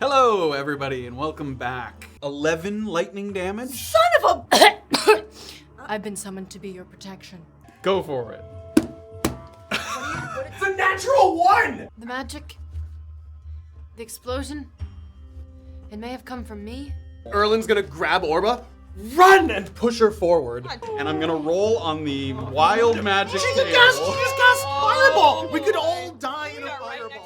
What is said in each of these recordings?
Hello, everybody, and welcome back. 11 lightning damage? Son of a... I've been summoned to be your protection. Go for it. It's a natural one! The magic, the explosion, it may have come from me. Erland's gonna grab Orba, run, and push her forward. And I'm gonna roll on the wild magic She table. just cast fireball! We could all die in a fireball right now.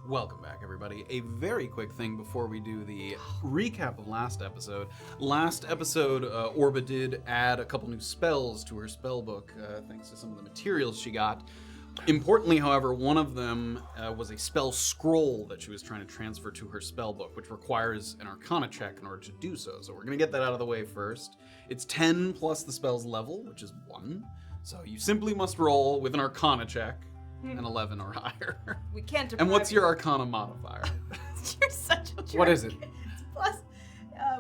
Welcome back, everybody. A very quick thing before we do the recap of last episode. Last episode, Orba did add a couple new spells to her spell book, thanks to some of the materials she got. Importantly, however, one of them was a spell scroll that she was trying to transfer to her spell book, which requires an Arcana check in order to do so. So we're going to get that out of the way first. It's 10 plus the spell's level, which is 1. So you simply must roll with an Arcana check. An 11 or higher. We can't deprive And what's you. your Arcana modifier? You're such a jerk. What is it? It's plus,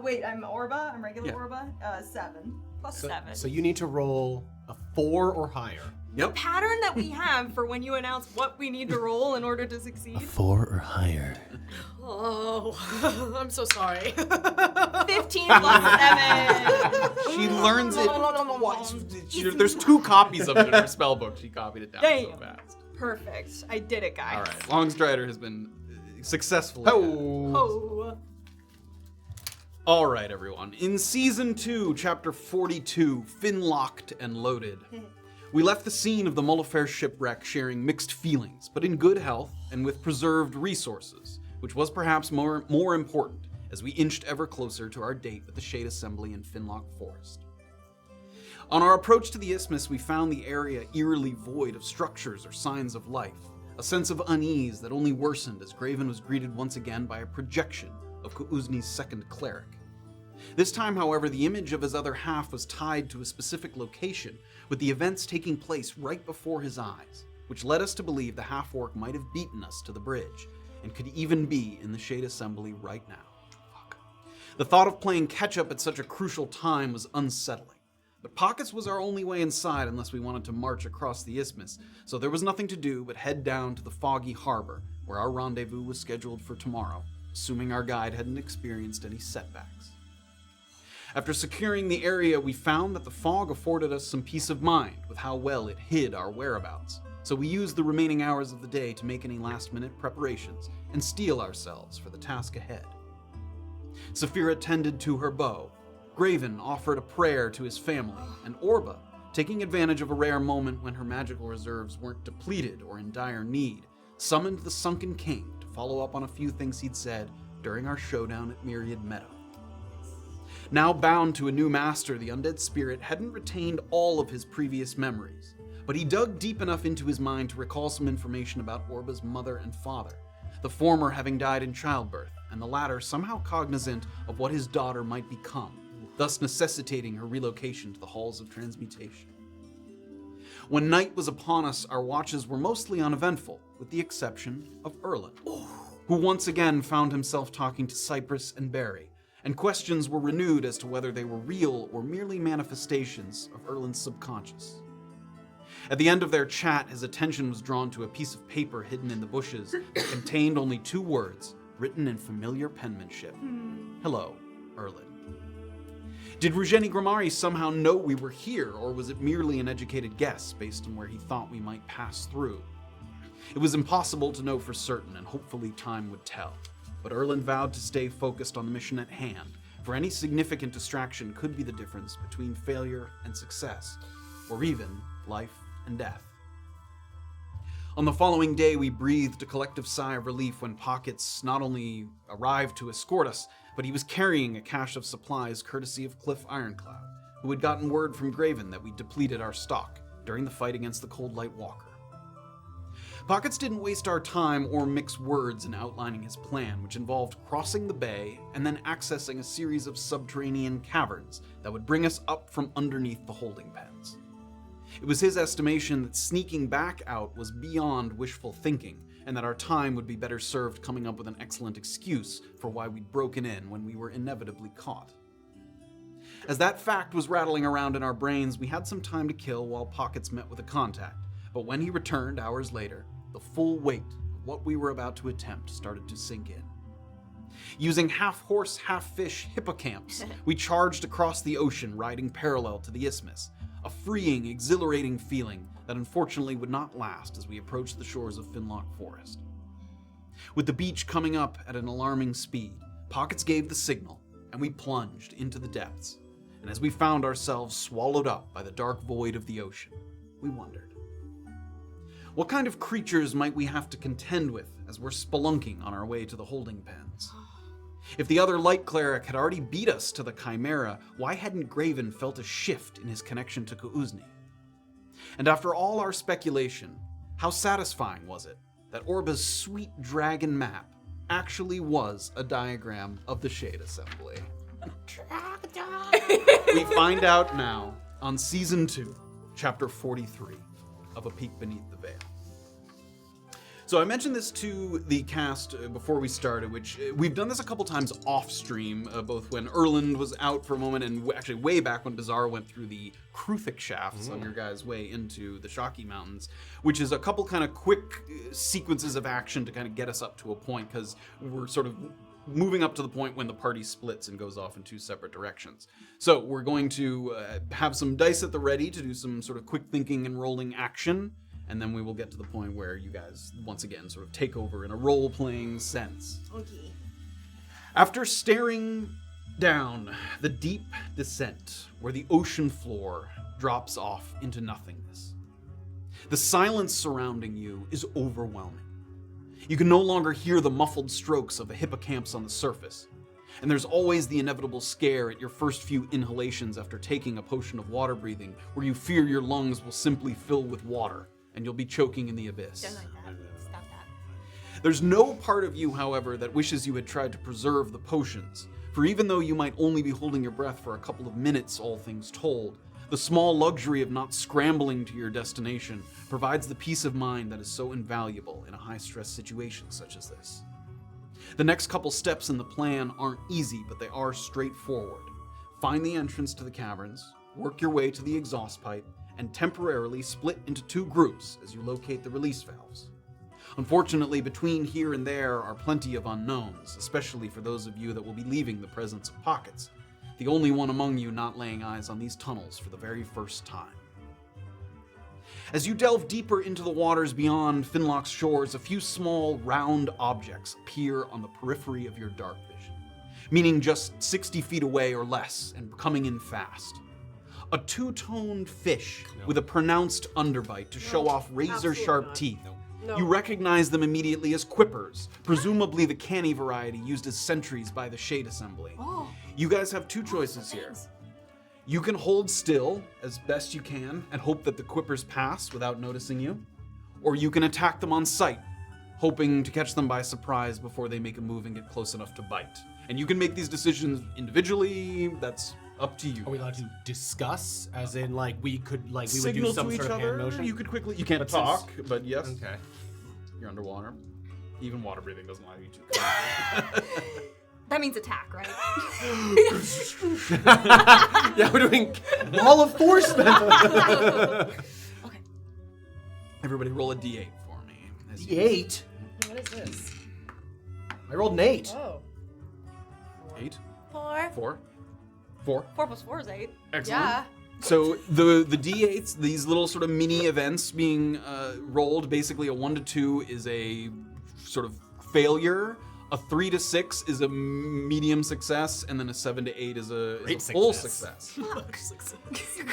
wait, I'm Orba. I'm regular Yeah. Orba. 7. Plus 7. So you need to roll a 4 or higher. Yep. Pattern that we have for when you announce what we need to roll in order to succeed. 4 or higher. Oh, I'm so sorry. 15 plus 7. She learns it. There's 2 copies of it in her spell book. She copied it down so Damn. fast. Perfect. I did it, guys. All right. Longstrider has been successfully. Oh. All right, everyone. In Season 2, Chapter 42, Finlocked and Loaded, we left the scene of the Mullafair shipwreck sharing mixed feelings, but in good health and with preserved resources, which was perhaps more important as we inched ever closer to our date with the Shade Assembly in Finlock Forest. On our approach to the isthmus, we found the area eerily void of structures or signs of life, a sense of unease that only worsened as Graven was greeted once again by a projection of Kuuzni's second cleric. This time, however, the image of his other half was tied to a specific location, with the events taking place right before his eyes, which led us to believe the half-orc might have beaten us to the bridge, and could even be in the Shade Assembly right now. Fuck. The thought of playing catch-up at such a crucial time was unsettling. But Pockets was our only way inside unless we wanted to march across the isthmus, so there was nothing to do but head down to the foggy harbor, where our rendezvous was scheduled for tomorrow, assuming our guide hadn't experienced any setbacks. After securing the area, we found that the fog afforded us some peace of mind with how well it hid our whereabouts, so we used the remaining hours of the day to make any last-minute preparations and steel ourselves for the task ahead. Safira tended to her bow, Graven offered a prayer to his family, and Orba, taking advantage of a rare moment when her magical reserves weren't depleted or in dire need, summoned the Sunken King to follow up on a few things he'd said during our showdown at Myriad Meadow. Now bound to a new master, the undead spirit hadn't retained all of his previous memories, but he dug deep enough into his mind to recall some information about Orba's mother and father, the former having died in childbirth, and the latter somehow cognizant of what his daughter might become, thus necessitating her relocation to the halls of transmutation. When night was upon us, our watches were mostly uneventful, with the exception of Erland, who once again found himself talking to Cypress and Barry, and questions were renewed as to whether they were real or merely manifestations of Erland's subconscious. At the end of their chat, his attention was drawn to a piece of paper hidden in the bushes that contained only 2 words, written in familiar penmanship. Hello, Erland. Did Rugeni Grimari somehow know we were here, or was it merely an educated guess based on where he thought we might pass through? It was impossible to know for certain, and hopefully time would tell. But Erland vowed to stay focused on the mission at hand, for any significant distraction could be the difference between failure and success, or even life and death. On the following day, we breathed a collective sigh of relief when Pockets not only arrived to escort us, but he was carrying a cache of supplies courtesy of Cliff Ironcloud, who had gotten word from Graven that we depleted our stock during the fight against the Cold Light Walker. Pockets didn't waste our time or mix words in outlining his plan, which involved crossing the bay and then accessing a series of subterranean caverns that would bring us up from underneath the holding pens. It was his estimation that sneaking back out was beyond wishful thinking, and that our time would be better served coming up with an excellent excuse for why we'd broken in when we were inevitably caught. As that fact was rattling around in our brains, we had some time to kill while Pockets met with a contact, but when he returned hours later, the full weight of what we were about to attempt started to sink in. Using half-horse, half-fish hippocamps, we charged across the ocean, riding parallel to the isthmus, a freeing, exhilarating feeling that unfortunately would not last as we approached the shores of Finlock Forest. With the beach coming up at an alarming speed, Pockets gave the signal, and we plunged into the depths. And as we found ourselves swallowed up by the dark void of the ocean, we wondered, what kind of creatures might we have to contend with as we're spelunking on our way to the holding pens? If the other light cleric had already beat us to the Chimera, why hadn't Graven felt a shift in his connection to Kuuzni? And after all our speculation, how satisfying was it that Orba's sweet dragon map actually was a diagram of the Shade Assembly? We find out now on Season 2, Chapter 43 of A Peek Beneath the Veil. So I mentioned this to the cast before we started, which we've done this a couple times off stream, both when Erland was out for a moment and actually way back when Bizarre went through the Kruthic shafts on your guys' way into the Shocky Mountains, which is a couple kind of quick sequences of action to kind of get us up to a point, because we're sort of moving up to the point when the party splits and goes off in 2 separate directions. So we're going to have some dice at the ready to do some sort of quick thinking and rolling action. And then we will get to the point where you guys, once again, sort of take over in a role-playing sense. Okay. After staring down the deep descent where the ocean floor drops off into nothingness, the silence surrounding you is overwhelming. You can no longer hear the muffled strokes of the hippocamps on the surface, and there's always the inevitable scare at your first few inhalations after taking a potion of water breathing, where you fear your lungs will simply fill with water, and you'll be choking in the abyss. Don't like that. Stop that. There's no part of you, however, that wishes you had tried to preserve the potions, for even though you might only be holding your breath for a couple of minutes, all things told, the small luxury of not scrambling to your destination provides the peace of mind that is so invaluable in a high-stress situation such as this. The next couple steps in the plan aren't easy, but they are straightforward. Find the entrance to the caverns, work your way to the exhaust pipe, and temporarily split into 2 groups as you locate the release valves. Unfortunately, between here and there are plenty of unknowns, especially for those of you that will be leaving the presence of Pockets, the only one among you not laying eyes on these tunnels for the very first time. As you delve deeper into the waters beyond Finlock's shores, a few small, round objects appear on the periphery of your dark vision, meaning just 60 feet away or less, and coming in fast. A 2-toned fish with a pronounced underbite to show off razor-sharp teeth. You recognize them immediately as quippers, presumably the canny variety used as sentries by the Shade Assembly. You guys have 2 choices here. You can hold still as best you can and hope that the quippers pass without noticing you, or you can attack them on sight, hoping to catch them by surprise before they make a move and get close enough to bite. And you can make these decisions individually. That's up to you. Are we allowed to discuss? As in, like, we would do Signal some to each sort of hand other. motion? You could quickly. You can't But talk, but yes. Okay. You're underwater. Even water breathing doesn't allow you to. That means attack, right? Yeah, we're doing wall of force then. Okay. Everybody roll a d8 for me. D8? What is this? I rolled an 8. Oh. 8? 4. 4? 4? 4 plus 4 is 8. Excellent. Yeah. So the d8s, these little sort of mini events being rolled, basically a 1 to 2 is a sort of failure, a 3 to 6 is a medium success, and then a 7 to 8 is a full success.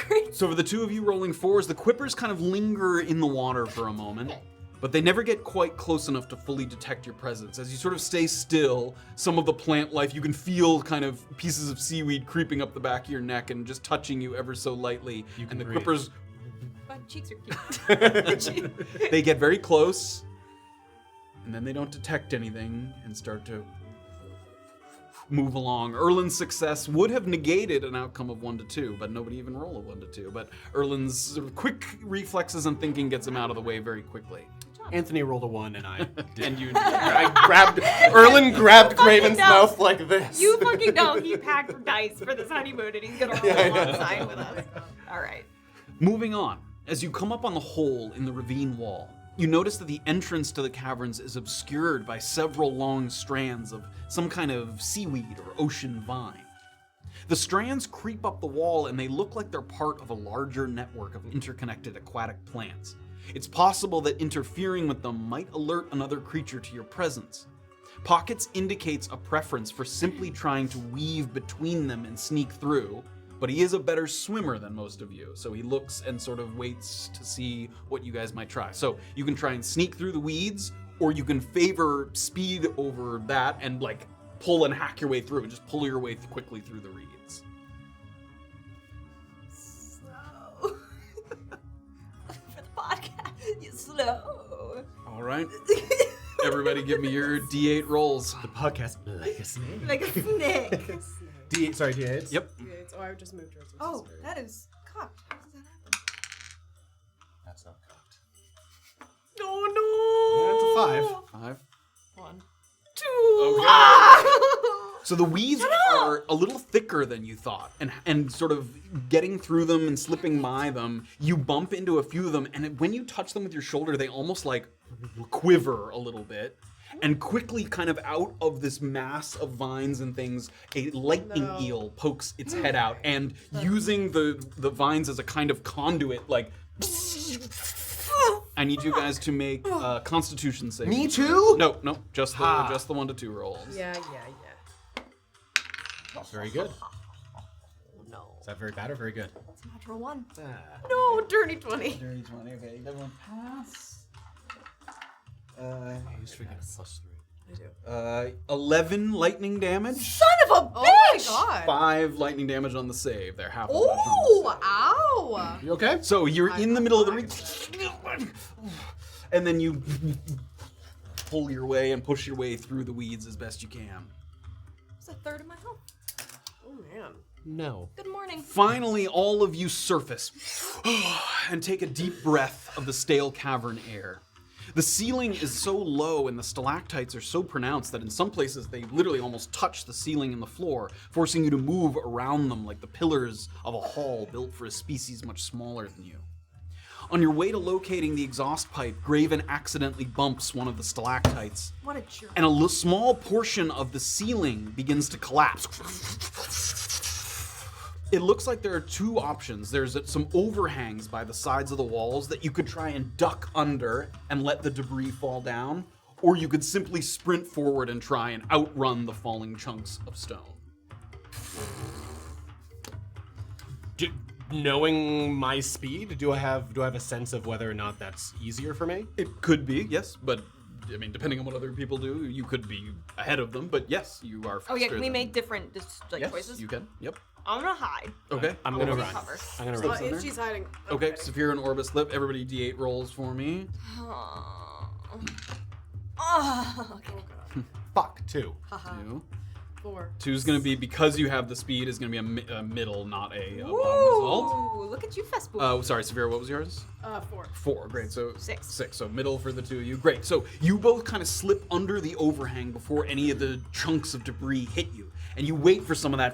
Great. So for the two of you rolling 4s, the quippers kind of linger in the water for a moment, but they never get quite close enough to fully detect your presence. As you sort of stay still, some of the plant life, you can feel kind of pieces of seaweed creeping up the back of your neck and just touching you ever so lightly. And the quippers, My cheeks are cute. they get very close, and then they don't detect anything and start to move along. Erland's success would have negated an outcome of 1 to 2, but nobody even rolled a 1 to 2. But Erland's sort of quick reflexes and thinking gets him out of the way very quickly. Anthony rolled a 1 and I did. And you, Erland grabbed Craven's know. mouth like this. You fucking know he packed dice for this honeymoon and he's gonna roll alongside with us. Alright. moving on, as you come up on the hole in the ravine wall, you notice that the entrance to the caverns is obscured by several long strands of some kind of seaweed or ocean vine. The strands creep up the wall and they look like they're part of a larger network of interconnected aquatic plants. It's possible that interfering with them might alert another creature to your presence. Pockets indicates a preference for simply trying to weave between them and sneak through, but he is a better swimmer than most of you, so he looks and sort of waits to see what you guys might try. So you can try and sneak through the weeds, or you can favor speed over that and like pull and hack your way through and just pull your way quickly through the reeds. Slow. For the podcast, you're slow. All right. Everybody give me your D8 rolls. The podcast like a snake. Like a snake. D8, sorry, D8s? Yep. Oh, I just moved yours. Oh, that is cocked. How does that happen? That's not cocked. Oh no! That's a 5. 5. 1, 2. Okay. Ah! So the weeds are a little thicker than you thought, and sort of getting through them and slipping by them, you bump into a few of them, and when you touch them with your shoulder, they almost like quiver a little bit. And quickly, kind of out of this mass of vines and things, a lightning eel pokes its head out, and using the vines as a kind of conduit, like... I need you guys to make Constitution saves. Me too? No, just the 1 to 2 rolls. Yeah. Very good. Oh no. Is that very bad or very good? It's a natural 1. Ah. No, dirty 20. Dirty 20, okay, everyone pass. I just forget +3. 11 lightning damage. Son of a bitch! Oh my god. 5 lightning damage on the save. They're half. Oh, ow. You okay? So you're in the middle of the reed, and then you pull your way and push your way through the weeds as best you can. It's a third of my health. Oh man. No. Good morning. Finally, all of you surface and take a deep breath of the stale cavern air. The ceiling is so low and the stalactites are so pronounced that in some places they literally almost touch the ceiling and the floor, forcing you to move around them like the pillars of a hall built for a species much smaller than you. On your way to locating the exhaust pipe, Graven accidentally bumps one of the stalactites, What a jerk. and a small portion of the ceiling begins to collapse. It looks like there are two options. There's some overhangs by the sides of the walls that you could try and duck under and let the debris fall down, or you could simply sprint forward and try and outrun the falling chunks of stone. Knowing my speed, do I have a sense of whether or not that's easier for me? It could be, yes, but I mean, depending on what other people do, you could be ahead of them, but yes, you are faster. Oh yeah, can we than- make different Yes, choices? you can. Yep. I'm gonna hide. Okay. I'm gonna I'll run. cover. I'm gonna Slips run. in there? If she's hiding. Okay, okay. Safira and Orba slip. Everybody D8 rolls for me. Oh, okay. Fuck, 2. Haha. 2. 4. 2 is going to be, because you have the speed, is going to be a middle, not a bottom result. Ooh, look at you, Festival. Sorry, Safira, what was yours? 4. 4, great. So 6. 6, so middle for the two of you. Great. So you both kind of slip under the overhang before any of the chunks of debris hit you, and you wait for some of the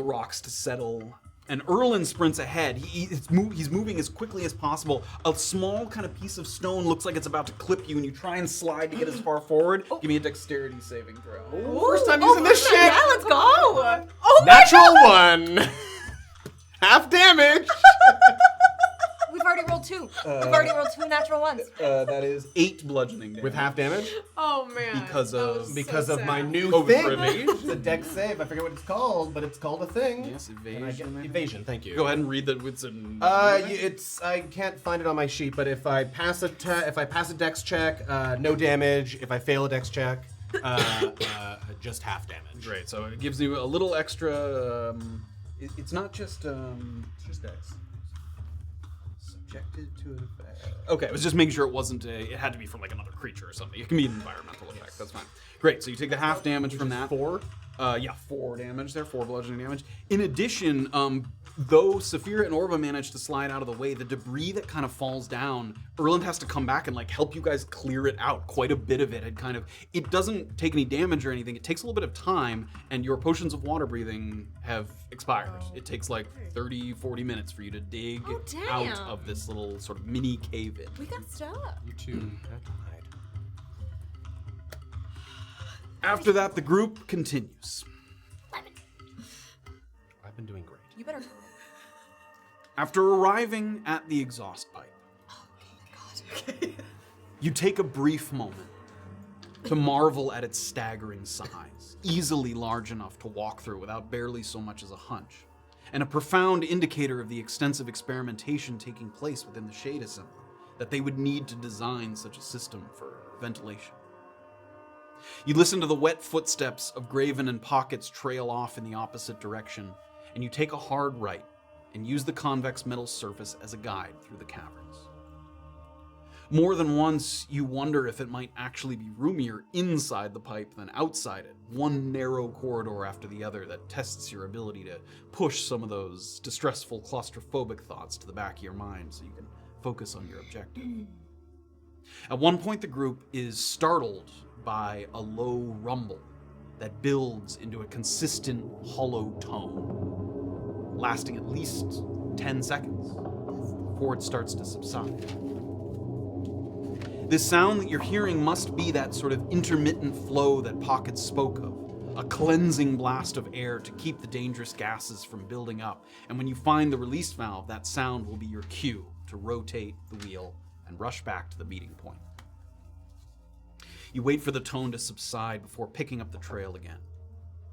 rocks to settle. And Erland sprints ahead. He's moving as quickly as possible. A small kind of piece of stone looks like it's about to clip you, and you try and slide to get as far forward. Give me a dexterity saving throw. First time using this shit! Yeah, let's go! Oh Natural 1! Half damage! We've already rolled 2. We've already rolled 2 natural ones. That is 8 bludgeoning damage. With half damage? Oh man. Because That of- was Because so of my sad. new COVID thing. privilege. It's a dex save. I forget what it's called, but it's called a thing. Yes, And I evasion. get maybe? evasion, thank you. Go ahead and read that with some. I can't find it on my sheet, but if I pass a dex check, no damage. If I fail a dex check, just half damage. Great. So it gives you a little extra. It's not just. It's just X. Subjected to an effect. Okay, I was just making sure it wasn't it had to be from like another creature or something. It can be an environmental effect. That's fine. Great. So you take the half damage from that. 4. 4 damage there. 4 bludgeoning damage. In addition, though Safira and Orba managed to slide out of the way, the debris that kind of falls down, Erland has to come back and like help you guys clear it out. Quite a bit of it had kind of. It doesn't take any damage or anything. It takes a little bit of time, and your potions of water breathing have expired. It takes like 30, 40 minutes for you to dig Oh, damn. out of this little sort of mini cave-in. We got stuck. You too. After that, the group continues. I've been doing great. You better. After arriving at the exhaust pipe, you take a brief moment to marvel at its staggering size, easily large enough to walk through without barely so much as a hunch, and a profound indicator of the extensive experimentation taking place within the Shade Assembly, that they would need to design such a system for ventilation. You listen to the wet footsteps of Graven and Pockets trail off in the opposite direction, and you take a hard right and use the convex metal surface as a guide through the caverns. More than once, you wonder if it might actually be roomier inside the pipe than outside it, one narrow corridor after the other that tests your ability to push some of those distressful claustrophobic thoughts to the back of your mind so you can focus on your objective. At one point, the group is startled by a low rumble that builds into a consistent hollow tone, lasting at least 10 seconds before it starts to subside. This sound that you're hearing must be that sort of intermittent flow that Pockets spoke of, a cleansing blast of air to keep the dangerous gases from building up. And when you find the release valve, that sound will be your cue to rotate the wheel and rush back to the meeting point. You wait for the tone to subside before picking up the trail again.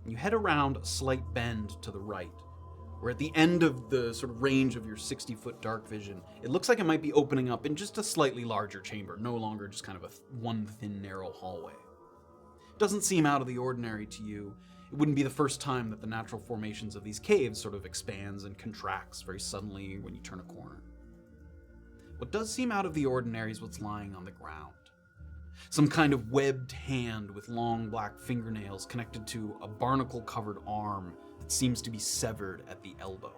You head around a slight bend to the right, where at the end of the sort of range of your 60-foot dark vision, it looks like it might be opening up in just a slightly larger chamber, no longer just kind of one thin, narrow hallway. It doesn't seem out of the ordinary to you. It wouldn't be the first time that the natural formations of these caves sort of expands and contracts very suddenly when you turn a corner. What does seem out of the ordinary is what's lying on the ground. Some kind of webbed hand with long black fingernails connected to a barnacle-covered arm that seems to be severed at the elbow.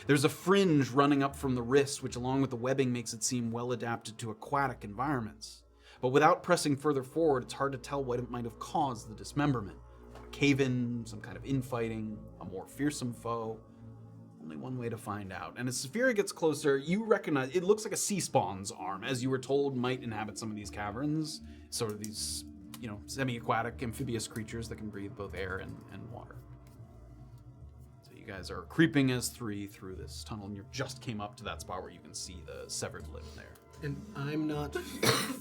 There's a fringe running up from the wrist, which along with the webbing makes it seem well adapted to aquatic environments. But without pressing further forward, it's hard to tell what it might have caused the dismemberment. A cave-in, some kind of infighting, a more fearsome foe. Only one way to find out. And as Safira gets closer, you recognize it looks like a sea spawn's arm, as you were told might inhabit some of these caverns. Sort of these, semi-aquatic amphibious creatures that can breathe both air and water. So you guys are creeping as three through this tunnel, and you just came up to that spot where you can see the severed limb there. And I'm not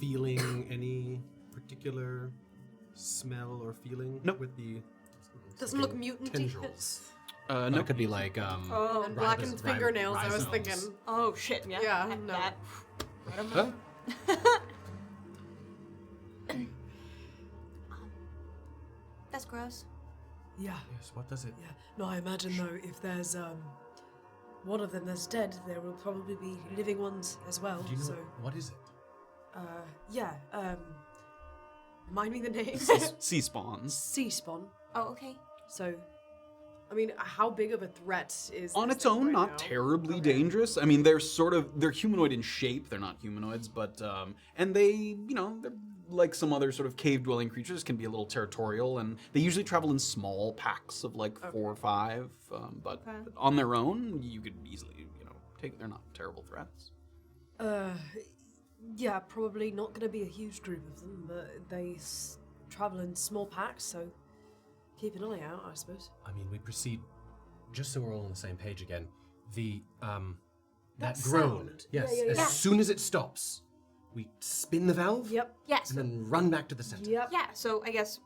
feeling any particular smell or feeling with the Doesn't look mutant. tendrils. No. That could be like Oh, and blackened fingernails. I was thinking. Oh shit! Yeah. Yeah, Heck no. that. Right on Huh? That's gross. Yeah. Yes, what does it? Yeah. No, I imagine though, if there's one of them that's dead, there will probably be living ones as well. Do you know So what is it? Yeah, remind me the name. Sea spawns. Sea spawn. Oh, okay. So, I mean, how big of a threat is On this its thing own, right not now? terribly Okay. dangerous. I mean, they're humanoid in shape. They're not humanoids, but and they, they're like some other sort of cave-dwelling creatures, can be a little territorial, and they usually travel in small packs of like 4 or 5. But on their own, you could easily, take. They're not terrible threats. Yeah, probably not going to be a huge group of them, but they travel in small packs, so keep an eye out, I suppose. I mean, we proceed, just so we're all on the same page again, that That groan, sound. yes, Yeah. as soon as it stops, we spin the valve, Yep. Yes. and then run back to the center. Yep. Yeah, so I guess,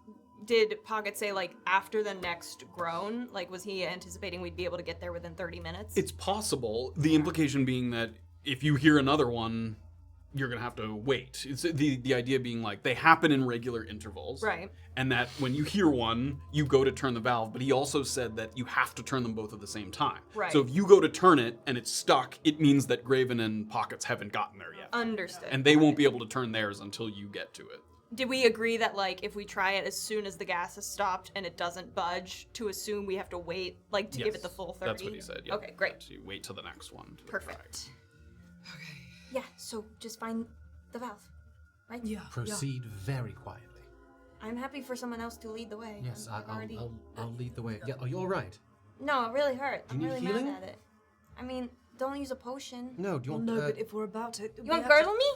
did Pocket say, like, after the next groan, like, was he anticipating we'd be able to get there within 30 minutes? It's possible. The implication being that if you hear another one, you're gonna have to wait. It's the idea being like they happen in regular intervals, Right. And that when you hear one, you go to turn the valve. But he also said that you have to turn them both at the same time. Right. So if you go to turn it and it's stuck, it means that Graven and Pockets haven't gotten there yet, Understood. and they won't be able to turn theirs until you get to it. Did we agree that, like, if we try it as soon as the gas is stopped and it doesn't budge, to assume we have to wait, like, to give it the full 30? That's what he said. Yeah. Okay, great. So you wait till the next one. to Perfect. Yeah, so just find the valve, right? Yeah. Proceed very quietly. I'm happy for someone else to lead the way. Yes, I'm already... I'll lead the way. Yeah, are you all right? No, it really hurt. I'm need really healing? mad at it. I mean, don't use a potion. No, do you Well, want... no, but if we're about to... You want girdle me?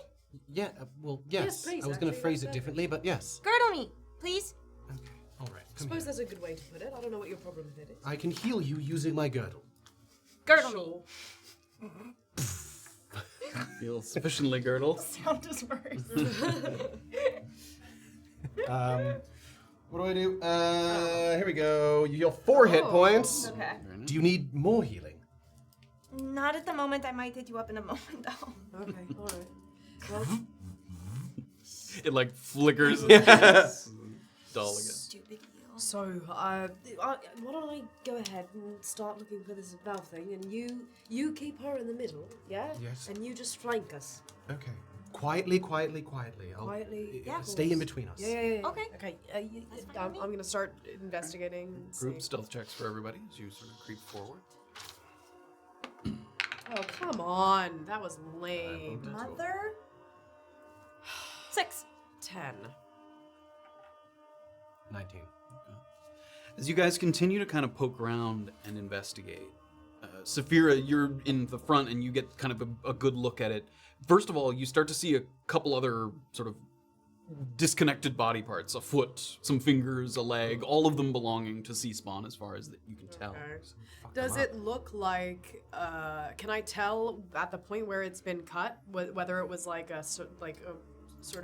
Yeah, well, yes. please, I was going to actually, phrase that's it differently, but yes. Girdle me, please. Okay, all right, I come suppose here. that's a good way to put it. I don't know what your problem with it is. I can heal you using my girdle. Girdle me. Feel sufficiently girdled. Sound is worse. What do I do? Here we go. You heal 4 hit points. Okay. Do you need more healing? Not at the moment. I might hit you up in a moment, though. Okay, alright. Well, It like flickers. It's dull again. Stupid heal. so, why don't I go ahead and start looking for this valve thing, and you keep her in the middle, yeah? Yes. And you just flank us. Okay. Quietly. I'll Quietly. Yeah. stay in between us. Yeah. Okay. Okay, That's fine I'm with me. gonna start investigating. And Group see. stealth checks for everybody as you sort of creep forward. Oh, come on. That was lame. Mother? 6. 10. 19. As you guys continue to kind of poke around and investigate, Safira, you're in the front and you get kind of a good look at it. First of all, you start to see a couple other sort of disconnected body parts, a foot, some fingers, a leg, all of them belonging to Sea Spawn as far as you can tell. Okay. Does it look like, can I tell at the point where it's been cut, whether it was like a sort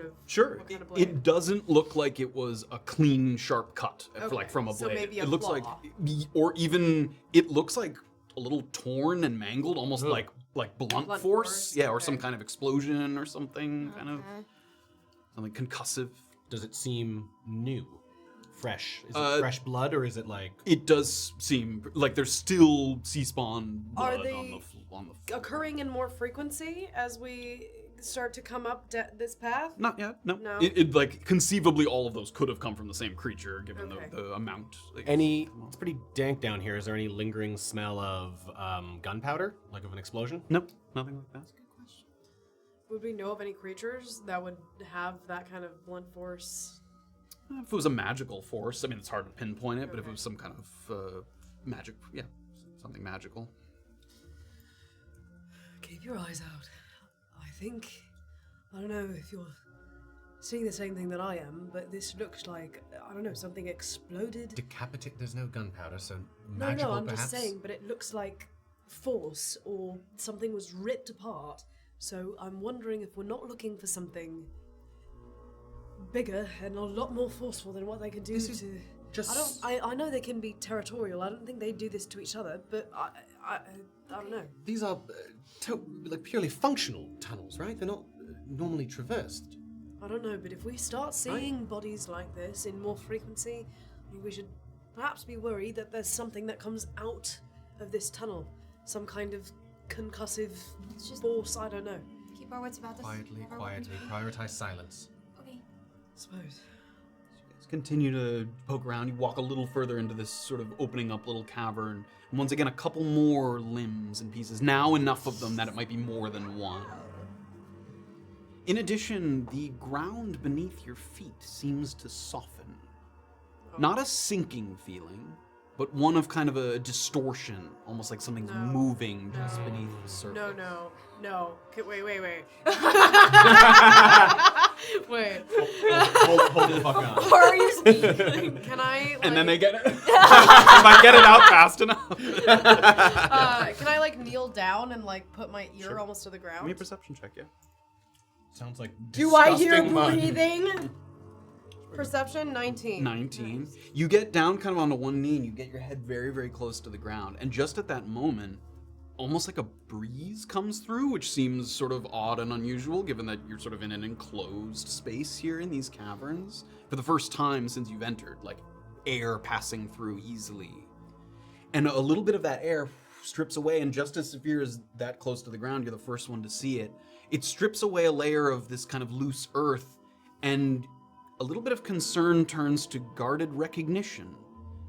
of... Sure. What kind of It blade? doesn't look like it was a clean, sharp cut, Okay, like from a so blade. maybe a It looks claw. like, or even it looks like a little torn and mangled, almost like blunt Blunt force. force, Yeah, or okay. some kind of explosion or something, kind of something concussive. Does it seem new? Fresh? Is it fresh blood, or is it like... It does seem like there's still sea spawn blood Are they on the floor. occurring in more frequency as we start to come up this path? Not yet. No. No? It like conceivably all of those could have come from the same creature, given Okay. the amount. Like, It's pretty dank down here. Is there any lingering smell of gunpowder, like of an explosion? Nope, nothing like that. Would we know of any creatures that would have that kind of blunt force? If it was a magical force, I mean, it's hard to pinpoint it, but if it was some kind of magic, yeah, something magical. Keep your eyes out. I don't know if you're seeing the same thing that I am, but this looks like, I don't know, something exploded. Decapitate. There's no gunpowder, so No, magical I'm perhaps? just saying, but it looks like force or something was ripped apart. So I'm wondering if we're not looking for something bigger and a lot more forceful than what they can do This is to... just- I know they can be territorial. I don't think they do this to each other, but I don't know. These are like purely functional tunnels, right? They're not normally traversed. I don't know, but if we start seeing bodies like this in more frequency, I think we should perhaps be worried that there's something that comes out of this tunnel. Some kind of concussive force, I don't know. keep our wits about us. Quietly, Never quietly. Prioritize silence. Okay. Suppose. Continue to poke around. You walk a little further into this sort of opening up little cavern. And once again, a couple more limbs and pieces. Now enough of them that it might be more than one. In addition, the ground beneath your feet seems to soften. Not a sinking feeling, but one of kind of a distortion, almost like something's moving just beneath the surface. No. Wait. Wait. Hold the fuck on. Or are you speaking? Can I, like... And then they get it. If I get it out fast enough. can I, like, kneel down and, like, put my ear almost to the ground? Give me a perception check, yeah. Sounds like Do I hear disgusting mud. breathing? Perception, 19. 19. Nice. You get down kind of onto one knee and you get your head very, very close to the ground. And just at that moment, almost like a breeze comes through, which seems sort of odd and unusual given that you're sort of in an enclosed space here in these caverns. For the first time since you've entered, like air passing through easily. And a little bit of that air strips away, and just as Safira is that close to the ground, you're the first one to see it. It strips away a layer of this kind of loose earth, and a little bit of concern turns to guarded recognition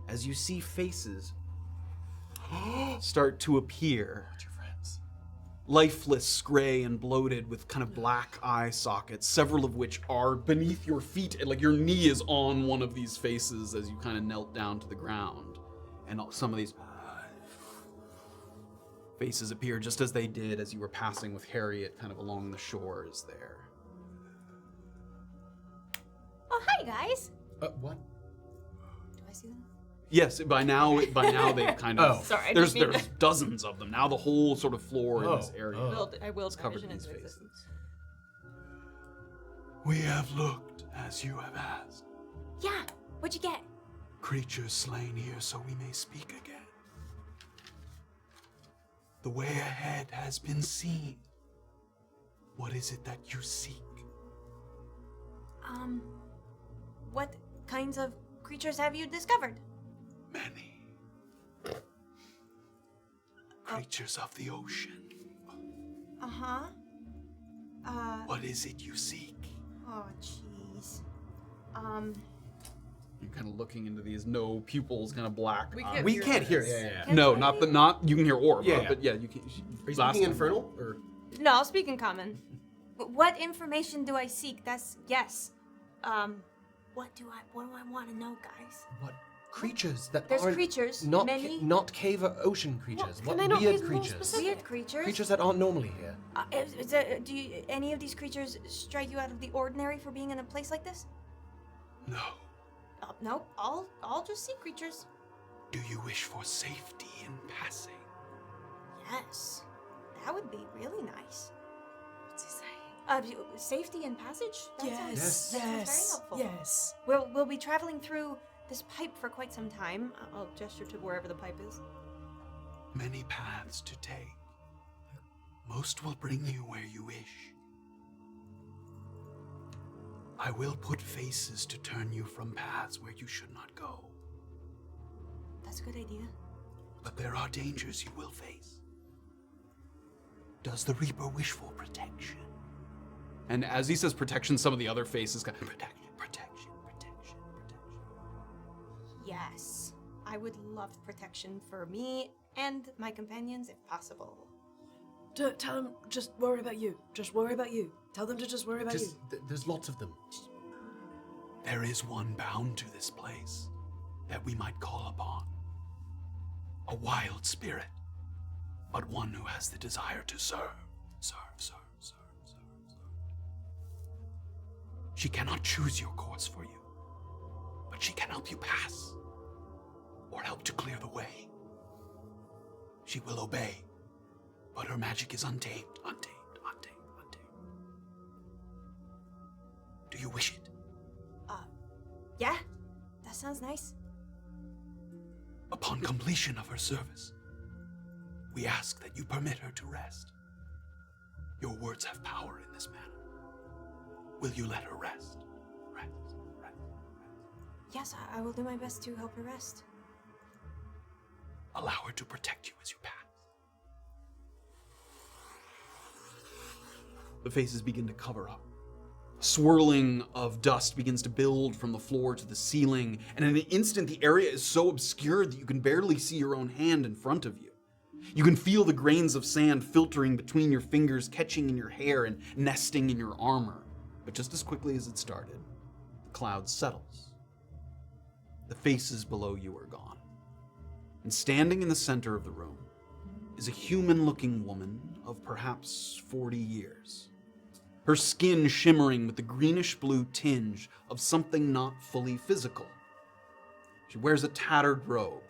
as you see faces start to appear. What's your friends? Lifeless, gray, and bloated with kind of black eye sockets, several of which are beneath your feet, and like your knee is on one of these faces as you kind of knelt down to the ground. And some of these faces appear just as they did as you were passing with Harriet kind of along the shores there. Oh, hi, guys. What? Do I see them? Yes, by now they've kind of. Oh. Sorry, I There's didn't mean there's dozens of them now. The whole sort of floor in this Oh, area oh. I will is covered in vision these into faces. existence. We have looked as you have asked. Yeah. What'd you get? Creatures slain here so we may speak again. The way ahead has been seen. What is it that you seek? What kinds of creatures have you discovered? Many. Creatures of the ocean. Uh-huh. What is it you seek? Oh, jeez. You're kind of looking into these no pupils, kind of black. We eyes. can't We hear can't hear. this. Yeah. No, not you can hear Orba, Yeah. but yeah, you can. Are you last speaking time- infernal or? No, I'll speak in common. What information do I seek? That's yes. What do I want to know, guys? What creatures that There's aren't creatures, not many. not cave or ocean creatures? Can What they not weird be more creatures? specific? Weird creatures. Creatures that aren't normally here. Do any of these creatures strike you out of the ordinary for being in a place like this? No. Nope. All just sea creatures. Do you wish for safety in passing? Yes. That would be really nice. What's he saying? Safety and passage? That Yes. that sounds very helpful. Yes. We'll be traveling through this pipe for quite some time. I'll gesture to wherever the pipe is. Many paths to take. Most will bring you where you wish. I will put faces to turn you from paths where you should not go. That's a good idea. But there are dangers you will face. Does the Reaper wish for protection? And as he says protection, some of the other faces go, Protection. Yes. I would love protection for me and my companions if possible. Tell them, just worry about you. Just worry about you. Tell them to just worry about you. There's lots of them. There is one bound to this place that we might call upon. A wild spirit, but one who has the desire to serve. She cannot choose your course for you, but she can help you pass, or help to clear the way. She will obey, but her magic is untamed. Do you wish it? Yeah. That sounds nice. Upon completion of her service, we ask that you permit her to rest. Your words have power in this matter. Will you let her rest? Yes, I will do my best to help her rest. Allow her to protect you as you pass. the faces begin to cover up. A swirling of dust begins to build from the floor to the ceiling, and in an instant the area is so obscured that you can barely see your own hand in front of you. You can feel the grains of sand filtering between your fingers, catching in your hair and nesting in your armor. But just as quickly as it started, the cloud settles. The faces below you are gone. And standing in the center of the room is a human-looking woman of perhaps 40 years. Her skin shimmering with the greenish-blue tinge of something not fully physical. She wears a tattered robe,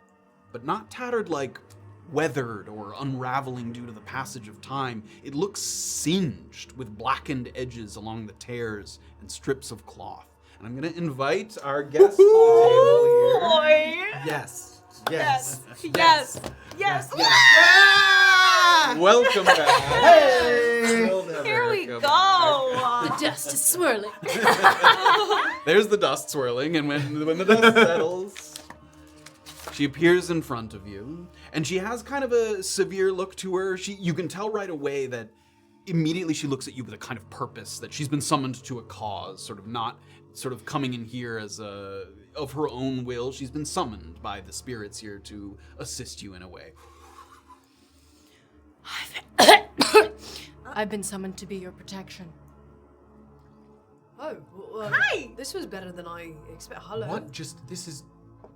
but not tattered like weathered or unraveling due to the passage of time. It looks singed with blackened edges along the tears and strips of cloth. And I'm going to invite our guest to the table here. Yes. Yes. Yes. Yes. Welcome back. Hey! Here we Welcome go. The dust is swirling. There's the dust swirling, and when the dust settles, she appears in front of you, and she has kind of a severe look to her. You can tell right away that immediately she looks at you with a kind of purpose, that she's been summoned to a cause, sort of not sort of coming in here as of her own will. She's been summoned by the spirits here to assist you in a way. I've been summoned to be your protection. Oh, well, Hi! This was better than I expected. Hello. What? This is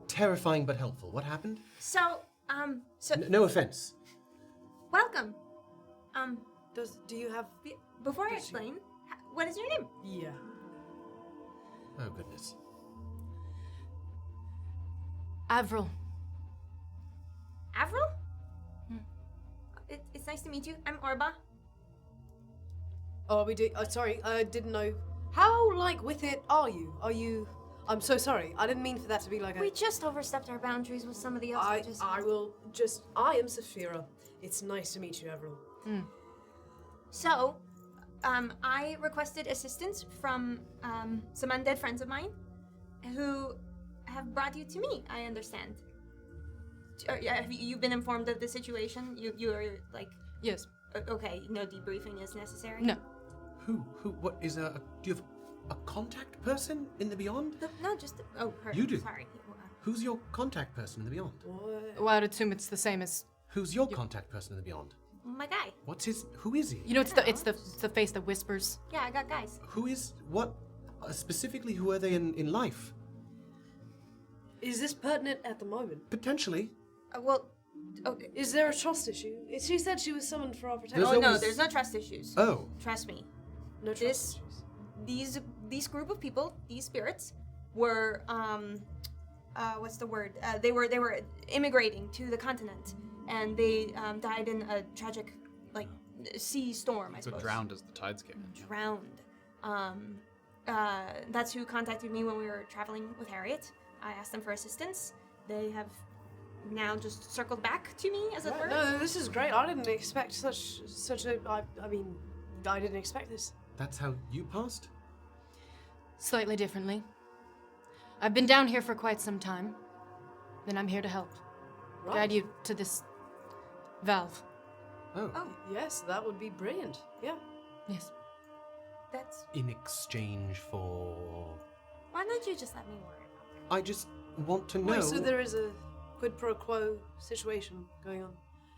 terrifying but helpful. What happened? So, No offense. welcome. Do you have? Before I explain, what is your name? Yeah. Oh, goodness. Avril. Avril? It's nice to meet you. I'm Orba. Oh, we did. Sorry, I didn't know. How with it are you? Are you? I'm so sorry. I didn't mean for that to be like a. We just overstepped our boundaries with some of the elves. I am Safira. It's nice to meet you, Avril. So, I requested assistance from some undead friends of mine who have brought you to me, I understand. Have you been informed of the situation? You are like... Yes. Okay, no debriefing is necessary? No. Who, what is do you have a contact person in the beyond? No, just... her. You do? Sorry. Who's your contact person in the beyond? Well, I'd assume it's the same as... Who's your contact person in the beyond? My guy. Who is he? You know, it's the face that whispers. Yeah, I got guys. Specifically, who are they in life? Is this pertinent at the moment? Potentially. Okay. Is there a trust issue? She said she was summoned for our protection. There's No, always- there's no trust issues. Oh. Trust me. No trust issues. These group of people, these spirits, were what's the word? They were immigrating to the continent, and they died in a tragic sea storm. I So suppose. drowned as the tides came in. Drowned. That's who contacted me when we were traveling with Harriet. I asked them for assistance. They have now just circled back to me, as it were. No, this is great. I didn't expect such a. I mean, I didn't expect this. That's how you passed? Slightly differently. I've been down here for quite some time. Then I'm here to help. Right. Guide you to this valve. Oh. Yes, that would be brilliant. Yeah. Yes. That's. In exchange for... Why don't you just let me worry about it? I just want to know... Wait, so there is a quid pro quo situation going on?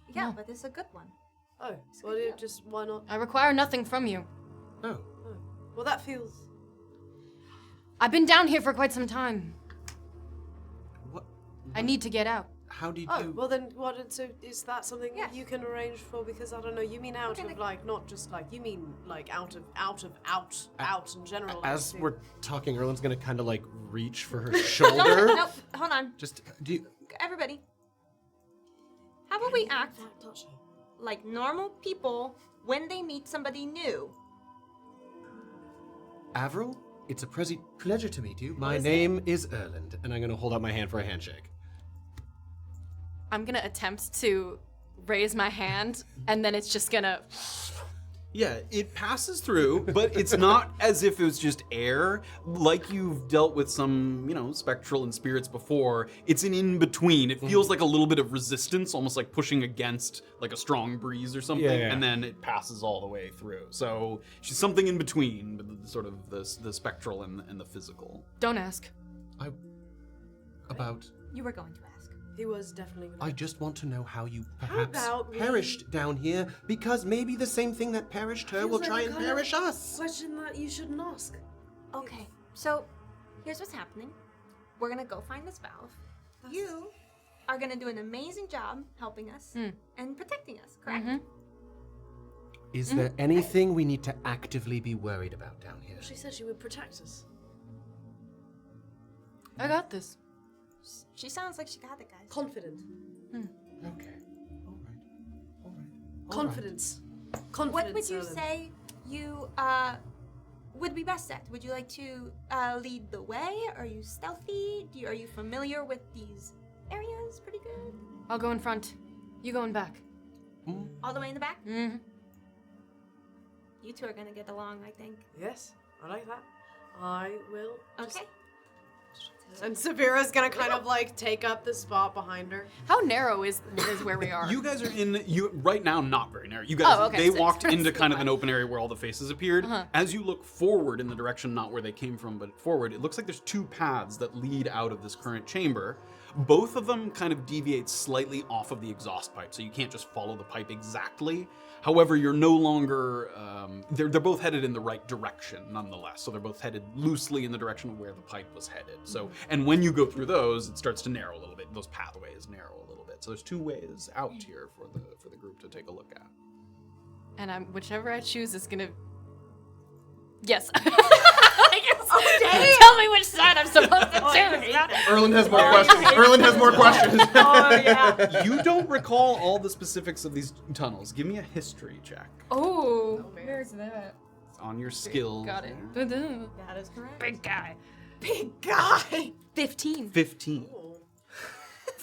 Yeah, No. but it's a good one. Oh, a well, good deal. just why not? I require nothing from you. Oh. Oh. Well, that feels. I've been down here for quite some time. What? I need to get out. How do you Oh, do... well then, what? So is that something Yes. that you can arrange for? Because I don't know. You mean out Okay, of not just you mean out in general. As like, we're talking, Erland's gonna kind of reach for her No, shoulder. no, hold on. Just, do you... Everybody. How about we act Can't touch her. like normal people when they meet somebody new? Avril, it's a pleasure to meet you. My is name is Erland, and I'm gonna hold out my hand for a handshake. I'm gonna attempt to raise my hand, and then it's just gonna Yeah, it passes through, but it's not as if it was just air. Like you've dealt with some, spectral and spirits before, it's an in-between. It feels like a little bit of resistance, almost like pushing against like a strong breeze or something, and then it passes all the way through. So she's something in between, sort of the spectral and the physical. Don't ask. About... You were going to ask. He was definitely gonna... I just want to know how you perhaps about we- perished down here, because maybe the same thing that perished her will Feels try like and the kind of perish us. Question that you shouldn't ask. Okay, so here's what's happening. We're gonna go find this valve. You are gonna do an amazing job helping us and protecting us, correct? Is there anything we need to actively be worried about down here? She said she would protect us. I got this. She sounds like she got it, guys. Confident. Okay. All right. Confidence. What Confidence. would you Erland. say you would be best at? Would you like to lead the way? Are you stealthy? Are you familiar with these areas pretty good? I'll go in front. You go in back. All the way in the back? Mm-hmm. You two are gonna get along, I think. Yes, I like that. I will. just- Okay. And Safira's gonna kind of like take up the spot behind her. How narrow is where we are? You guys are right now, not very narrow. You guys, okay, they so walked it's into kind of fine. an open area where all the faces appeared. As you look forward in the direction, not where they came from, but forward, it looks like there's two paths that lead out of this current chamber. Both of them kind of deviate slightly off of the exhaust pipe, so you can't just follow the pipe exactly. However, you're no longer, they're both headed in the right direction nonetheless. So they're both headed loosely in the direction of where the pipe was headed. So, and when you go through those, it starts to narrow a little bit. Those pathways narrow a little bit. So there's two ways out here for the group to take a look at. And whichever I choose is gonna... Yes. Tell me which side I'm supposed to choose. Erland has more questions. Erland has more questions. Oh, yeah. You don't recall all the specifics of these tunnels. Give me a history check. Oh, where's that? It's on your skills. Got it. there. That is correct. Big guy. Big guy. 15. 15.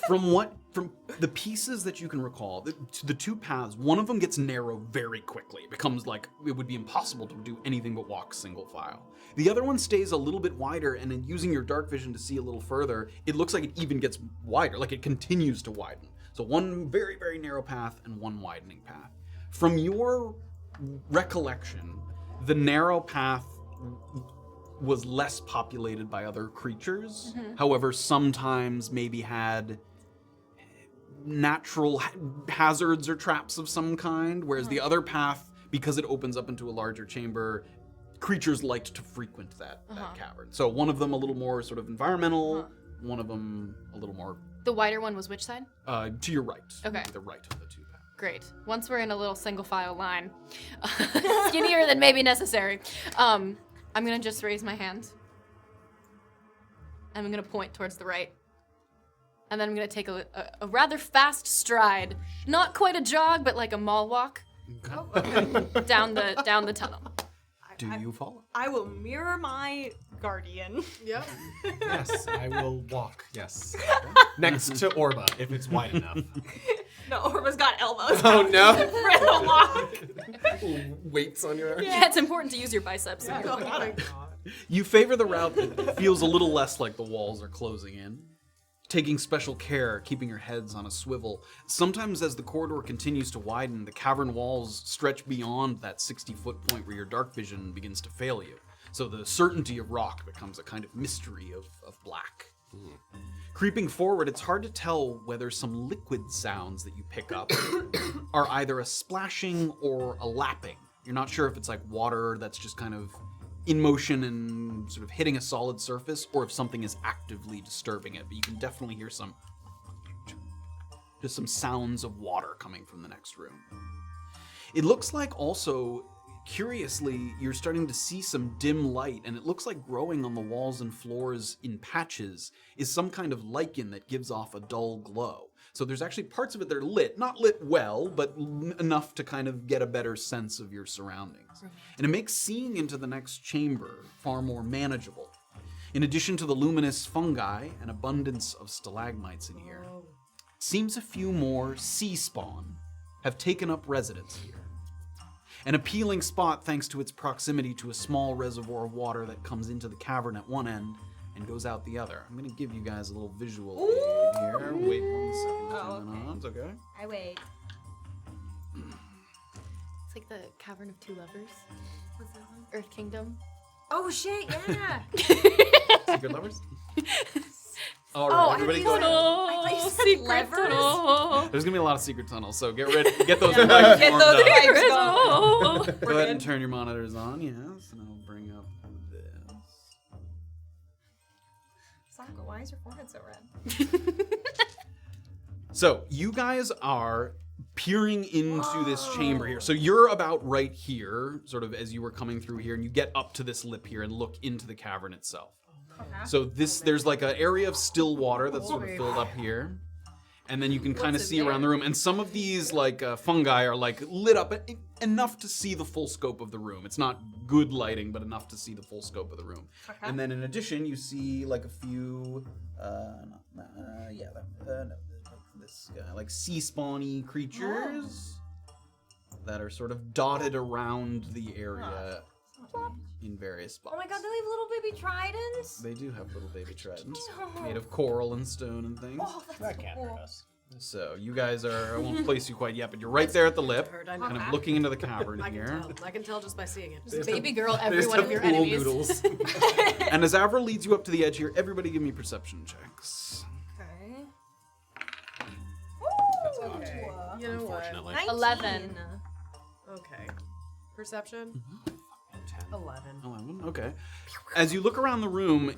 From the pieces that you can recall, the two paths, one of them gets narrow very quickly. It becomes like it would be impossible to do anything but walk single file. The other one stays a little bit wider, and in using your dark vision to see a little further, it looks like it even gets wider, like it continues to widen. So one very, very narrow path and one widening path. From your recollection, the narrow path was less populated by other creatures. However, sometimes maybe had natural hazards or traps of some kind, whereas the other path, because it opens up into a larger chamber, creatures liked to frequent that cavern. So one of them a little more sort of environmental, one of them a little more... The wider one was which side? To your right. Okay. To the right of the two paths. Great. Once we're in a little single file line, skinnier than maybe necessary, I'm gonna just raise my hand. And I'm gonna point towards the right. And then I'm gonna take a rather fast stride. Not quite a jog, but like a mall walk. down the tunnel. Do you follow? I will mirror my guardian. Yep. Yes, I will walk. Yes. Next to Orba, if it's wide enough. No, Orba's got elbows. Oh no! For the walk. Weights on your arm. Yeah, it's important to use your biceps. Oh my god. You favor the route that feels a little less like the walls are closing in, taking special care, keeping your heads on a swivel. Sometimes as the corridor continues to widen, the cavern walls stretch beyond that 60-foot point where your dark vision begins to fail you. So the certainty of rock becomes a kind of mystery of black. Creeping forward, it's hard to tell whether some liquid sounds that you pick up are either a splashing or a lapping. You're not sure if it's like water that's just kind of in motion and sort of hitting a solid surface, or if something is actively disturbing it. But you can definitely hear some sounds of water coming from the next room. It looks like also, curiously, you're starting to see some dim light, and it looks like growing on the walls and floors in patches is some kind of lichen that gives off a dull glow. So there's actually parts of it that are lit, not lit well, but enough to kind of get a better sense of your surroundings. And it makes seeing into the next chamber far more manageable. In addition to the luminous fungi, an abundance of stalagmites in here. Seems a few more sea spawn have taken up residence here. An appealing spot thanks to its proximity to a small reservoir of water that comes into the cavern at one end and goes out the other. I'm going to give you guys a little visual aid here. Wait 1 second. Oh, It's okay. I wait. It's like the Cavern of Two Lovers. What's that one? Earth Kingdom. Oh shit! Yeah. Secret lovers? All right, everybody go ahead. Oh, secret tunnel. There's going to be a lot of secret tunnels, so get ready. Get those mics Get warmed those up. pipes going. Go ahead and turn your monitors on, yes, and I'll bring up this. Sokka, why is your forehead so red? So you guys are peering into this chamber here. So you're about right here, sort of as you were coming through here, and you get up to this lip here and look into the cavern itself. So there's like an area of still water that's sort of filled up here. And then you can kind of see around the room. And some of these like fungi are like lit up enough to see the full scope of the room. It's not good lighting, but enough to see the full scope of the room. And then in addition, you see like a few, this guy, like sea spawny creatures that are sort of dotted around the area in various spots. Oh my god, they leave little baby tridents. They do have little baby tridents made of coral and stone and things. Oh, that's That so can't cool. hurt us. So you guys are, I won't place you quite yet, but you're right there at the lip, Hurt, I know. kind of looking into the cavern I can here. tell. I can tell just by seeing it. Just baby girl They every just one have of your pool enemies. noodles. And as Avril leads you up to the edge here, everybody give me perception checks. Okay. Okay. You know what? Unfortunately. 11. Okay. Perception? 11. 11, okay. As you look around the room,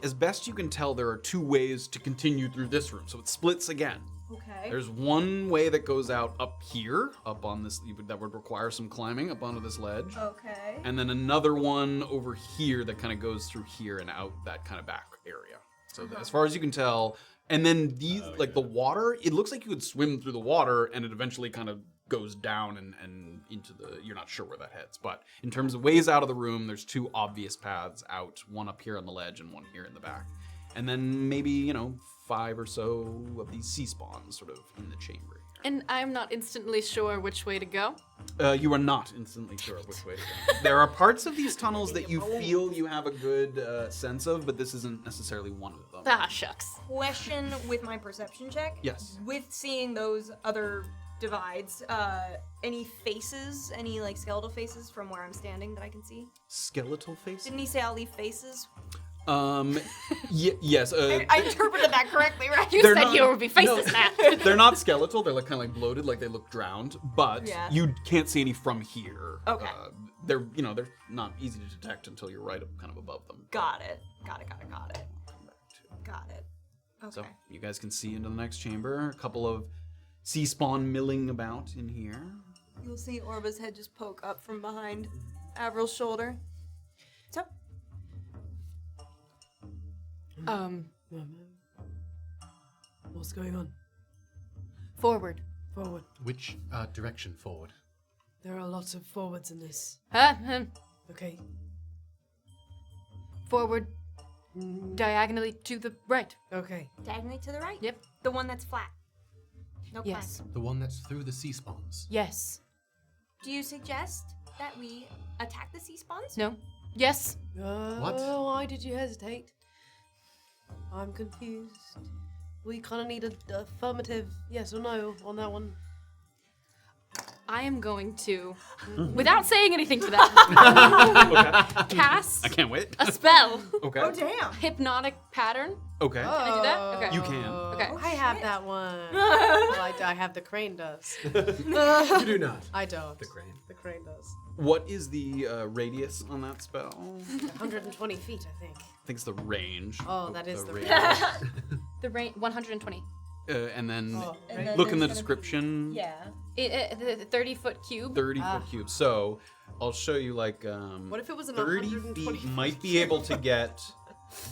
as best you can tell, there are two ways to continue through this room. So it splits again. Okay. There's one way that goes out up here, up on this, that would require some climbing up onto this ledge. Okay. And then another one over here that kind of goes through here and out that kind of back area. So as far as you can tell, and then these, like the water, it looks like you could swim through the water and it eventually kind of goes down and into the, you're not sure where that heads. But in terms of ways out of the room, there's two obvious paths out, one up here on the ledge and one here in the back. And then maybe, 5 or so of these sea spawns sort of in the chamber here. And I'm not instantly sure which way to go. You are not instantly sure of which way to go. There are parts of these tunnels that you feel you have a good sense of, but this isn't necessarily one of them. Ah, shucks. Question with my perception check. Yes. With seeing those other divides, any faces, any like skeletal faces from where I'm standing that I can see? Skeletal faces? Didn't he say I'll leave faces? Yes. I interpreted that correctly, right? You They're said not- you would be faceless, Matt. They're not skeletal. They're like kind of like bloated, like they look drowned. But Yeah. you can't see any from here. Okay. They're they're not easy to detect until you're right up, kind of above them. Got it. Got it. Okay. So you guys can see into the next chamber. A couple of sea spawn milling about in here. You'll see Orba's head just poke up from behind Avril's shoulder. So, What's going on? Forward. Forward. Which direction forward? There are lots of forwards in this. Okay. Forward. Diagonally to the right. Okay. Diagonally to the right. Yep. The one that's flat. No Yes. The one that's through the sea spawns. Yes. Do you suggest that we attack the sea spawns? No. Yes. What? Why did you hesitate? I'm confused. We kind of need an affirmative yes or no on that one. I am going to, without saying anything to that, cast I can't wait. a spell. Okay. oh damn! Hypnotic pattern. Okay. Can I do that? Okay. You can. Okay. I have that one. Well, I have the crane does. You do not. I don't. The crane. The crane does. What is the radius on that spell? 120 feet, I think. I think it's the range. Oh, that is the range. The range 120. And then Oh, And then look in the there's gonna be- description. Yeah. The 30-foot cube. 30-foot cube. So I'll show you like What if it was an 30 120 feet might be able to get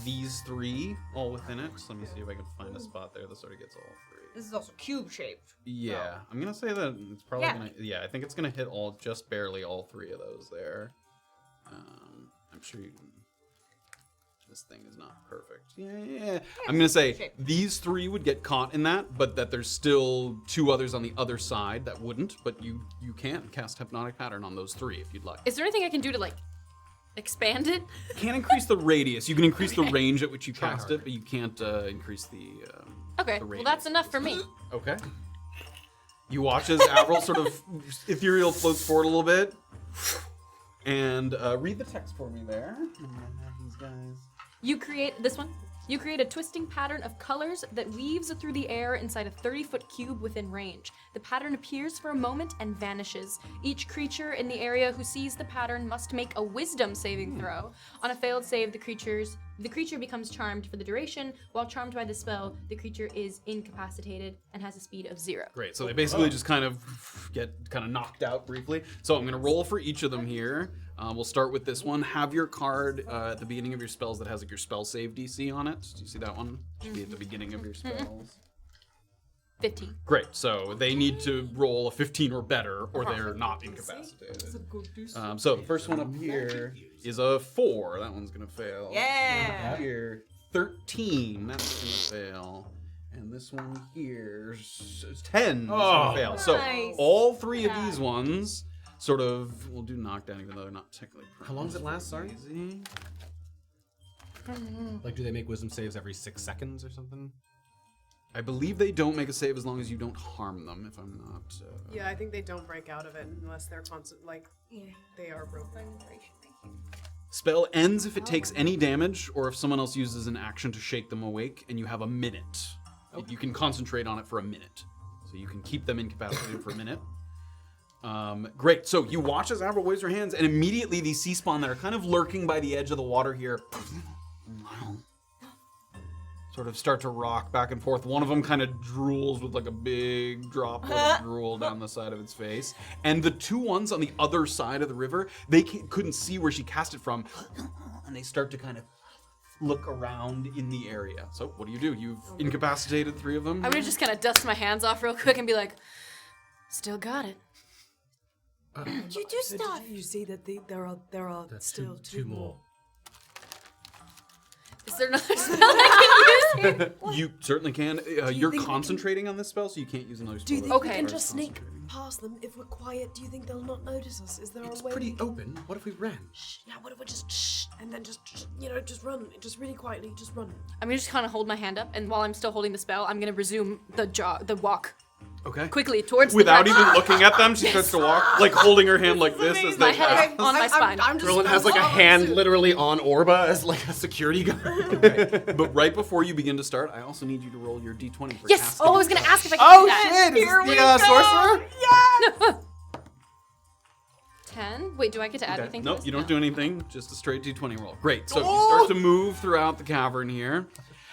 these three all within it. So let me see if I can find a spot there that sort of gets all three. This is also cube shaped. Yeah, I'm gonna say that it's probably Yeah. gonna. Yeah, I think it's gonna hit just barely all three of those there. I'm sure you can. This thing is not perfect. Yeah. I'm gonna say these 3 would get caught in that, but that there's still 2 others on the other side that wouldn't. But you can cast Hypnotic Pattern on those 3 if you'd like. Is there anything I can do to like expand it? Can't increase the radius. You can increase the range at which you cast it, but you can't increase the. Okay, the well radius. that's enough for me. Okay. You watch as Avril sort of ethereal floats forward a little bit. And read the text for me there. These guys. You create this one. You create a twisting pattern of colors that weaves through the air inside a 30-foot cube within range. The pattern appears for a moment and vanishes. Each creature in the area who sees the pattern must make a wisdom saving throw. On a failed save, the creature becomes charmed for the duration. While charmed by the spell, the creature is incapacitated and has a speed of 0. Great. So they basically just kind of get knocked out briefly. So I'm going to roll for each of them here. We'll start with this one. Have your card at the beginning of your spells that has like your spell save DC on it. Do you see that one? Should be at the beginning of your spells. 15. Great. So they need to roll a 15 or better, or they're not incapacitated. So the first one up here is a 4. That one's gonna fail. Yeah. Here, 13. That's gonna fail. And this one here is 10. That's gonna fail. So Nice. all 3 of these ones. Sort of, we'll do knockdown even though they're not technically. How long does it last, sorry? Easy. Like, do they make wisdom saves every 6 seconds or something? I believe they don't make a save as long as you don't harm them. If I'm not. Yeah, I think they don't break out of it unless they're constant. Like, they are broken. Spell ends if it takes any damage, or if someone else uses an action to shake them awake, and you have a minute. You can concentrate on it for a minute, so you can keep them incapacitated for a minute. Great. So you watch as Avril waves her hands, and immediately these sea spawn that are kind of lurking by the edge of the water here sort of start to rock back and forth. One of them kind of drools with like a big droplet of drool down the side of its face. And the 2 ones on the other side of the river, they couldn't see where she cast it from, and they start to kind of look around in the area. So what do? You've incapacitated 3 of them? I'm gonna just kind of dust my hands off real quick and be like, still got it. You do stuff. You see that there are That's still two more. Is there another spell I can use here? You certainly can. You're concentrating on this spell, so you can't use another spell. Do you think Okay. we can just sneak Concentrating. past them if we're quiet? Do you think they'll not notice us? Is there It's a way? pretty we can... open. What if we ran? Yeah, what if we just and then just run, just really quietly, just run. I'm gonna just kind of hold my hand up, and while I'm still holding the spell, I'm gonna resume the walk Okay. quickly towards Without the even looking at them, she starts to walk, like holding her hand like this as my they head on my spine. I'm just Erland has like a hand literally on Orba as like a security guard. But right before you begin to start, I also need you to roll your d20 for Yes! casting. Oh, I was gonna ask if I could do that. shit! Here Is we this the go. sorcerer? 10? Wait, do I get to add Okay. anything to Nope, this? you don't No. do anything. Just a straight d20 roll. Great. So you start to move throughout the cavern here.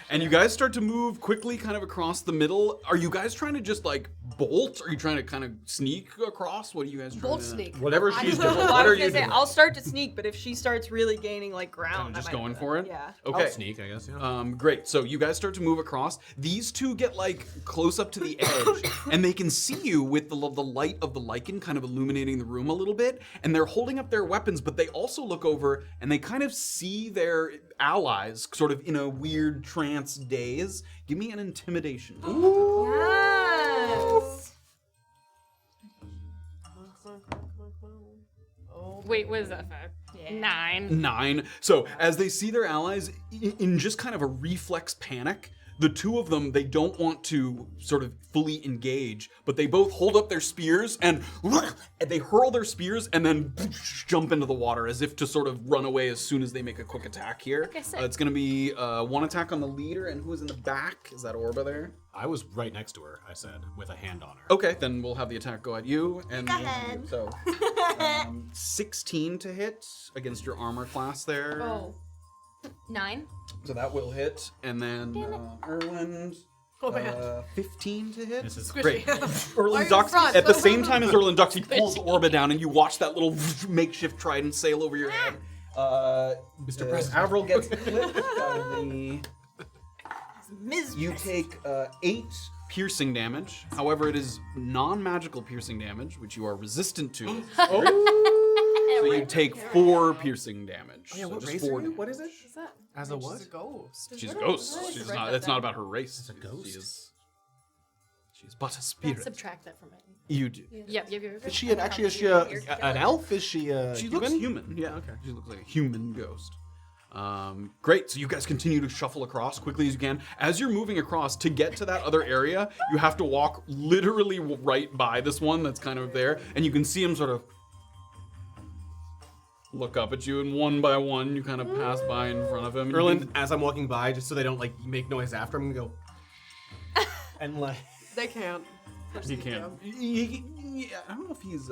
And you guys start to move quickly kind of across the middle. Are you guys trying to just like bolt? Are you trying to kind of sneak across? What are you guys trying Bolt to... sneak. Whatever she's Well, doing. I What are was you gonna say, doing? I'll start to sneak, but if she starts really gaining like ground, Just I might going do for it? Yeah. Okay. I'll sneak, I guess. Yeah. Great. So you guys start to move across. These 2 get like close up to the edge, and they can see you with the light of the lichen kind of illuminating the room a little bit. And they're holding up their weapons, but they also look over and they kind of see their allies sort of in a weird trance daze. Give me an intimidation. Yes. Wait, what is that for? Yeah. 9. 9. So as they see their allies in just kind of a reflex panic, the 2 of them, they don't want to sort of fully engage, but they both hold up their spears and they hurl their spears and then jump into the water as if to sort of run away as soon as they make a quick attack here. Okay, sick. It's going to be 1 attack on the leader, and who is in the back? Is that Orba there? I was right next to her, I said, with a hand on her. Okay, then we'll have the attack go at you. And Go ahead. So 16 to hit against your armor class there. Oh. 9? So that will hit, and then Erland, 15 to hit. This is Great. Are Erland you ducks. front? At the same time as Erland ducks, he pulls Orba down, and you watch that little makeshift trident sail over your head. Mr. President. Avril gets clipped by the... Ms. You take 8 piercing damage. However, it is non-magical piercing damage, which you are resistant to. So you take 4 piercing damage. Oh, yeah, So what just race 4 are you? What is it? What's that? As a what? She's a ghost. She's a ghost. She's not. That's not about her race. She's a ghost? She's but a spirit. Subtract that from it. You do. Yep. Is she an elf? Is she a She human? looks human. Yeah. Okay. She looks like a human ghost. Great. So you guys continue to shuffle across quickly as you can. As you're moving across to get to that other area, you have to walk literally right by this one that's kind of there, and you can see him sort of look up at you, and one by one you kind of pass by in front of him. Erland, as I'm walking by, just so they don't like make noise after, I'm gonna go and like. They can't. He can't. I don't know if he's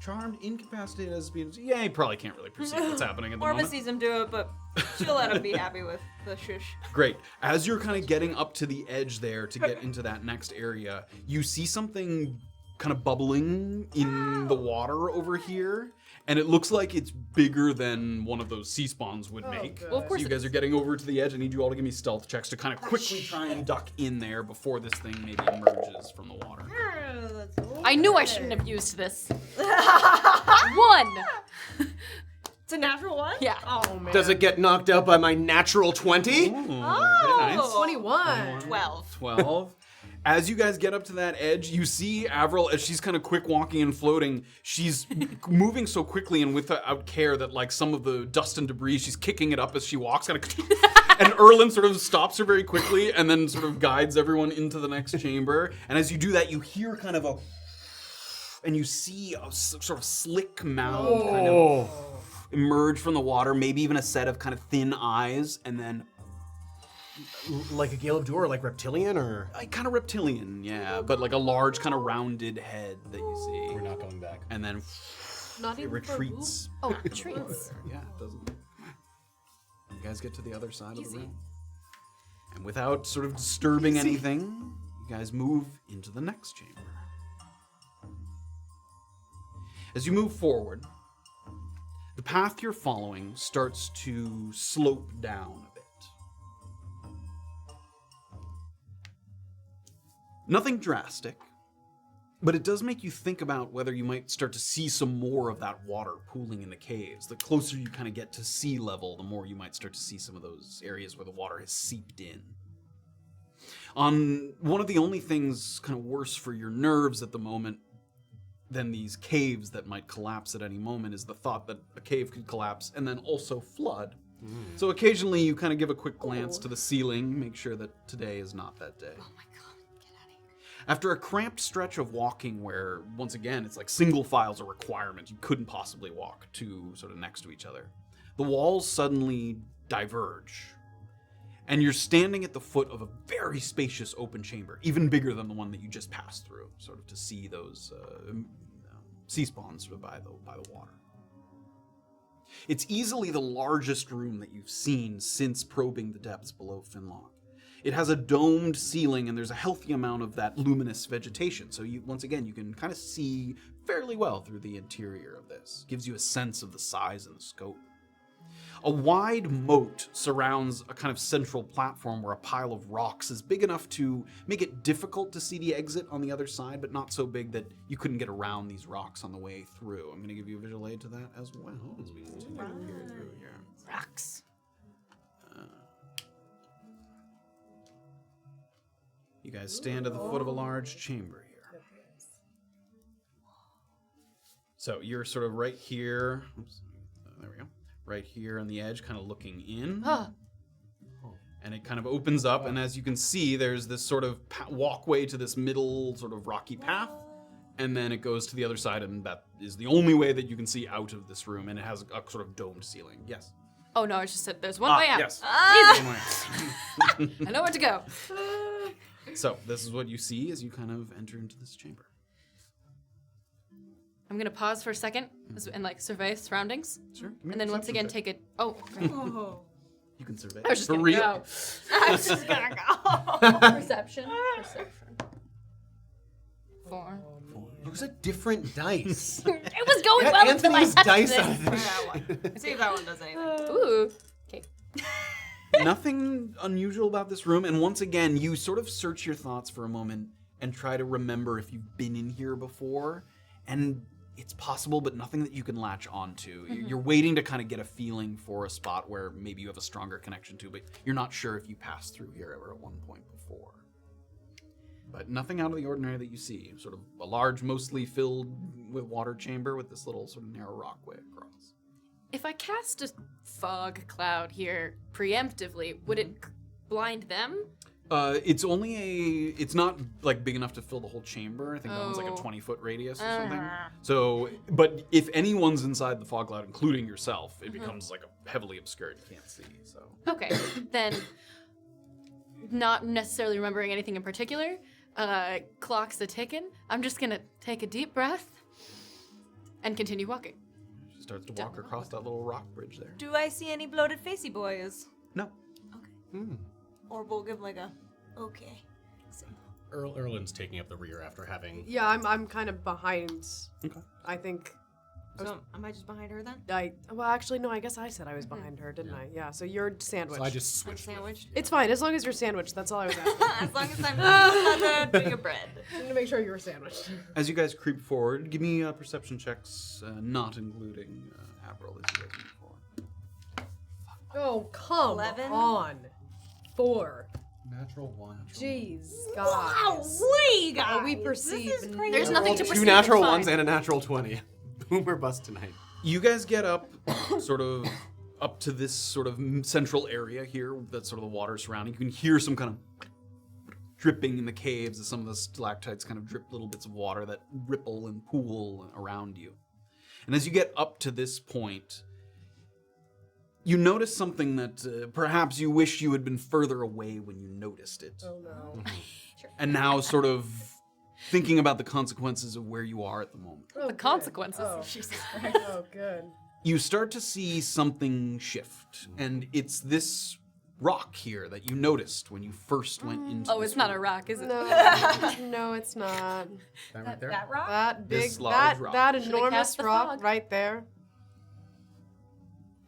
charmed, incapacitated as speed. Yeah, he probably can't really perceive what's happening at the Orba moment. sees him do it, but she'll let him be happy with the shush. Great. As you're kind of getting up to the edge there to get into that next area, you see something kind of bubbling in the water over here. And it looks like it's bigger than one of those sea spawns would make. good. Well, of course So you it guys are getting over to the edge. I need you all to give me stealth checks to kind of quickly try and duck in there before this thing maybe emerges from the water. I knew I shouldn't have used this. 1. It's a natural one? Yeah. Oh man. Does it get knocked out by my natural 20? Oh. 21. 12. 12. As you guys get up to that edge, you see Avril as she's kind of quick walking and floating. She's moving so quickly and without care that like some of the dust and debris, she's kicking it up as she walks. Kind of, and Erland sort of stops her very quickly and then sort of guides everyone into the next chamber. And as you do that, you hear kind of a, and you see a sort of slick mound kind of emerge from the water. Maybe even a set of kind of thin eyes, and then. Like a Gale of Doer, like reptilian, or Kind of reptilian, yeah, but like a large kind of rounded head that you see. we're not going back. And then Not it even retreats. Oh, retreats. Yeah, it doesn't. You guys get to the other side of the room. And without sort of disturbing anything, you guys move into the next chamber. As you move forward, the path you're following starts to slope down a bit. Nothing drastic, but it does make you think about whether you might start to see some more of that water pooling in the caves. The closer you kind of get to sea level, the more you might start to see some of those areas where the water has seeped in. One of the only things kind of worse for your nerves at the moment than these caves that might collapse at any moment is the thought that a cave could collapse and then also flood. So occasionally you kind of give a quick glance to the ceiling, make sure that today is not that day. Oh my god, get out of here. After a cramped stretch of walking where, once again, it's like single file's a requirement, you couldn't possibly walk two sort of next to each other, the walls suddenly diverge. And you're standing at the foot of a very spacious open chamber, even bigger than the one that you just passed through, sort of to see those sea spawns sort of by the water. It's easily the largest room that you've seen since probing the depths below Finlock. It has a domed ceiling, and there's a healthy amount of that luminous vegetation. So once again, you can kind of see fairly well through the interior of this. Gives you a sense of the size and the scope. A wide moat surrounds a kind of central platform where a pile of rocks is big enough to make it difficult to see the exit on the other side, but not so big that you couldn't get around these rocks on the way through. I'm going to give you a visual aid to that as well as we continue to peer through here. Rocks. You guys stand at the foot of a large chamber here. So you're sort of right here. Oops, there we go. Right here on the edge, kind of looking in. And it kind of opens up, and as you can see, there's this sort of walkway to this middle sort of rocky path, and then it goes to the other side, and that is the only way that you can see out of this room, and it has a sort of domed ceiling. Yes? Oh no, I just said there's one way out. Yes. Easy. I know where to go. So this is what you see as you kind of enter into this chamber. I'm gonna pause for a second and like survey surroundings. Sure. And then once again take it. Oh, great. You can survey. I was just For gonna real. go. I was just gonna go. Perception. 4. Use a different dice. It was going Get well until I Anthony's touched dice this. out of this. That one. See if that one does anything. Ooh. Okay. Nothing unusual about this room, and once again, you sort of search your thoughts for a moment and try to remember if you've been in here before, and It's possible, but nothing that you can latch onto. You're waiting to kind of get a feeling for a spot where maybe you have a stronger connection to, but you're not sure if you passed through here ever at one point before. But nothing out of the ordinary that you see. Sort of a large, mostly filled with water chamber with this little sort of narrow rockway across. If I cast a fog cloud here preemptively, would it blind them? It's not like big enough to fill the whole chamber. I think that one's like a 20-foot radius or something. So, but if anyone's inside the fog cloud, including yourself, it becomes like a heavily obscured. You can't see. So. Okay, then, not necessarily remembering anything in particular, clock's a ticking. I'm just gonna take a deep breath and continue walking. She starts to walk across that little rock bridge there. Do I see any bloated facey boys? No. Okay. Or we'll give like a okay. Erland's taking up the rear after having. Yeah, I'm kind of behind. Okay. I think. So am I just behind her then? Well, actually, no. I guess I said I was behind her, didn't I? Yeah. So you're sandwiched. So I just I'm switched. sandwiched. It's fine as long as you're sandwiched. That's all I was asking. As long as I'm not big of bread. I need to make sure you were sandwiched. As you guys creep forward, give me perception checks, not including Avril, as you guys move forward. Oh, come 11? on. 4. Natural 1. Jeez, Wow, guys. we guys. Well, we perceive. There's nothing to perceive. 2 natural it's ones fine. and a natural 20. Boomer bust tonight. You guys get up, sort of up to this sort of central area here that's sort of the water surrounding. You can hear some kind of dripping in the caves as some of the stalactites kind of drip little bits of water that ripple and pool around you. And as you get up to this point, you notice something that perhaps you wish you had been further away when you noticed it. Oh no. And now sort of thinking about the consequences of where you are at the moment. Oh, The consequences. Oh. Jesus Oh, good. You start to see something shift, and it's this rock here that you noticed when you first went into Oh, it's not a rock, is it? No, no, it's not. That right there? That rock? That big, This large that rock. that Should've enormous cast the rock fog. right there.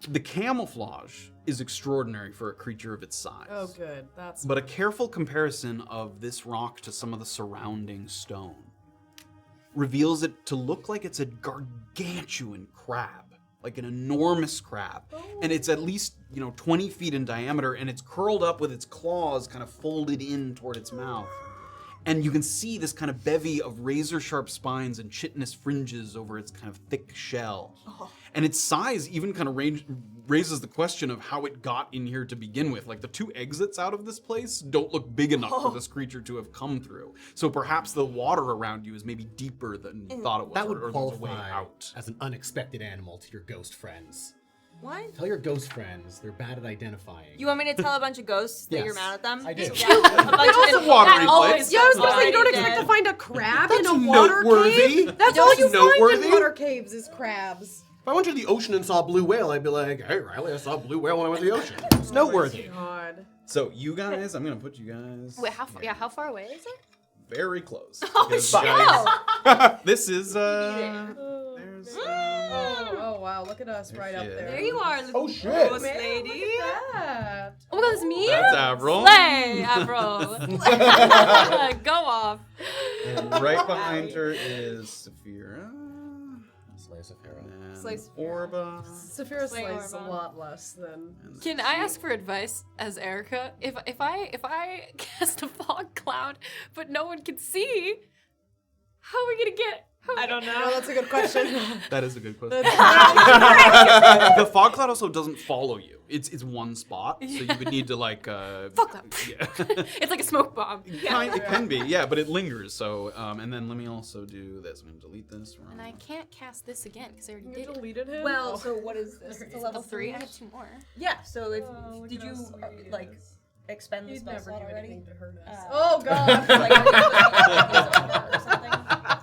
The camouflage is extraordinary for a creature of its size. Oh, good. That's. But a careful comparison of this rock to some of the surrounding stone reveals it to look like it's a gargantuan crab, like an enormous crab. And it's at least, 20 feet in diameter, and it's curled up with its claws kind of folded in toward its mouth. And you can see this kind of bevy of razor-sharp spines and chitinous fringes over its kind of thick shell. And its size even kind of raises the question of how it got in here to begin with. Like, the 2 exits out of this place don't look big enough for this creature to have come through. So perhaps the water around you is maybe deeper than you thought it was. That would or there's a way qualify out. as an unexpected animal to your ghost friends. What? Tell your ghost friends they're bad at identifying. You want me to tell a bunch of ghosts that Yes, you're mad at them? I do. Yeah, a bunch of watery that always place. Yeah, I was gonna say, already you don't dead. expect to find a crab in That's a water noteworthy. cave? That's That's all you noteworthy. find in water caves is crabs. If I went to the ocean and saw a blue whale, I'd be like, hey, Riley, I saw a blue whale when I went to the ocean. It's noteworthy. God. So you guys, I'm going to put you guys Wait, how far away is it? very close. Oh, because shit. guys- this is, there's, Oh, wow, look at us right up shit. there. There you are, Oh, shit. ghost lady. That. Oh my god, it's me? that's Avril. Slay, Avril. Go off. And right behind her is Safira. Slay Safira. And Slay Safira. Orba. Safira Slay slays a Orba. lot less than. And Can I ask for advice as Erica? If I cast a fog cloud, but no one can see, how are we gonna get? I don't No, know. that's a good question. That is a good question. The fog cloud also doesn't follow you. It's one spot, so you would need to like. Fog cloud. Yeah. It's like a smoke bomb. It can be, yeah, but it lingers. So, and then let me also do this. I'm gonna delete this. And I can't cast this again because I already You did it. deleted him? Well, Oh. so what is this? It's a Level 3. I have 2 more. Yeah. So if Oh, did look you how sweet he like is. expend the He'd spell never slot do already? anything to hurt us. Uh, Oh, God. Like, or something?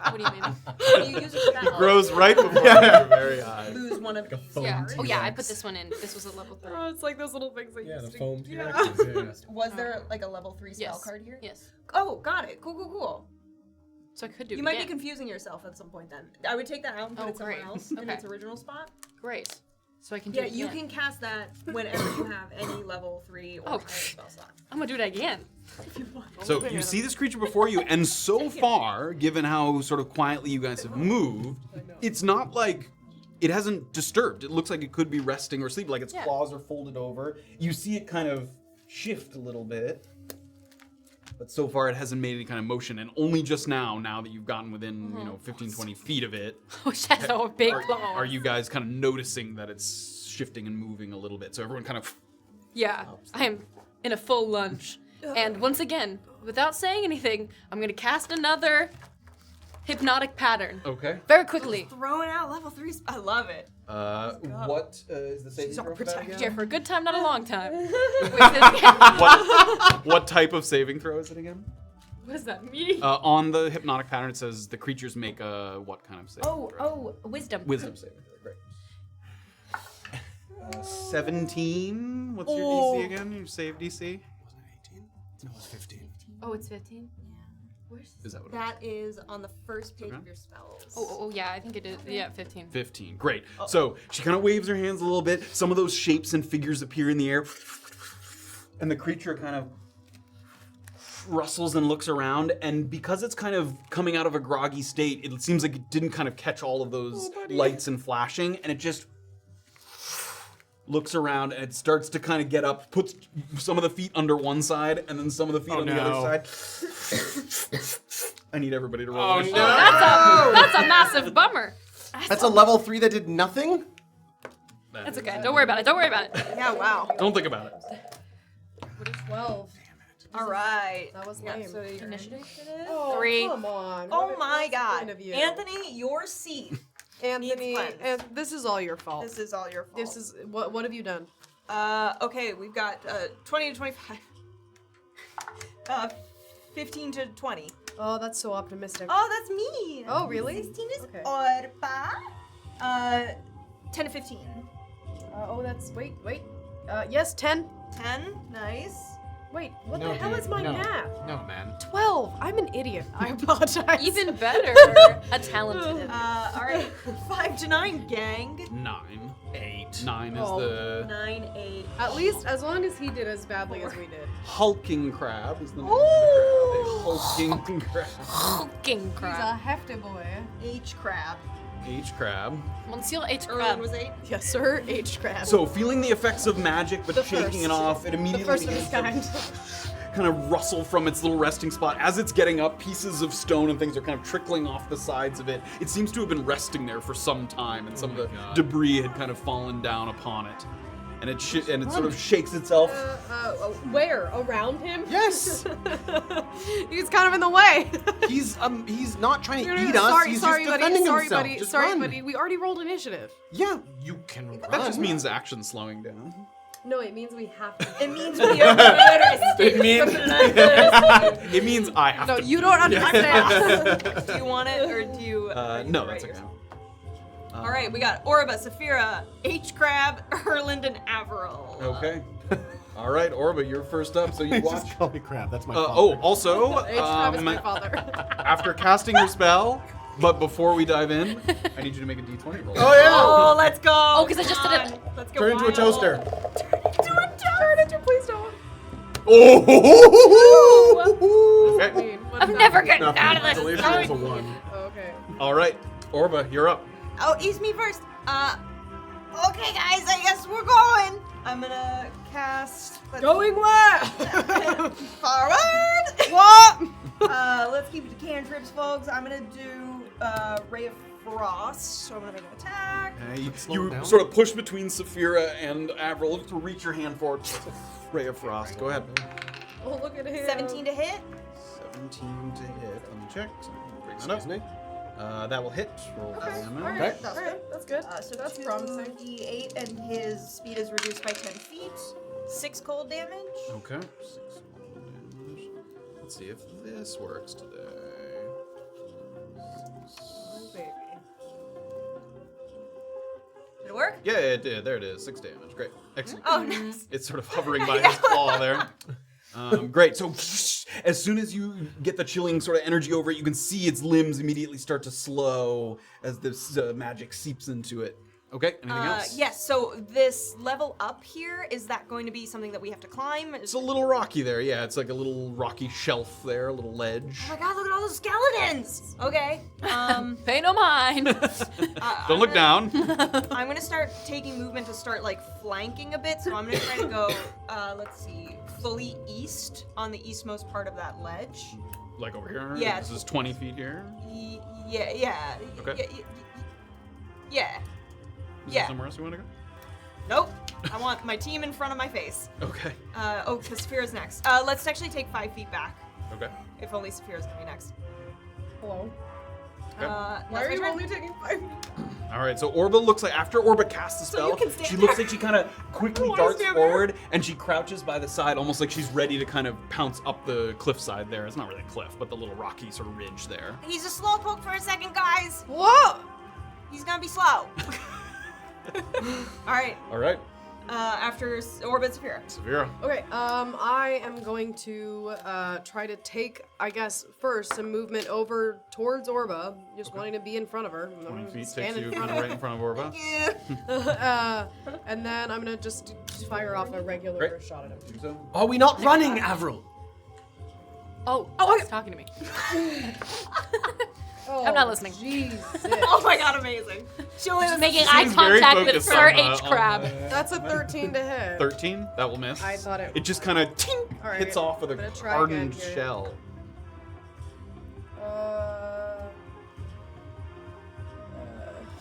What do you mean? When you use a spell, grows right before your very eyes. lose one of Like a foam Yeah. Oh yeah, I T-Rex. put this one in. This was a level 3. Oh, it's like those little things that Yeah, the used to... foam Yeah. T-Rex. Was there like a level 3 spell Yes. card here? Yes. Oh, got it. Cool. So I could do You it might be again. confusing yourself at some point then. I would take that out and put Oh, it somewhere great. else in Okay. its original spot. Great. So I can do Yeah, it you again. can cast that whenever you have any level 3 or Oh. higher spell slot. I'm gonna do it again. So you see this creature before you, and so far, given how sort of quietly you guys have moved, it's not like it hasn't disturbed. It looks like it could be resting or sleeping, like its claws are folded over. You see it kind of shift a little bit, but so far it hasn't made any kind of motion. And only just now that you've gotten within 15, 20 feet of it, Oh, Shadow, big claw. are you guys kind of noticing that it's shifting and moving a little bit? So everyone kind of. Yeah, I'm in a full lunge. And once again, without saying anything, I'm gonna cast another hypnotic pattern. Okay. Very quickly. Throwing out level 3 I love it. What is the saving throw for that again? Yeah, for a good time, not a long time. Wait, say it again. What type of saving throw is it again? What does that mean? On the hypnotic pattern, it says the creatures make a what kind of saving throw? Wisdom. Wisdom saving throw, great. 17. What's your DC again? Your save DC? Wasn't it 18? No, it was 15. Oh, it's 15? Where's... Is that what it That is on the first page Okay. of your spells. Oh, yeah, I think it is. Yeah, 15. 15. Great. So she kind of waves her hands a little bit. Some of those shapes and figures appear in the air. And the creature kind of rustles and looks around. And because it's kind of coming out of a groggy state, it seems like it didn't kind of catch all of those lights and flashing. And it just looks around and it starts to kind of get up, puts some of the feet under one side and then some of the feet on the other side. I need everybody to roll. Oh, initiative. no. That's a massive bummer. That's a level 3 that did nothing? That's okay. Don't worry about it. Don't worry about it. Yeah, wow. Don't think about it. 12. All right. That was Yeah, lame. so your Initiative? Oh, 3. come on. Oh What- my what's the god. point of you? Anthony, your seat. Anthony, needs cleanse. this is all your fault. This is all your fault. This is what have you done? Okay, we've got 20 to 25. 15 to 20. Oh, that's so optimistic. Oh, that's me. Oh, really? 16 is Okay. Orba. 10 to 15. Oh, that's wait. Yes, 10. 10, nice. Wait, what No, the hell dude, is my no. math? No, man. 12. I'm an idiot. I apologize. Even better. A talented idiot. All right. 5 to 9, gang. 9. 8. 9 is Oh. the 9, 8. At least as long as he did as badly as we did. hulking crab. Is the name of the crab. A hulking crab. Hulking He's a crab. hefty boy. H crab. H crab. Monsieur H. Erland Crab. was 8. Yes, sir. H crab. So feeling the effects of magic, but The shaking it first. off, it the immediately first of begins his kind. to kind of rustle from its little resting spot. As it's getting up, pieces of stone and things are kind of trickling off the sides of it. It seems to have been resting there for some time, and some of the debris had kind of fallen down upon it. And it sort of shakes itself. Where? Around him? Yes! He's kind of in the way. He's not trying to eat us. Sorry, He's sorry, just buddy. defending Sorry, himself. buddy. Just Sorry, run. buddy. We already rolled initiative. Yeah, you can run. That just means action slowing down. No, it means we have to. It means we are murderous. It means It means I have No, to. you don't understand. Do you want it or do you? No, that's okay. All right, we got Orba, Safira, H crab, Erland, and Avril. Okay. All right, Orba, you're first up, so you watch. Just call me crab. That's my Also, H crab is my father. after casting your spell, but before we dive in, I need you to make a d20 roll. Oh yeah! Oh, let's go. Oh, 'cause I just did it. Come on, Let's go. Turn into a wild. toaster. Turn it, please don't. Oh! Okay. I'm never getting out of this. Delicious was a 1. Okay. All right, Orba, you're up. Oh, it's me first. Okay, guys, I guess we're going. I'm gonna cast. Going where? Forward. What? Let's keep it to cantrips, folks. I'm gonna do Ray of Frost. So I'm gonna make an attack. Slow You down. sort of push between Safira and Avril to reach your hand forward. Ray of Frost. Go ahead. Oh, look at him. 17 to hit. 17 to hit. Let me check. So bring that up. Excuse me. That will hit. Roll that damage. All right, Okay. all right, that's good. So that's 2 promising. D8, and his speed is reduced by 10 feet. 6 cold damage. Okay. 6 cold damage. Let's see if this works today. Baby. Did it work? Yeah, it did. There it is. 6 damage. Great. Excellent. Oh, nice. It's sort of hovering by his claw there. Great. So as soon as you get the chilling sort of energy over it, you can see its limbs immediately start to slow as this magic seeps into it. Okay, anything else? Yes, so this level up here, is that going to be something that we have to climb? It's a little rocky there, yeah. It's like a little rocky shelf there, a little ledge. Oh my god, look at all those skeletons! Okay. Pay no mind. Don't look down. I'm gonna start taking movement to start like flanking a bit, so I'm gonna try to go, let's see, fully east on the eastmost part of that ledge. Like over here? Yeah. This is 20 feet here? Yeah. Okay. Yeah. Is there somewhere else you want to go? Nope. I want my team in front of my face. Okay. Because Safira's next. Let's actually take 5 feet back. Okay. If only Safira's gonna be next. Hello. That's Why are my you turn. only taking 5? All right, so Orba looks like, after Orba casts the spell, you can stand she looks there. like she kind of quickly wanna darts stand there. forward, and she crouches by the side, almost like she's ready to kind of pounce up the cliffside there. It's not really a cliff, but the little rocky sort of ridge there. He's a slow poke for a second, guys. Whoa! He's gonna be slow. All right. All right, After Orba, Safira. Safira. Okay, I am going to try to take, I guess, first some movement over towards Orba, just wanting to be in front of her. 20 feet takes Stand in you front kind of of right in front of Orba. And then I'm gonna just fire off a regular Great. shot at him. Do so. Are we not running, Avril? Oh, he's talking to me. I'm not listening. Jesus. Oh my god, amazing. Just making eye Seems very contact with focused Sir on, H. Crab. That's a 13 to hit. 13, that will miss. I thought it- just kind of All right, hits off with I'm a gonna try hardened again here. shell.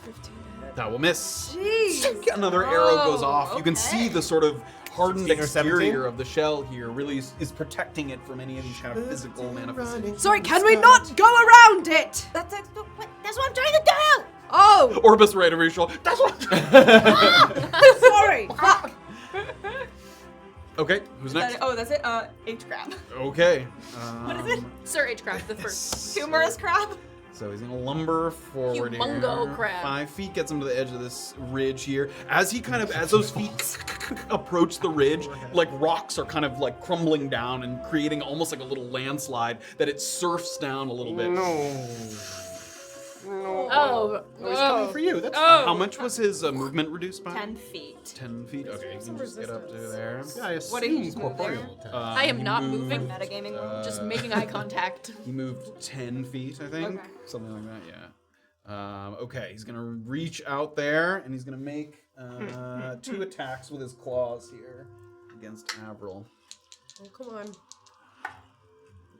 15 to hit. That will miss. Jeez. Another arrow goes off. You can see the sort of hardened 16 or 17? exterior of the shell here really is protecting it from any of these kind of physical manifestations. Sorry, can we not go around it? That's what I'm trying to do. Oh, Orba's right over your shoulder. That's what. sorry. Fuck. Okay, who's next? That's it. H crab. Okay. What is it? Sir H. Crab, the first. Humorous crab. So he's gonna lumber forward Humongo here. crab. 5 feet gets him to the edge of this ridge here. As those feet approach the ridge, like rocks are kind of like crumbling down and creating almost like a little landslide that it surfs down a little bit. Oh. He's coming for you. That's Oh. How much was his movement reduced by? 10 feet. 10 feet. Okay, you can just get up to there. Yeah, I What did he assume just move there? corporeal. I am not moving. Metagaming world. Just making eye contact. He moved 10 feet, I think. Okay. Something like that, yeah. Okay, he's gonna reach out there and he's gonna make 2 attacks with his claws here against Avril. Oh, come on.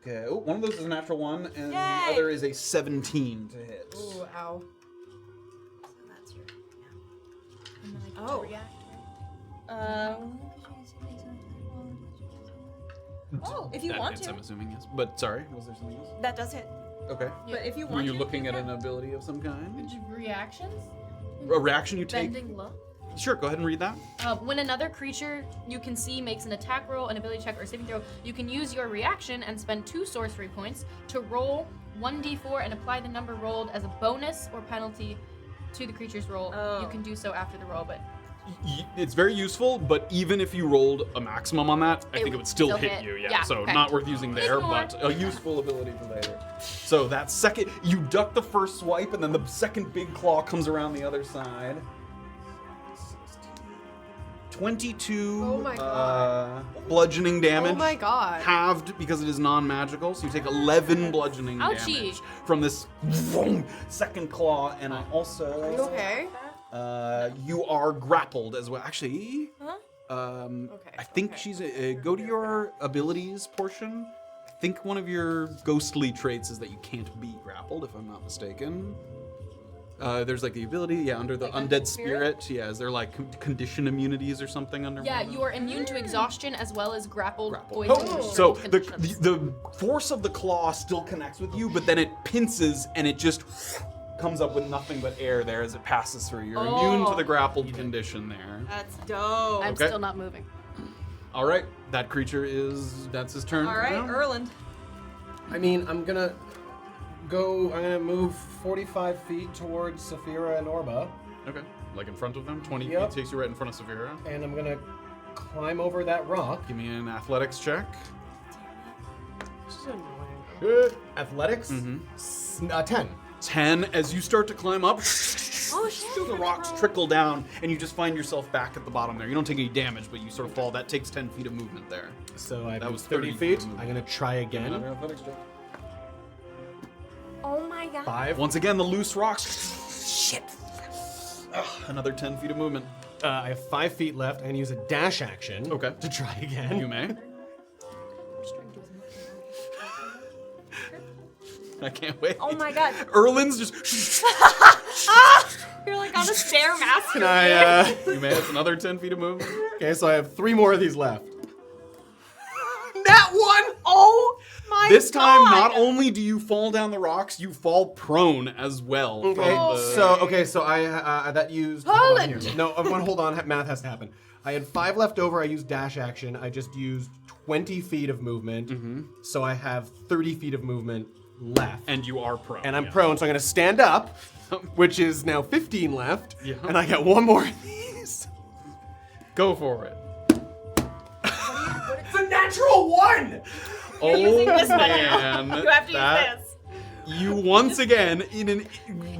Okay, oh, one of those is a natural 1 and Yay! the other is a 17 to hit. Ooh, ow. That's your. Oh. Oh, if you That want hits, to. I'm assuming, yes. But sorry, was there something else? That does hit. Okay. But if you Were want you to, looking you at can. an ability of some kind? Reactions? A reaction you take? Bending low. Sure, go ahead and read that. When another creature you can see makes an attack roll, an ability check, or saving throw, you can use your reaction and spend 2 sorcery points to roll 1d4 and apply the number rolled as a bonus or penalty to the creature's roll. Oh. You can do so after the roll, but It's very useful, but even if you rolled a maximum on that, I think it would still still hit hit. you. Yeah, Yeah, so okay. not worth using there, Ignore. but a useful ability for later. So that second, you duck the first swipe, and then the second big claw comes around the other side. 22 Oh my God. bludgeoning damage. Oh my god. Halved because it is non-magical, so you take 11 bludgeoning Ouchie. damage from this second claw, and I also... Are you okay? You are grappled as well. Actually, Okay, I think okay. she's go to your abilities portion. I think one of your ghostly traits is that you can't be grappled, if I'm not mistaken. There's like the ability, under the Like undead spirit. Yeah, is there like condition immunities or something under? yeah, one of you are immune to exhaustion as well as grappled, Grapple. poison, Oh, restraint so conditions. the force of the claw still connects with you, but then it pinces and it just comes up with nothing but air there as it passes through. You're immune to the grappled condition there. That's dope. I'm okay. still not moving. All right, that creature that's his turn. All for right, now. Erland. I mean, I'm gonna move 45 feet towards Safira and Orba, Okay, like in front of them, 20 Yep. feet takes you right in front of Safira. and I'm gonna climb over that rock. Give me an athletics check. This is annoying. Good. Athletics? 10. 10. As you start to climb up, Oh shit. The rocks trickle down, and you just find yourself back at the bottom there. You don't take any damage, but you sort of fall. That takes 10 feet of movement there. So I That was was 30 30 feet. feet. I'm gonna try again. Athletics check. Oh my god. 5. Once again, the loose rocks. Shit. Another 10 feet of movement. I have 5 feet left. I'm gonna use a dash action. Okay. To try again. You may. I can't wait. Oh my god. Erland's just. You're like on a stairmaster. Can I? You may. It's another 10 feet of movement. Okay, so I have 3 more of these left. That one. Oh my This time, god. not only do you fall down the rocks, you fall prone as well. Okay. from the- So I that used. Poland! Hold on here. No, hold on. Math has to happen. I had 5 left over. I used dash action. I just used 20 feet of movement. So I have 30 feet of movement left. And you are prone. And I'm yeah. prone, so I'm gonna stand up, which is now 15 left. Yeah. And I got 1 more of these. Go for it. It's a natural 1. Oh using this one man! You have to that- use this. You once again in an.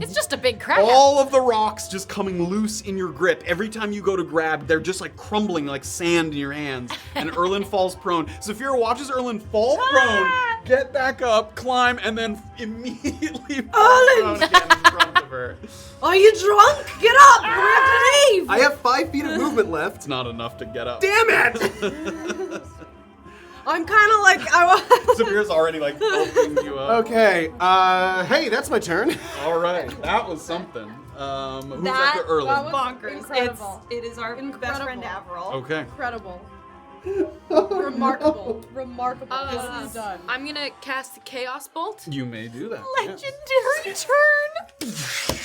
It's just a big crab. All of the rocks just coming loose in your grip. Every time you go to grab, they're just like crumbling like sand in your hands. And Erland falls prone. Safira watches Erland fall prone, get back up, climb, and then immediately fall down again in front of her. Are you drunk? Get up! We have to leave! I have 5 feet of movement left. It's not enough to get up. Damn it! I'm kind of like Safira's already like helping you up. Okay. Hey, that's my turn. All right, that was something. Who's That after Erland? was bonkers. incredible. It is our best friend Avril. Okay. incredible. Remarkable. Remarkable. This is done. I'm gonna cast the Chaos Bolt. You may do that. yeah. Legendary turn.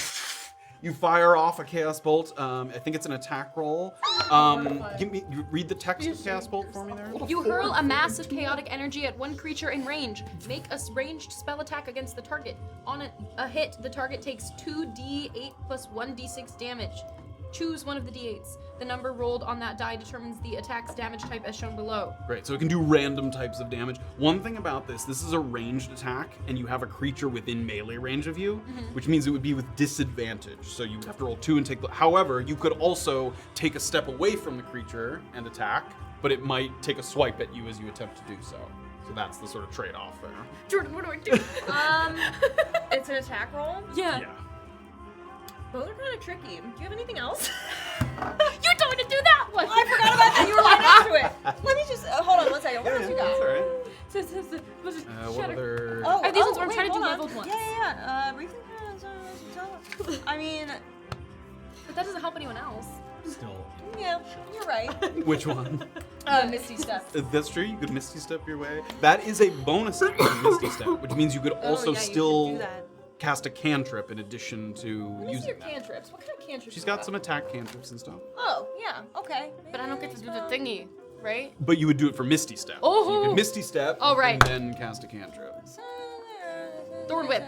You fire off a Chaos Bolt. I think it's an attack roll. You read the text of Chaos Bolt for me there. You hurl a mass of chaotic energy at one creature in range. Make a ranged spell attack against the target. On a hit, the target takes 2d8 plus 1d6 damage. Choose one of the d8s. The number rolled on that die determines the attack's damage type as shown below. Great, so it can do random types of damage. One thing about this is a ranged attack, and you have a creature within melee range of you, which means it would be with disadvantage. So you have to roll 2 and take the. However, you could also take a step away from the creature and attack, but it might take a swipe at you as you attempt to do so. So that's the sort of trade-off there. Jordan, what do I do? It's an attack roll. Yeah. Both are kind of tricky. Do you have anything else? You told me to do that one! I forgot about that. You were right next to it. Let me just hold on 1 second. What else you got? That's all right. What other? Oh, Are these ones where I'm wait, trying to do hold on. leveled ones? Yeah. I mean, But that doesn't help anyone else. Still. yeah, you're right. Which one? Misty Step. That's true. You could Misty Step your way. That is a bonus action, Misty Step, which means you could also yeah, you still could do that. cast a cantrip in addition to Let me see using your that. cantrips. What kind of cantrips? She's you got some attack cantrips and stuff. Oh, yeah. Okay. But I don't get to do the thingy, right? But you would do it for Misty Step. Oh. So you could Misty Step Oh, right. and then cast a cantrip. Thorn Whip.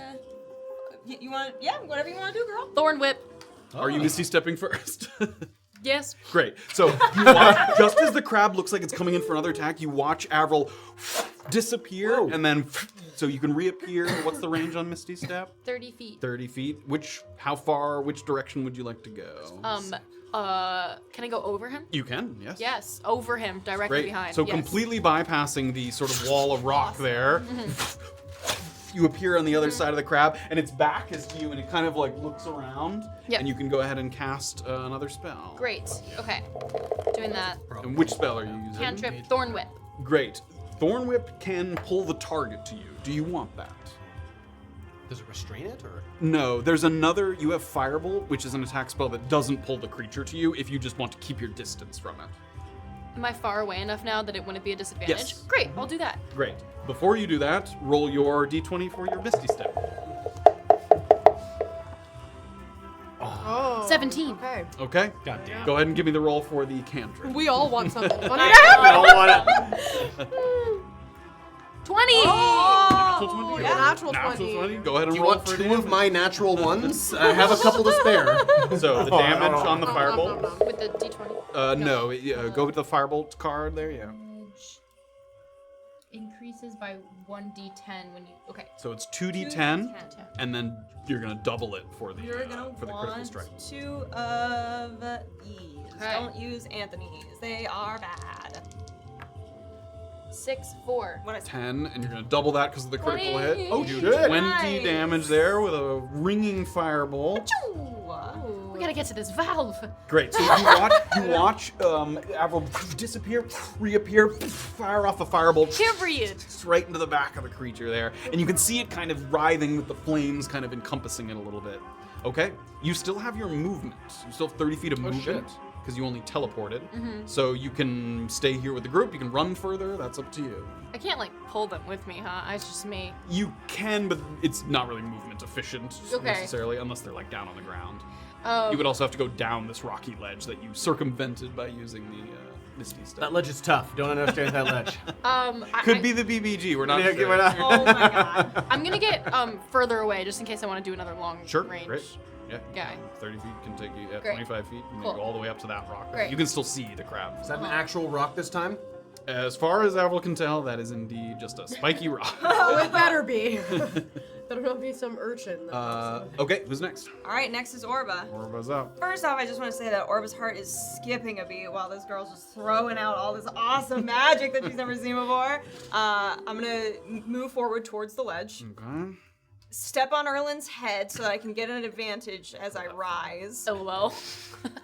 You want? Yeah, whatever you want to do, girl. Thorn Whip. Are you Misty Stepping first? Yes. Great. So you watch, just as the crab looks like it's coming in for another attack, you watch Avril disappear, and then so you can reappear. What's the range on Misty Step? 30 feet. 30 feet. How far, which direction would you like to go? Can I go over him? You can, yes. Yes, over him, directly Great. behind. So yes. completely bypassing the sort of wall of rock there. You appear on the other side of the crab, and its back is to you, and it kind of like looks around, Yep. and you can go ahead and cast another spell. Great. Okay. Doing that. And which spell are you using? Cantrip, Thorn Whip. Great. Thorn Whip can pull the target to you. Do you want that? Does it restrain it or? No, there's another. You have Firebolt, which is an attack spell that doesn't pull the creature to you if you just want to keep your distance from it. Am I far away enough now that it wouldn't be a disadvantage? Yes. Great, I'll do that. Great. Before you do that, roll your d20 for your Misty Step. Oh. 17. Okay. Okay? Goddamn. Go ahead and give me the roll for the cantrip. We all want something. I don't want it. 20! Natural 20? yeah, natural Natural 20. 20. Go ahead and Do you roll want for 2 damage. of my natural ones? I have a couple to spare. So the damage on the Firebolt. No. With the d20. No, go with the Firebolt card there, yeah. increases by 1d10 when you. Okay. So it's 2d10, 2d10. and then you're gonna double it for the You're gonna for the critical want strike. 2 of these. Okay. Don't use Anthony's. They are bad. 6, 4. What I 10, and you're gonna double that because of the critical 20. hit. Oh, You shit. do 20 Nice. damage there with a ringing firebolt. We gotta get to this valve. Great. So you watch Avril disappear, reappear, fire off a firebolt. Period. Right into the back of the creature there, and you can see it kind of writhing with the flames kind of encompassing it a little bit. Okay, you still have your movement. You still have 30 feet of movement because you only teleported. So you can stay here with the group. You can run further. That's up to you. I can't like pull them with me, huh? It's just me. You can, but it's not really movement efficient Okay. necessarily, unless they're like down on the ground. Oh. You would also have to go down this rocky ledge that you circumvented by using the Misty stuff. That ledge is tough. Don't understand that ledge. Could be the BBG. We're not Yeah, sure. we're not- Oh my god. I'm gonna get further away just in case I want to do another long Sure. range. Great. Yeah. Guy. 30 feet can take you. Yeah, Great. 25 feet. You can Cool. go all the way up to that rock. Great. You can still see the crab. Is that an actual rock this time? As far as Avril can tell, that is indeed just a spiky rock. Oh, it better be. Better not be some urchin. Okay, who's next? All right, next is Orba. Orba's up. First off, I just want to say that Orba's heart is skipping a beat while this girl's just throwing out all this awesome magic that she's never seen before. I'm gonna move forward towards the ledge, Okay. step on Erland's head so that I can get an advantage as I rise. LOL.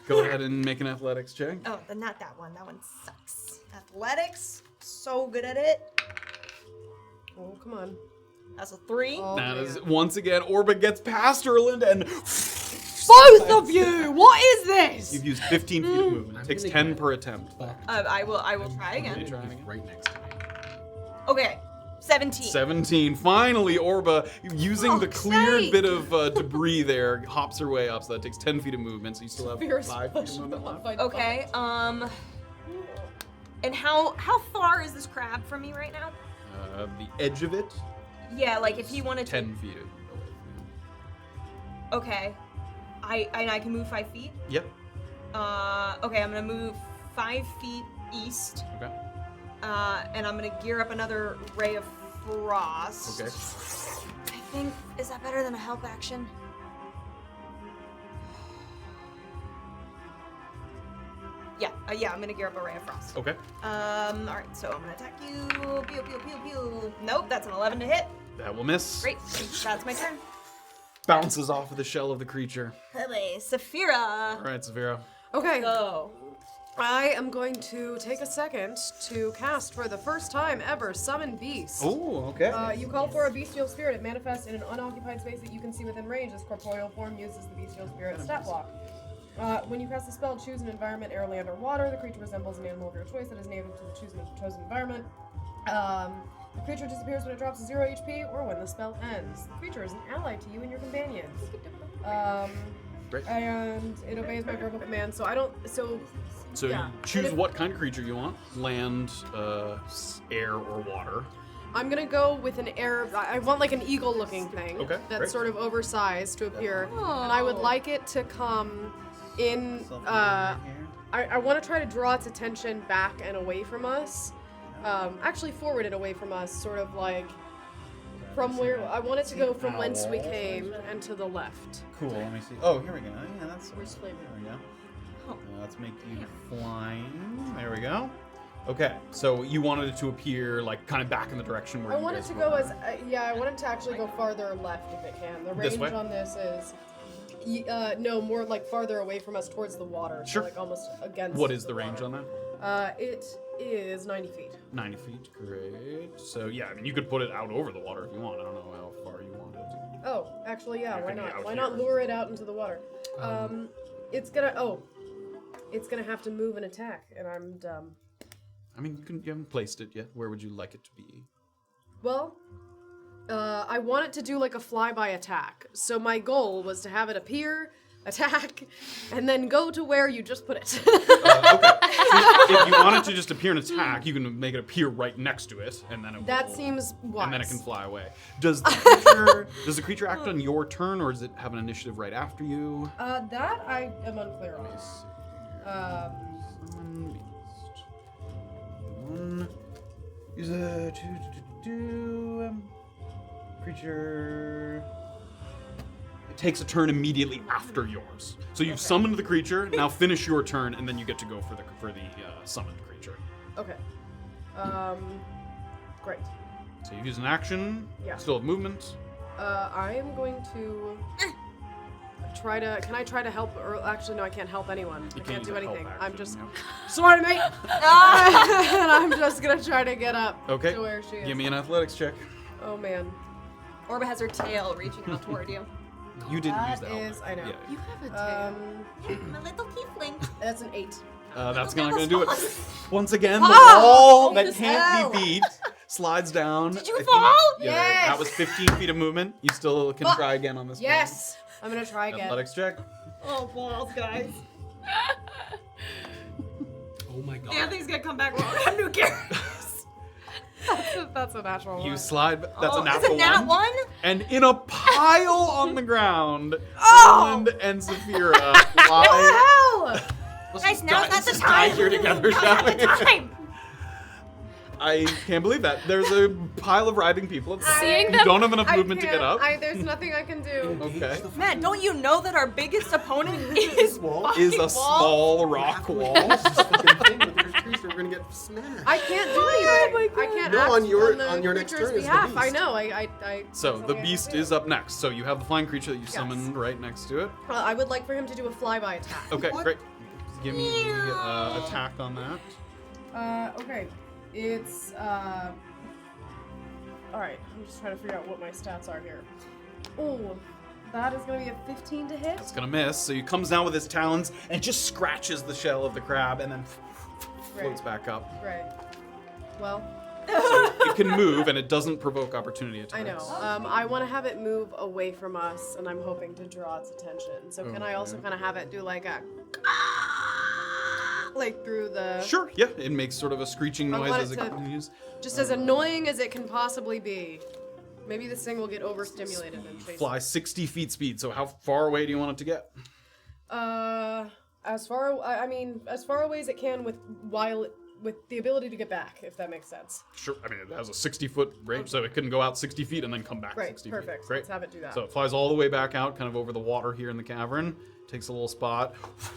Go ahead and make an athletics check. Oh, then not that one. That one sucks. Athletics, so good at it. Oh, come on. That's a 3. Oh, That man. is once again, Orba gets past Erland and Both of you! What is this? you've used 15 feet of movement. It takes 10 per attempt. I will try again. Try again. Right next to me. Okay, 17. 17. Finally, Orba, using the cleared sake. bit of debris there, hops her way up. So that takes 10 feet of movement. So you still have Fierce 5 feet of movement left. Okay, and how far is this crab from me right now? The edge of it, Yeah, like if he wanted to. 10 feet away from Okay, I can move 5 feet. you. Yep. Okay, I'm gonna move 5 feet east. Okay. And I'm gonna gear up another ray of frost. Okay. I think, is that better than a help action? Yeah, I'm gonna gear up a ray of frost. Okay. Alright, so I'm gonna attack you. Pew, pew, pew, pew. Nope, that's an 11 to hit. That will miss. Great, that's my turn. Bounces off of the shell of the creature. Hey, Safira. All right, Safira. Okay. Go. I am going to take a second to cast for the first time ever Summon Beast. Oh, okay. You call for a bestial spirit. It manifests in an unoccupied space that you can see within range. This corporeal form uses the bestial spirit stat block. When you cast the spell, choose an environment, air, land, or water. The creature resembles an animal of your choice that is native to the chosen environment. The creature disappears when it drops to 0 HP or when the spell ends. The creature is an ally to you and your companions. Great. And it obeys my verbal command, so I don't. So yeah. you choose And if- what kind of creature you want: land, air, or water. I'm gonna go with an air. I want like an eagle-looking thing. Okay, That's great. sort of oversized to appear, and I would like it to come in. I want to try to draw its attention back and away from us. Actually, forward and away from us, sort of like from where I want it to go from whence we came and to the left. Cool, let me see. Oh, here we go. Yeah, that's Where's flavor? There we go. Let's make you flying. There we go. Okay, so you wanted it to appear like kind of back in the direction where I you want it guys to were. go as I want it to actually go farther left if it can. The This range way? on this is. No, more like farther away from us towards the water. Sure. So like almost against. What is the range water. on that? It is 90 feet. 90 feet. Great. So yeah, I mean you could put it out over the water if you want. I don't know how far you want it. Oh, actually, yeah. It Why can be not? out Why not here. lure it out into the water? It's gonna have to move and attack, and I'm dumb. I mean, you haven't placed it yet. Where would you like it to be? Well, I want it to do like a flyby attack. So my goal was to have it appear, attack, and then go to where you just put it. Okay. If you want it to just appear and attack, you can make it appear right next to it, and then it That will, seems wise. and then it can fly away. Does the creature act on your turn, or does it have an initiative right after you? That I am unclear on. Summon beast. One. Use a creature. It takes a turn immediately after yours. So you've summoned the creature. Now finish your turn, and then you get to go for the summoned creature. Okay. Great. So you use an action. Yeah. Still have movement. I am going to try to. Can I try to help? Or actually, no, I can't help anyone. I can't use do a help anything. action, I'm just. yeah. Sorry, mate. And I'm just gonna try to get up Okay. to where she is. Give me an athletics check. Oh man. Orba has her tail reaching out toward you. You didn't use That that. is. I know. Yeah. You have a tail. I'm a little tiefling. That's an 8. That's not going to do it. Once again, the Ah! wall that This can't hell. be beat slides down. Did you I think- fall? Yeah, Yes. that was 15 feet of movement. You still can try again on this. Yes. I'm gonna try one. again. Athletics check. Oh, balls, guys. Oh my god. Anthony's gonna come back wrong. I'm new characters. That's a natural one. You slide. That's a Oh, natural it's a nat one. one? And in a pile on the ground, Oh! Erland and Safira lie. Hell! Guys, now's not the Die time. here together, shall we? Time. I can't believe that. There's a pile of writhing people. Seeing You them- don't have enough I movement to get can't- up. There's nothing I can do. Okay. Man, don't you know that our biggest opponent is Wall? Is a wall? small rock wall. This fucking thing with your creature, we're gonna get smashed. I can't do anything. I can't No, act on your- the on your next creature's turn is the behalf. I beast. know. I So the something I beast can do. is up next. So you have the flying creature that you summoned right next to it. I would like for him to do a flyby attack. Okay, great. Give me the attack on that. Okay. It's Alright, I'm just trying to figure out what my stats are here. Oh, that is gonna be a 15 to hit. It's gonna miss. So he comes down with his talons and just scratches the shell of the crab and then floats back up. Right. Well, So it can move and it doesn't provoke opportunity attacks. I know. I want to have it move away from us, and I'm hoping to draw its attention. So can I also kind of have it do like a like through the Sure, yeah. It makes sort of a screeching I noise want as it it to- continues. just as annoying as it can possibly be. Maybe this thing will get overstimulated and chase. Fly 60 feet speed. So how far away do you want it to get? As far I mean, as far away as it can with the ability to get back, if that makes sense. Sure. I mean, it has a 60-foot range, so it couldn't go out 60 feet and then come back Great, 60 perfect. feet. Great. Let's have it do that. So it flies all the way back out, kind of over the water here in the cavern. Takes a little spot,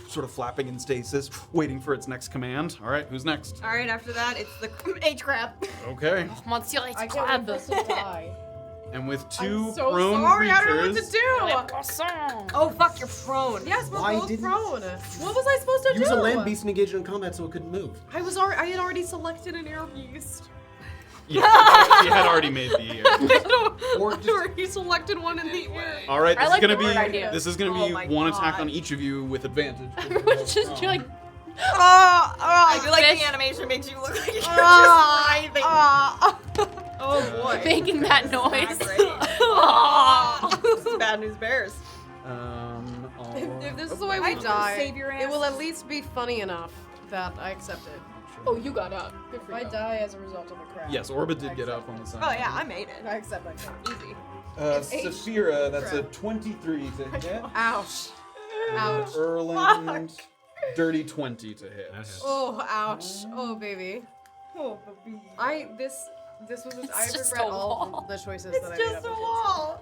sort of flapping in stasis, waiting for its next command. All right, who's next? All right, after that, it's the H-crab. Okay. Monsieur I is can't crab. wait for it to die. And with two I'm so prone sorry. creatures, I don't know what to do. Oh, fuck, you're prone. Yes, we're Why both didn't- prone. What was I supposed to Use do? a land beast and engage it in combat so it couldn't move. I had already selected an air beast. you had already made the. Or just Already selected one in the air. All right, I this like is gonna the be word idea. this is gonna Oh be my one attack God. on each of you with advantage. Everyone's just like, I do like Fish. the animation makes you look like you're just Ah. writhing. Oh boy. making that noise. This is bad news bears. If this is the way I we just die, save your it will ass. at least be funny enough that I accept it. Oh, you got up. Good If for I you. die as a result of a crash. Yes, Orba did get up on the side. Oh yeah, I made it. I accept that. Easy. Safira, that's a 23 to hit. Ouch. Ouch. Erland, dirty 20 to hit. Oh, ouch. Oh, baby. Oh, baby. This was just, I It's just regret a all wall. the choices It's that I just made a up. wall.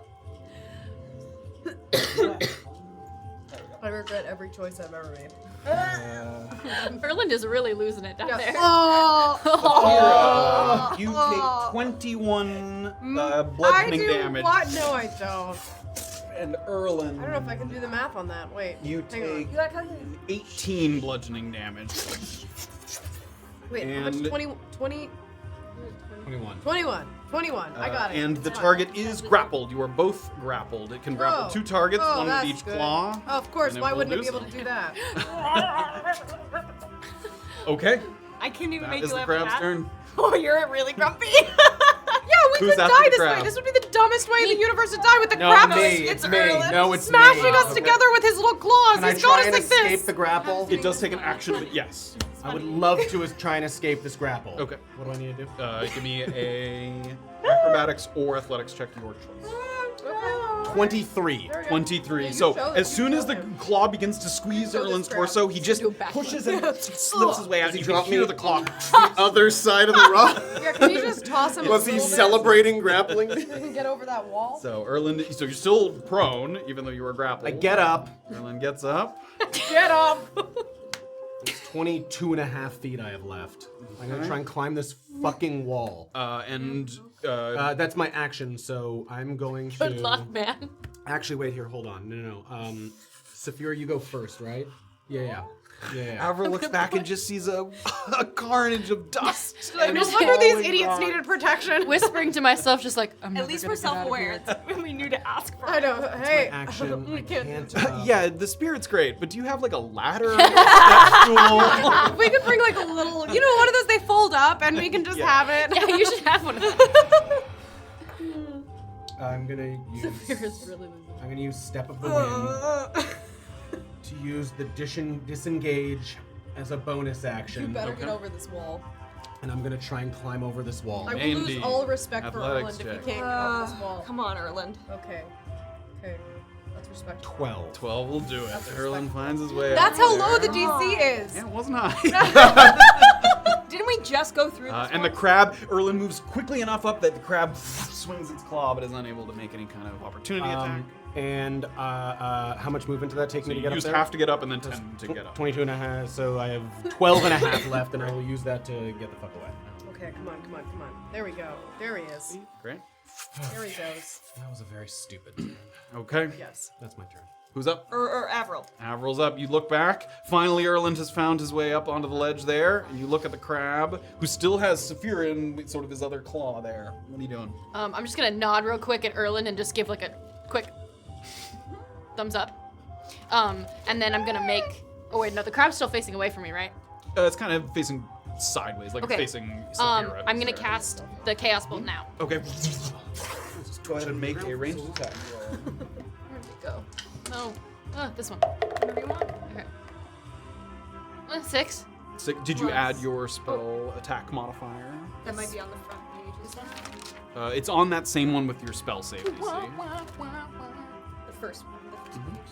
I regret every choice I've ever made. Erland is really losing it down there. Oh. Safira, you take 21 bludgeoning damage. What? No, I don't. And Erland, I don't know if I can do the math on that. Wait. you hang on. take You gotta calculate. 18 bludgeoning damage. Wait, how much? and- 20. 21. I got it. And the target is grappled. You are both grappled. It can grapple Oh. 2 targets, Oh, one with that's each good. claw. Oh, of course. and it Why will wouldn't it do be able so. to do that? Okay, I can't even that make is you the laugh crab's at that. turn. Oh, you're really grumpy. Yeah, we Who's could after die the this way. crab? This would be the dumbest way in the universe to die with the No, crab it's me. Erland. No, it's smashing me. us together with his little claws. Can I He's try got us and like escape this. the grapple? It does take an action, but yes. I would love to try and escape this grapple. Okay. What do I need to do? Give me a acrobatics or athletics check, your choice. 23. There we go. 23. Yeah, So you show as them. soon You as show the him. claw begins to squeeze Show this Erland's crowd. torso, he just Do a backflip. pushes and slips his way out. You can drop hear me? the claw. Other side of the rock. Yeah, can you just toss him? Was a he little bit celebrating grappling? so he can get over that wall? So Erland, so you're still prone, even though you were grappled. I get up. Erland gets up. Get up! It's 22 and a half feet I have left. I'm gonna try and climb this fucking wall. That's my action, so I'm going to. Good luck, man. Actually, wait here. Hold on. No. Safira, you go first, right? Yeah. Avril looks back and just sees a carnage of dust. No wonder these idiots needed protection. Whispering to myself, just like, I'm At never least gonna we're get out of self-aware. here. We knew to ask for I it. know. Hey. Action. I can't. Yeah, the spirit's great, but do you have like a ladder? Step stool? We could bring like a little, one of those they fold up and we can just have it. Yeah, you should have one of those. I'm gonna use. Safira's really losing. I'm gonna use Step of the Wind to use the disengage as a bonus You action, better get over this wall. and I'm gonna try and climb over this wall. I will Indeed. lose all respect for Athletics Erland if check. he can't get up this wall. Come on, Erland. Okay. That's respectful. 12. 12 will do it. That's Erland respectful. finds his way That's up how low there. the DC is. Yeah, it wasn't high. Didn't we just go through this And the crab, Erland moves quickly enough up that the crab swings its claw, but is unable to make any kind of opportunity attack. And how much movement did that take So me to you get up used there? half to get up and then 10 to get up. 22 and a half, so I have 12 and a half left, and I will use that to get the fuck away. Okay, come on. There we go. There he is. Great. There he goes. That was a very stupid turn. Okay. Yes. That's my turn. Who's up? Or Avril. Avril's up. You look back. Finally, Erland has found his way up onto the ledge there, and you look at the crab, who still has Safira in sort of his other claw there. What are you doing? I'm just gonna nod real quick at Erland and just give like a quick thumbs up. And then I'm gonna make. Oh wait, no, the crab's still facing away from me, right? It's kind of facing sideways, like Okay. it's facing Safira. I'm gonna cast the Chaos Bolt now. Okay. Just go ahead and make a ranged attack roll. Where'd it go? No. This one. Whatever you want. Okay. 6. Did you add your spell attack modifier? That might be on the front page. Is that? It's on that same one with your spell save, you see. The first one.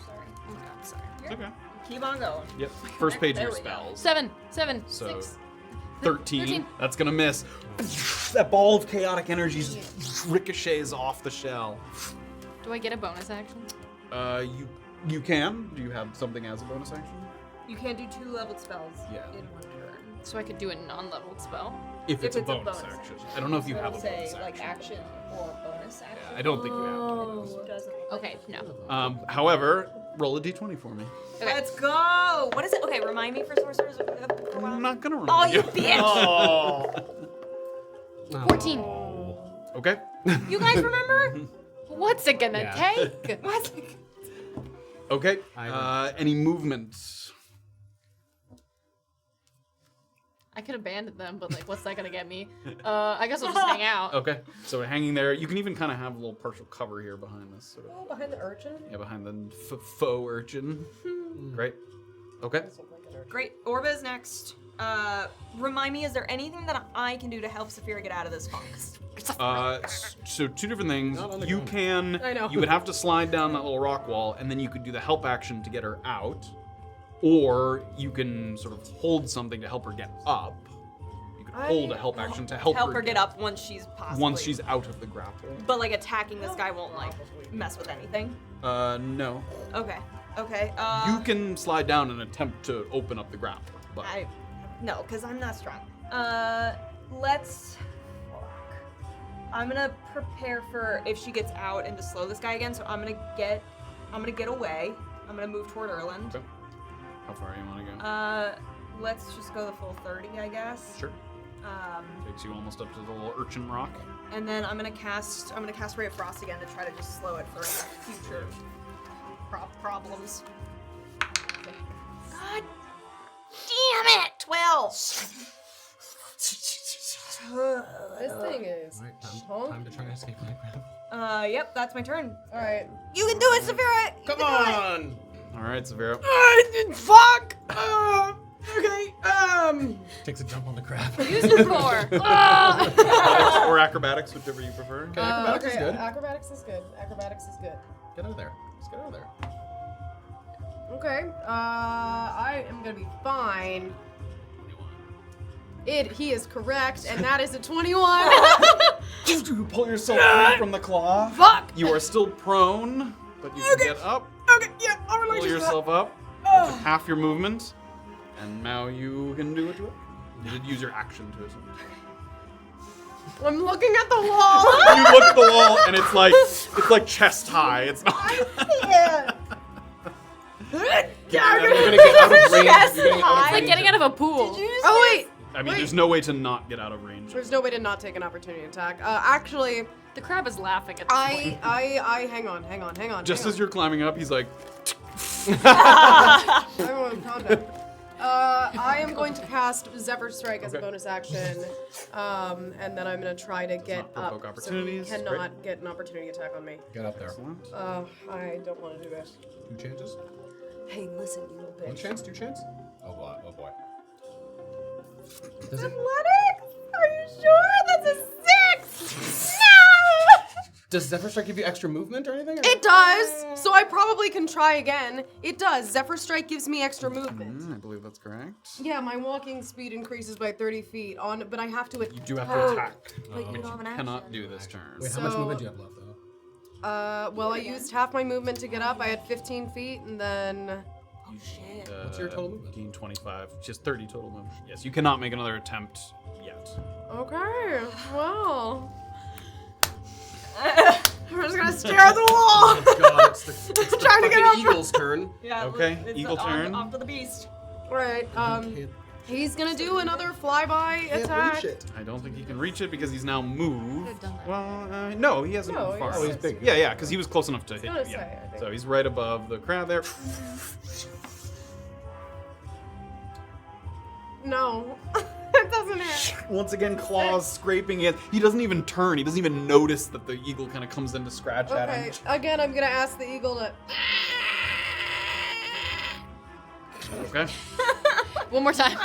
Sorry. Oh my god, sorry. It's okay. Keep on going. Yep. First page of your There we go. spells. 7. So 6. 13. That's gonna miss. That ball of chaotic energy just ricochets off the shell. Do I get a bonus action? You can. Do you have something as a bonus action? You can't do 2 leveled spells Yeah. in one turn. So I could do a non-leveled spell. If it's a it's a bonus bonus action. I don't know if you So have a say bonus like action. action or bonus action. Yeah, I don't think you have. Oh, doesn't. Okay, no. However, roll a d20 for me. Okay. Let's go. What is it? Okay, remind me for sorcerers. For a while. I'm not gonna Oh, remind you bitch! Oh. 14. Okay. You guys remember? What's it gonna Yeah. take? What's Okay. I Any movement? I could abandon them, but like, what's that gonna get me? I guess I'll just hang out. Okay. So hanging there, you can even kind of have a little partial cover here behind this sort of. Oh, behind the urchin? Yeah, behind the faux urchin. Great. Okay. Great. Orba is next. Remind me, is there anything that I can do to help Safira get out of this funk? So 2 different things. Not on the You ground. can. I know. You would have to slide down that little rock wall, and then you could do the help action to get her out, or you can sort of hold something to help her get up. You could hold a help action to help her get up once she's possibly. Once she's out of the grapple. But like attacking this guy won't like mess with anything. No. Okay. Okay. You can slide down and attempt to open up the grapple, but No, because I'm not strong. Let's. I'm gonna prepare for if she gets out and to slow this guy again. So I'm gonna get away. I'm gonna move toward Erland. Okay. How far you want to go? Let's just go the full 30, I guess. Sure. Takes you almost up to the little urchin rock. And then I'm gonna cast Ray of Frost again to try to just slow it for future problems. God damn it! 12. This thing is. Alright, time to try to escape my grab. Yep, that's my turn. Alright. You can do it, Safira. You Come can do it. on! All right, Safira. Fuck! Okay, Takes a jump on the crab. Use your core. Or acrobatics, whichever you prefer. Acrobatics is good. Acrobatics is good. Acrobatics is good. Get out of there. Just get out of there. Okay. I am gonna be fine. He is correct, and that is a 21. You pull yourself free from the claw. Fuck! You are still prone, but you can get up. Okay, yeah, I'll Pull relax yourself up. That's half your movement, and now you can do it to it. You did use your action to it. I'm looking at the wall. You look at the wall, and it's like chest high. It's not. You're gonna get out of range. Chest You're getting out of It's like range getting out of a pool. Oh wait, I mean, there's no way to not get out of range. there's no way to not take an opportunity attack. Actually, The crab is laughing at this point. hang on. Just as you're climbing up, he's like, Everyone, calm down. I am going to cast Zephyr Strike as a bonus action, and then I'm going to try to get not up. provoke So he opportunities. cannot get an opportunity attack on me. Get up there. I don't want to do this. 2 chances? Hey, listen, you little bitch. 1 chance? 2 chance? Oh boy. Oh boy. Does it? Athletics? Are you sure? That's a 6! No! Does Zephyr Strike give you extra movement or anything? It does, so I probably can try again. It does. Zephyr Strike gives me extra movement. I believe that's correct. Yeah, my walking speed increases by 30 feet, but I have to. You do have to attack, But you which don't have you an action. cannot do this turn. Wait, how much So- movement do you have left though? Well, I used half my movement to get up. I had 15 feet, and then. Oh shit. What's your total movement? 15, 25, just 30 total movement. Yes, you cannot make another attempt yet. Okay, well. We're just gonna stare at the wall. God, it's the Trying to get fucking up. eagle's turn. Yeah, Okay, it's eagle turn. Off to the beast. Right, he's gonna do another flyby attack. I don't think he can reach it because he's now moved. Could've done that. Well, no, he hasn't No, moved far. he's- Oh, he's big. Yeah, because he was close enough to hit gonna you. say, Yeah. I think. So he's right above the crowd there. No, it doesn't hit. Once again, claws scraping it. He doesn't even turn. He doesn't even notice that the eagle kind of comes in to scratch at Okay, him. again, I'm gonna ask the eagle to. Okay. One more time.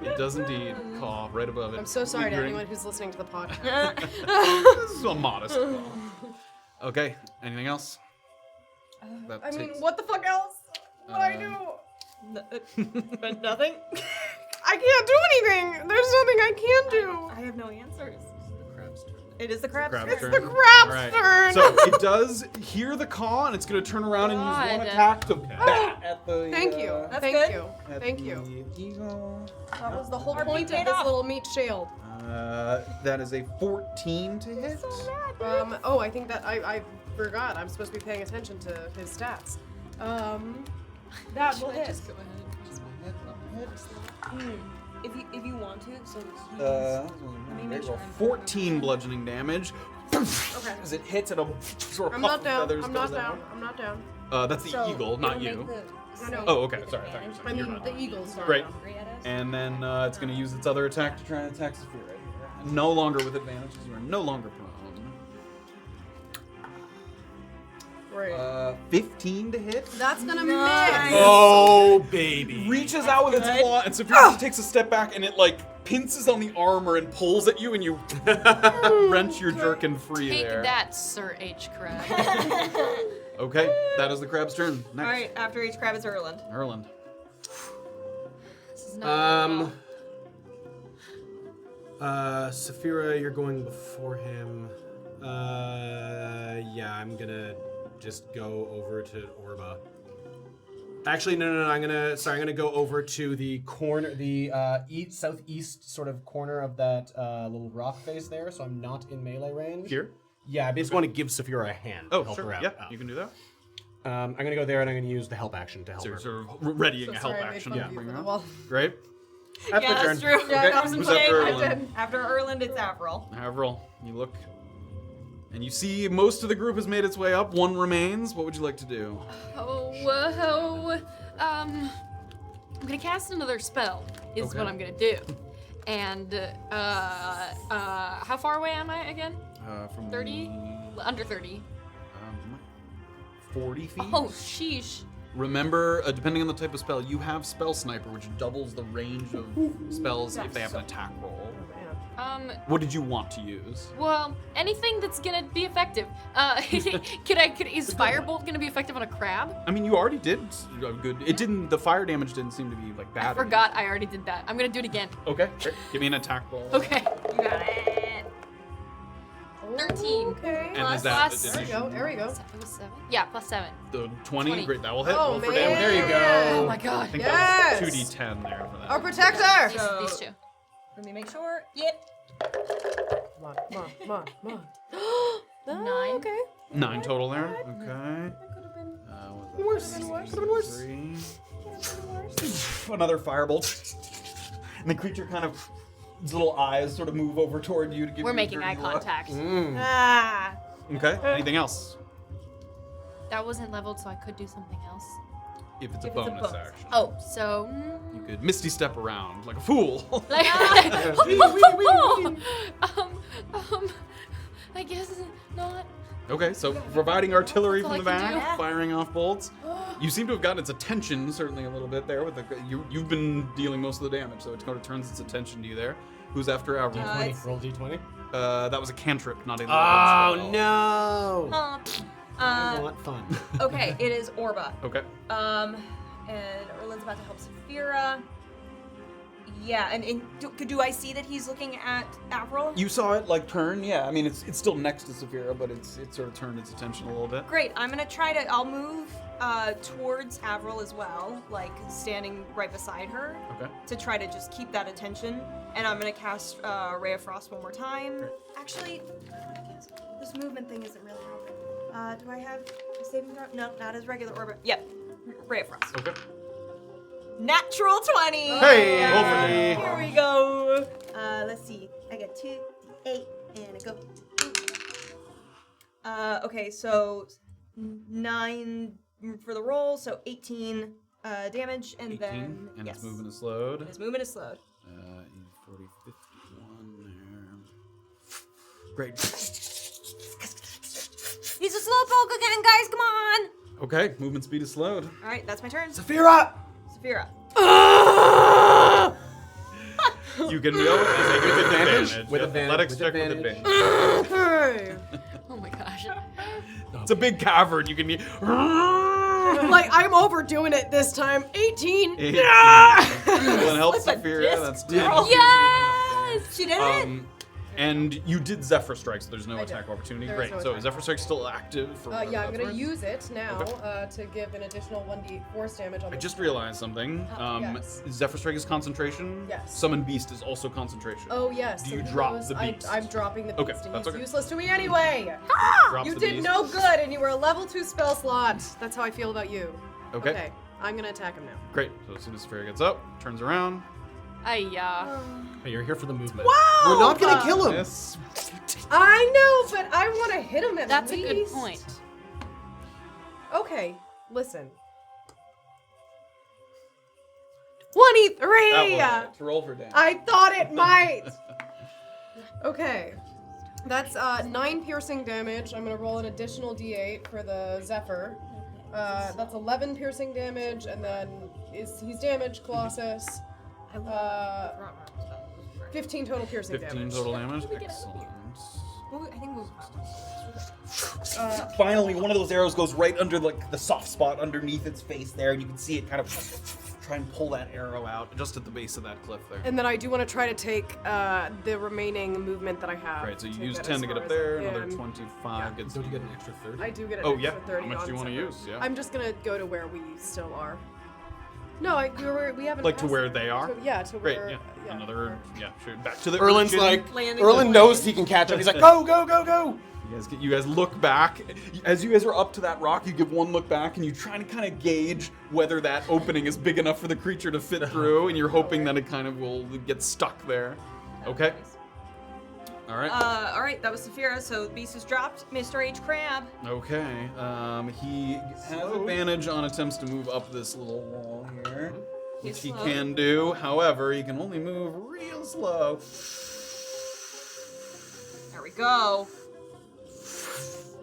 It does indeed caw right above it. I'm so sorry to Lingering. anyone who's listening to the podcast. This is a modest caw. Okay, anything else? That I mean, takes- what the fuck else? What I do? But nothing? I can't do anything. There's nothing I can do. I have no answers. Crab's turn. It is the crab's Crab's turn. turn. The crab's Alright. turn. So it does hear the caw, and it's going to turn around and use one God. attack to bat at the. Thank you. That's Thank good. you. at Thank the you. Eagle. That was the whole Our point meat of paid this off. little meat shield. That is a 14 to hit. Oh, I think that I forgot. I'm supposed to be paying attention to his stats. That will hit. Just go ahead. If you want to, so me make sure I'm- 14 bludgeoning damage. Okay. As it hits, it'll sort of I'm puff not of down. feathers I'm goes not down. out. I'm not down. That's the So eagle, not it'll you. make I know. Oh, okay. Sorry. I thought you were I saying you're mean, not. the eagle's not Great. down. And then it's going to use its other attack to try and attack Safira. No longer with advantage because you are no longer prone. Right. 15 to hit. That's gonna Nice. miss. Oh, baby. Reaches out with its claw, and Safira takes a step back, and it, pinces on the armor and pulls at you, and you wrench your jerkin free Take there. that, Sir H. Crab. Okay, that is the crab's turn. Next. All right, after each crab is Erland. Erland. This is not Safira, you're going before him. Yeah, I'm gonna just go over to Orba. Actually, no. I'm gonna go over to the corner, the southeast sort of corner of that little rock face there. So I'm not in melee range. Here? Yeah, I just want to give Safira a hand. Oh, to help sure. her out. Yeah, you can do that. I'm gonna go there and I'm gonna use the help action to help So her. you're sort of readying So a help sorry, I made action. fun to of you bring for her the up. wall. Great. That's Yeah, my that's turn. true. Yeah, that was Who's funny. after I Erland? did. After Erland, it's Avril. Avril, you look, and you see most of the group has made its way up. One remains. What would you like to do? I'm gonna cast another spell. Is Okay. what I'm gonna do. And how far away am I again? From 30? Under 30. 40 feet. Oh, sheesh. Remember, depending on the type of spell, you have Spell Sniper, which doubles the range of spells if they have an attack roll. What did you want to use? Well, anything that's gonna be effective. Is Firebolt gonna be effective on a crab? I mean, you already did a good. It didn't. The fire damage didn't seem to be like bad. I forgot I already did that. I'm gonna do it again. Okay. Great. Give me an attack roll. Okay. You got it. 13. Okay. And is Plus- that plus- There we go. There we go. It was 7? Yeah, plus 7. the 20? 20. Great. That will hit. Oh, Roll for man. damage. There you go. Oh my god. I think Yes! that was 2d10 there for that. Our protector. These two. Let me make sure. Yep. Come on, come on, come on, come on. 9. Okay. 9 total there. Okay. Worse. What was that? Could've been worse. 3. Another firebolt. And the creature kind of, its little eyes sort of move over toward you to give We're you a making dirty eye look. contact. Ah. Okay. Anything else? That wasn't leveled, so I could do something else. If it's a If it's a bonus bonus. action. Oh, so. You could misty step around like a fool. Like, I guess not. Okay, so providing artillery That's from the all I can back, do. firing off bolts. You seem to have gotten its attention certainly a little bit there. With the you've been dealing most of the damage, so it kind of turns its attention to you there. Who's after Avril? it's- Roll d20. That was a cantrip, not a. Oh spell. no! I Uh, want fun. okay, it is Orba. Okay. And Erland's about to help Safira. Yeah, and do I see that he's looking at Avril? You saw it like turn, yeah. I mean, it's still next to Safira, but it sort of turned its attention a little bit. Great. I'm gonna try to. I'll move towards Avril as well, like standing right beside her, Okay. to try to just keep that attention. And I'm gonna cast Ray of Frost one more time. Actually, this movement thing isn't really helping. Do I have a saving throw? No, not as regular orbit. Yep. Ray of Frost. Okay. Natural 20. Hey! Yeah. Roll for Here we go. Let's see. I got 2, 8, and I go. Okay, so 9 for the roll, so 18 damage, and 18, then and yes, its movement is slowed. His movement is slowed. 40, 51 there. Great. He's a slowpoke again, guys. Come on. Okay, movement speed is slowed. All right, that's my turn. Safira! Safira. You can go with advantage. With advantage. Athletics check with With advantage. Okay. Oh my gosh. It's a big cavern. You can be. Like, I'm overdoing it this time. 18. Well, help Flip a Safira. disc, That's girl. 10. Yes! She did it. And you did Zephyr Strike, so there's no I did. attack opportunity. There is Great. no So attack. Zephyr Strike's still active for whatever Yeah, I'm that's gonna worth. use it now to give an additional 1d force damage on I the just spell. realized something. Yes. Zephyr Strike is concentration. Yes. Summon Beast is also concentration. Oh yes. Do so you he drop knows the beast? I'm dropping the beast, Okay, and that's he's okay. useless to me anyway. Drops You the did beast. no good, and you were a level 2 spell slot. That's how I feel about you. Okay. I'm gonna attack him now. Great. So as soon as Safira gets up, turns around. Hey, you're here for the movement. Wow! We're not gonna kill him. Yes. I know, but I want to hit him at That's least. a good point. Okay, listen. 23. That will roll for damage. I thought it might. Okay. That's 9 piercing damage. I'm gonna roll an additional d8 for the Zephyr. That's 11 piercing damage, and then he's damaged, Colossus. 15 total piercing 15 damage. total damage. Excellent. I think we'll. Finally, one of those arrows goes right under like the soft spot underneath its face there, and you can see it kind of try and pull that arrow out. Just at the base of that cliff there. And then I do want to try to take the remaining movement that I have. Right, so you to use get 10 as to get far up as there, I another can. 25 gets Don't you get an extra 30? I do get an Oh, extra yeah. 30 How much on do you want to Zephyr. use? Yeah. I'm just gonna go to where we still are. No, we haven't. Like to passed where it. they are? Yeah, to Great, where. yeah. yeah. Another, yeah, sure. Back to the Erland's urchin. like, Landing Erland the knows plane. he can catch up. He's like, go, go, go, go. You guys look back. As you guys are up to that rock, you give one look back and you try to kind of gauge whether that opening is big enough for the creature to fit through, and you're hoping that it kind of will get stuck there. Okay. All right. All right, that was Safira. So the beast is dropped. Mr. H. Crab. Okay. He has advantage on attempts to move up this little wall here, which He's he slow. can do. However, he can only move real slow. There we go.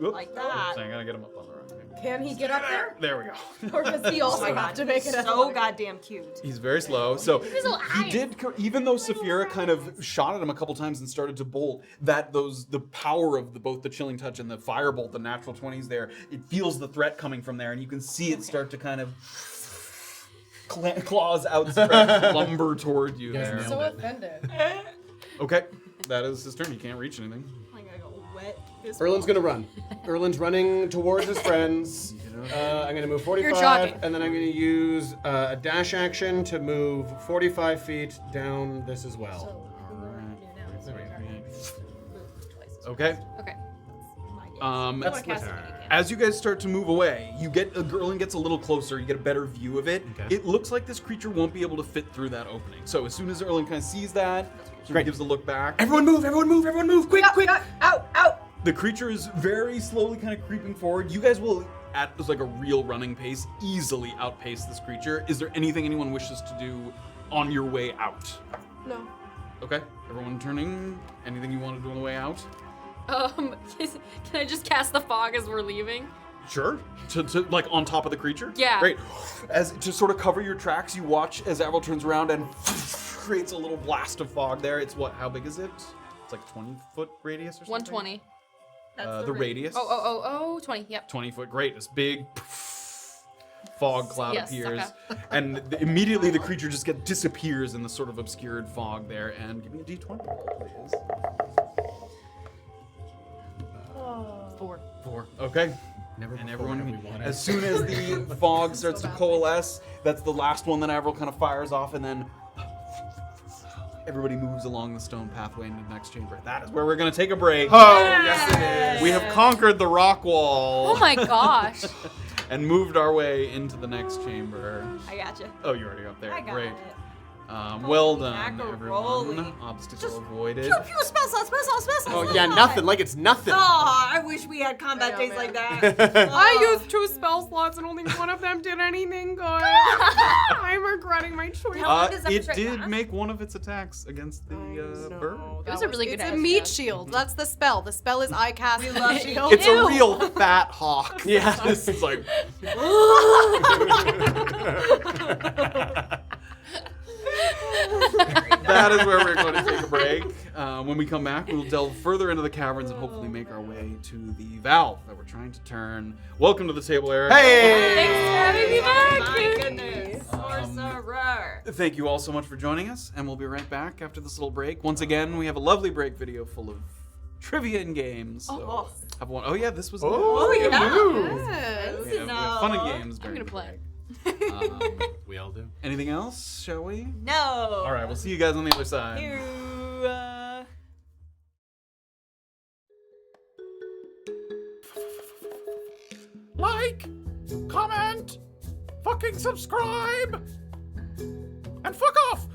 Oops. Like that. Oops, I gotta get him up on the rock. Can he get up there? There we go. Or does he also have to make it so athletic? goddamn cute. He's very slow. So little he eyes. did, even though Safira kind of shot at him a couple times and started to bolt, the power of both the chilling touch and the firebolt, the natural 20s there, it feels the threat coming from there, and you can see it start to kind of claws outstretched, lumber toward you guys there. nailed So it. offended. Okay, that is his turn. You can't reach anything. I'm gonna go wet this Erland's gonna run. Erland's running towards his friends. I'm gonna move 45, jogging. and then I'm gonna use a dash action to move 45 feet down this as well. Okay. Okay. That's cast my it. turn. As you guys start to move away, Erland gets a little closer. You get a better view of it. Okay. It looks like this creature won't be able to fit through that opening. So as soon as Erland kind of sees that, Great. gives a look back. Everyone move! Everyone move! Everyone move! Quick! Quick! Out! The creature is very slowly kind of creeping forward. You guys will, at like a real running pace, easily outpace this creature. Is there anything anyone wishes to do on your way out? No. Okay, everyone turning. Anything you want to do on the way out? Can I just cast the fog as we're leaving? Sure. To like on top of the creature? Yeah. Great. As to sort of cover your tracks, you watch as Avril turns around and creates a little blast of fog there. It's what? How big is it? It's like 20-foot radius or something? 120. That's The radius. 20. Yep. 20 foot. Great. This big fog cloud Yes, appears, okay. and immediately the creature just disappears in the sort of obscured fog there. And give me a d20, please. 4. Okay. Never And before have we everyone, won as it. soon as the fog starts to coalesce, that's the last one that Avril kind of fires off, and then everybody moves along the stone pathway into the next chamber. That is where we're going to take a break. Oh, yes it is. We have conquered the rock wall. Oh my gosh. And moved our way into the next chamber. I gotcha. Oh, you're already up there. I got Great. it. Well Holy done, macaroni. everyone. Obstacle avoided. Pew pew, spell slot. Oh yeah, nothing. Like it's nothing. Oh, I wish we had combat Yeah, days man. like that. I Oh. used 2 spell slots and only one of them did anything good. I'm regretting my choice. How long does that It strike did last? make one of its attacks against the bird. It was a really good It's a action. meat shield. That's the spell. The spell is I cast We love shield. It's a real fat hawk. Yes. It's like. That is where we're going to take a break. When we come back, we'll delve further into the caverns and hopefully make our way to the valve that we're trying to turn. Welcome to the table, Eric. Hey! Thanks for having me back. My goodness. Sorcerer. Thank you all so much for joining us, and we'll be right back after this little break. Once again, we have a lovely break video full of trivia and games. So have one. Oh yeah, this was. Oh, yeah. Yes. we have fun and games. I'm during gonna the play. break. We all do. Anything else? Shall we? No. All right, we'll see you guys on the other side. Here, Like, comment, fucking subscribe, and fuck off.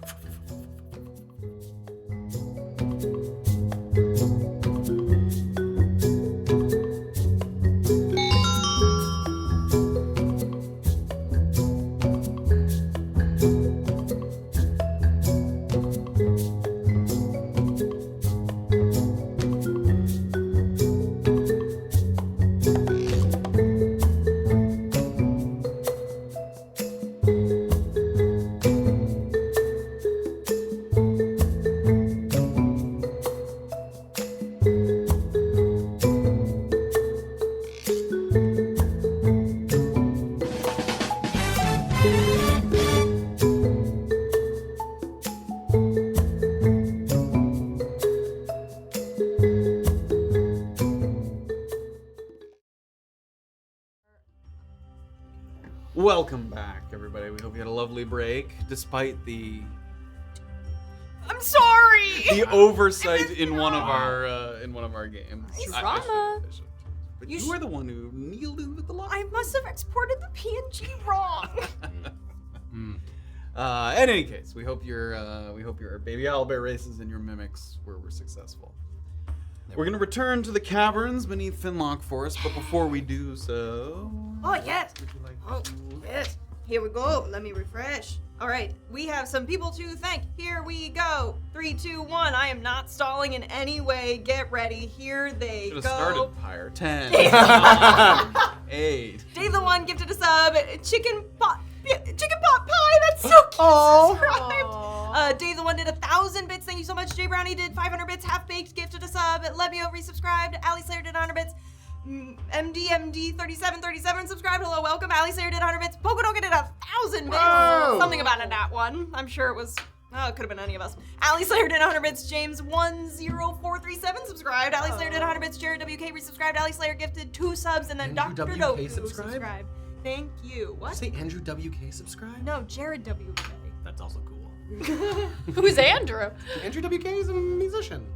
Welcome back, everybody. We hope you had a lovely break, despite the I'm sorry. oversight in one of our games. Drama. But You you were the one who kneeled in with the lock. I must have exported the PNG wrong. In any case, we hope your baby owlbear races and your mimics were successful. We're gonna return to the caverns beneath Finlock Forest, but before we do so, Oh, yes. would you like Oh, to? yes. Here we go. Let me refresh. All right. We have some people to thank. Here we go. 3, 2, 1. I am not stalling in any way. Get ready. Here they Should have go. started higher. 10, 9, Hey. Day the One gifted a sub. Chicken pot pie. That's so cute. Subscribed. Day the One did 1,000 bits. Thank you so much. Jay Brownie did 500 bits. Half Baked gifted a sub. Lemio resubscribed. Ali Slayer did 100 bits. MD3737 subscribed. Hello, welcome. Ali Slayer did 100 bits. Pokodoka did 1,000 bits. Whoa. Something about a nat one. I'm sure it was. Oh, it could have been any of us. Ali Slayer did 100 bits. James 10437 subscribed. Ali Slayer did 100 bits. Jared WK resubscribed. Ali Slayer gifted 2 subs, and then Andrew Dr. WK Doku subscribed? Thank you. What? Did you say Andrew WK subscribed? No, Jared WK. That's also cool. Who's Andrew? Andrew WK is a musician.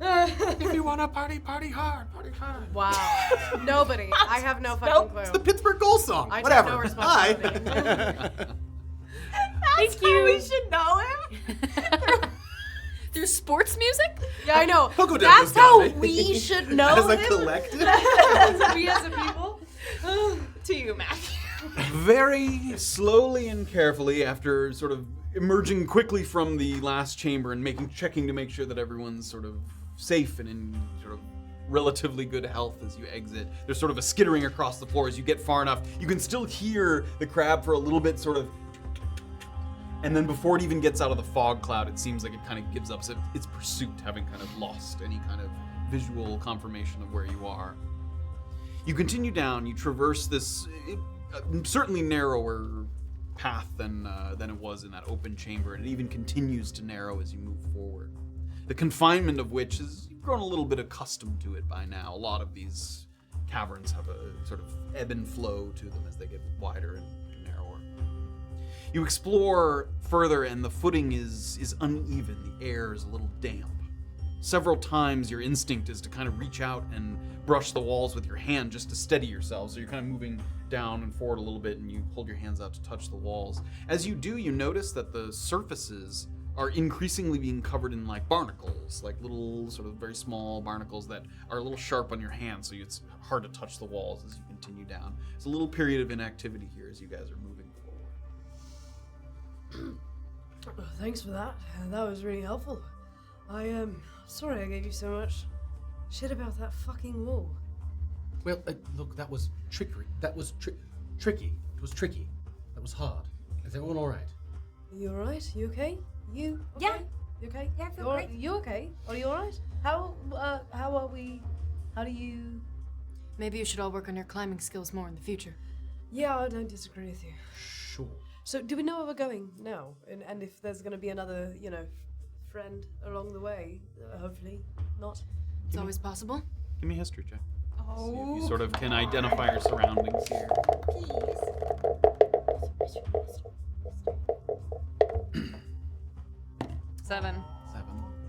If you want to party hard, party hard. Wow. Nobody. I have no fucking clue. It's the Pittsburgh Goal Song. I take Whatever. no responsibility. That's how we should know him. Through sports music? Yeah, I know. Pogo That's Dogo's how got it. we should know As a him. collective. We as a people. To you, Matthew. Very slowly and carefully, after sort of emerging quickly from the last chamber and checking to make sure that everyone's sort of safe and in sort of relatively good health as you exit. There's sort of a skittering across the floor as you get far enough. You can still hear the crab for a little bit, sort of. And then before it even gets out of the fog cloud, it seems like it kind of gives up its pursuit, having kind of lost any kind of visual confirmation of where you are. You continue down, you traverse this certainly narrower path than it was in that open chamber, and it even continues to narrow as you move forward. The confinement of which is, you've grown a little bit accustomed to it by now. A lot of these caverns have a sort of ebb and flow to them as they get wider and narrower. You explore further, and the footing is uneven. The air is a little damp. Several times your instinct is to kind of reach out and brush the walls with your hand just to steady yourself. So you're kind of moving down and forward a little bit, and you hold your hands out to touch the walls. As you do, you notice that the surfaces are increasingly being covered in like barnacles, like little sort of very small barnacles that are a little sharp on your hand, so it's hard to touch the walls as you continue down. It's a little period of inactivity here as you guys are moving forward. Thanks for that. That was really helpful. I am sorry I gave you so much shit about that fucking wall. Well, look, that was trickery. That was tricky. It was tricky. That was hard. Is everyone all right? You alright? You okay? You okay? Yeah. You okay? Yeah, I feel you great. You okay? Are you alright? How are we? How do you? Maybe you should all work on your climbing skills more in the future. Yeah, I don't disagree with you. Sure. So, do we know where we're going now? And if there's going to be another, friend along the way? Hopefully not. It's always possible. Give me a history check. Oh. See if you sort of can identify your surroundings here. Seven. 7.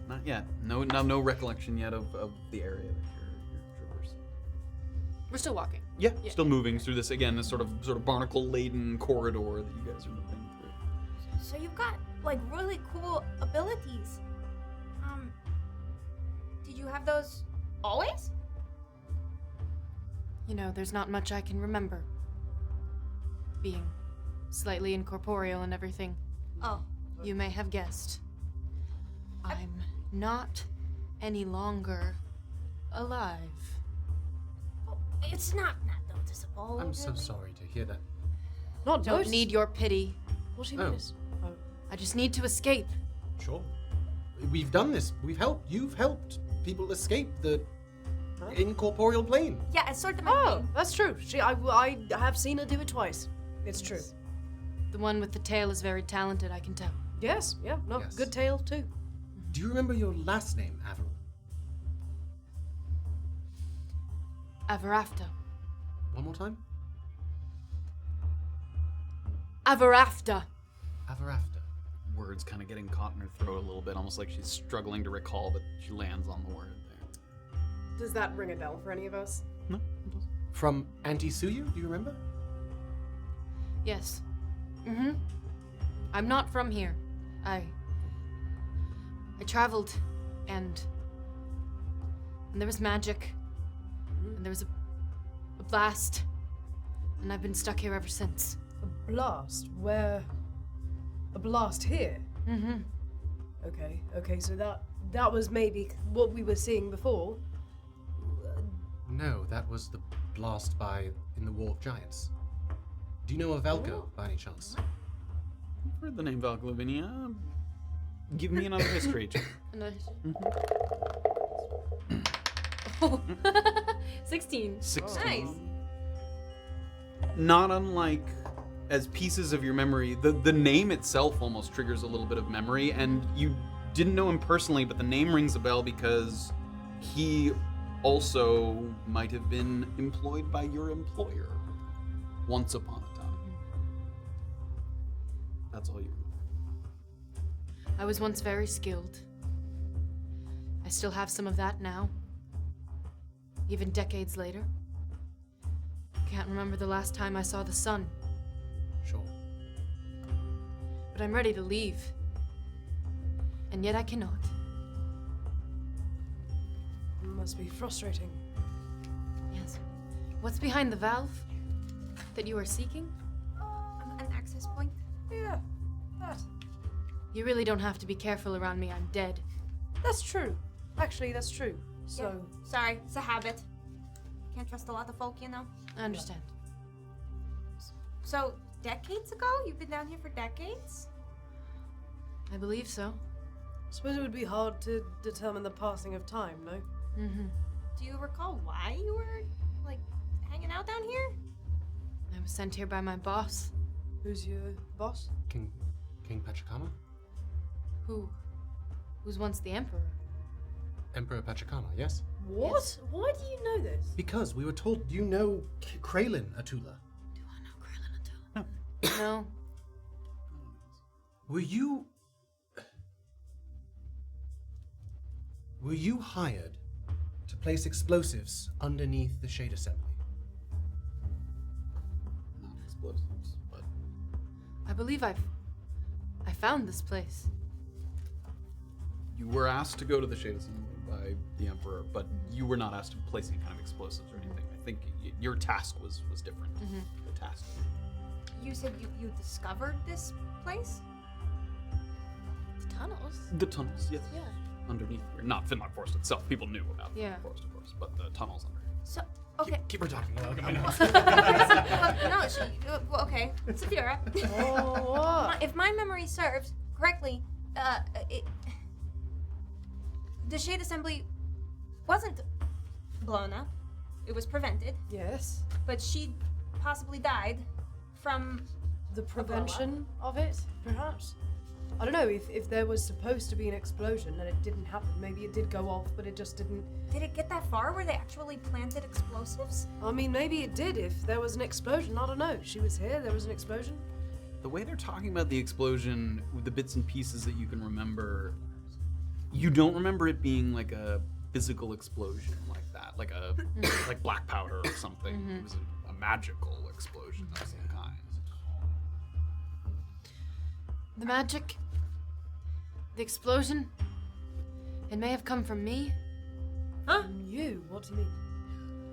Not yet. No recollection yet of the area that you're traversing. We're still walking. Yeah, still moving through this again, this sort of barnacle-laden corridor that you guys are moving through. So you've got like really cool abilities. Did you have those always? You know, there's not much I can remember. Being slightly incorporeal and everything. Oh. You may have guessed. I'm not any longer alive. It's not noticeable. I'm so sorry to hear that. Not Don't notice- need your pity. What do you Oh. mean? I just need to escape. Sure. We've done this. We've helped. You've helped people escape the incorporeal plane. Yeah, it's sort of my Oh, thing. that's true. I have seen her do it twice. It's true. The one with the tail is very talented, I can tell. Yes, yeah, no, Yes. good tale too. Do you remember your last name, Avril? Avarafta. One more time? Avarafta. Avarafta. Words kind of getting caught in her throat a little bit, almost like she's struggling to recall, but she lands on the word there. Does that ring a bell for any of us? No, it doesn't. From Auntie Suyu, do you remember? Yes. Mm-hmm. I'm not from here. I traveled and there was magic and there was a blast and I've been stuck here ever since. A blast? Where? A blast here? Mm-hmm. Okay, so that was maybe what we were seeing before. No, that was the blast in the War of Giants. Do you know of Valko, by any chance? I've heard the name Valk Lavinia. Give me another history check. Oh. 16. 16. Nice. Not unlike as pieces of your memory, the name itself almost triggers a little bit of memory, and you didn't know him personally, but the name rings a bell because he also might have been employed by your employer once upon a time. That's all you remember. I was once very skilled. I still have some of that now. Even decades later. Can't remember the last time I saw the sun. Sure. But I'm ready to leave. And yet I cannot. Must be frustrating. Yes. What's behind the valve that you are seeking? An access point. Yeah, that. You really don't have to be careful around me. I'm dead. That's true. Actually, that's true. So, Yeah. Sorry, it's a habit. Can't trust a lot of folk, you know. I understand. So, decades ago? You've been down here for decades? I believe so. I suppose it would be hard to determine the passing of time, no? Mm-hmm. Do you recall why you were, like, hanging out down here? I was sent here by my boss. Who's your boss? King Pachacama? Who's once the emperor. Emperor Pachacama, yes? What? Yes. Why do you know this? Because we were told you know Kralin Atula. Do I know Krillin Atula? No. Were you hired to place explosives underneath the Shade Assembly? Not explosives, but I believe I found this place. you were asked to go to the Shade Assembly by the Emperor, but you were not asked to place any kind of explosives or anything. I think your task was different. The task. You said you discovered this place? The tunnels? The tunnels, yes. Yeah. Underneath, not Finlock Forest itself. People knew about Yeah. the forest, of course, but the tunnels under. So, okay. Keep her talking. I'll look at my notes. Well, okay. Safira. Oh, what? If my memory serves correctly, the Shade Assembly wasn't blown up. It was prevented, Yes. but she possibly died from The prevention of it, perhaps? I don't know, if there was supposed to be an explosion and it didn't happen, maybe it did go off, but it just didn't. Did it get that far where they actually planted explosives? I mean, maybe it did if there was an explosion. I don't know. She was here, there was an explosion. The way they're talking about the explosion, with the bits and pieces that you can remember, you don't remember it being like a physical explosion like that, like a like black powder or something. It was a magical explosion of some kind. The magic, the explosion, it may have come from me. You? What do you mean?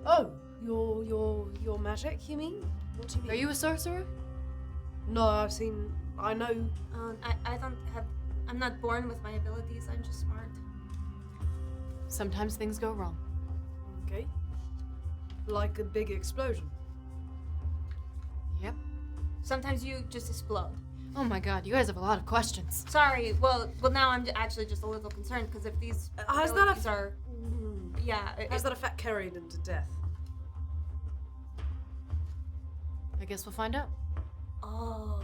Oh, your magic, you mean? What do you mean? Are you a sorcerer? No, I know. I don't have. I'm not born with my abilities. I'm just smart. Sometimes things go wrong. Okay. Like a big explosion. Yep. Sometimes you just explode. Oh my god, you guys have a lot of questions. Sorry. Well, now I'm actually just a little concerned because if these Has that abilities are, yeah, Has that effect carried into death? I guess we'll find out. Oh.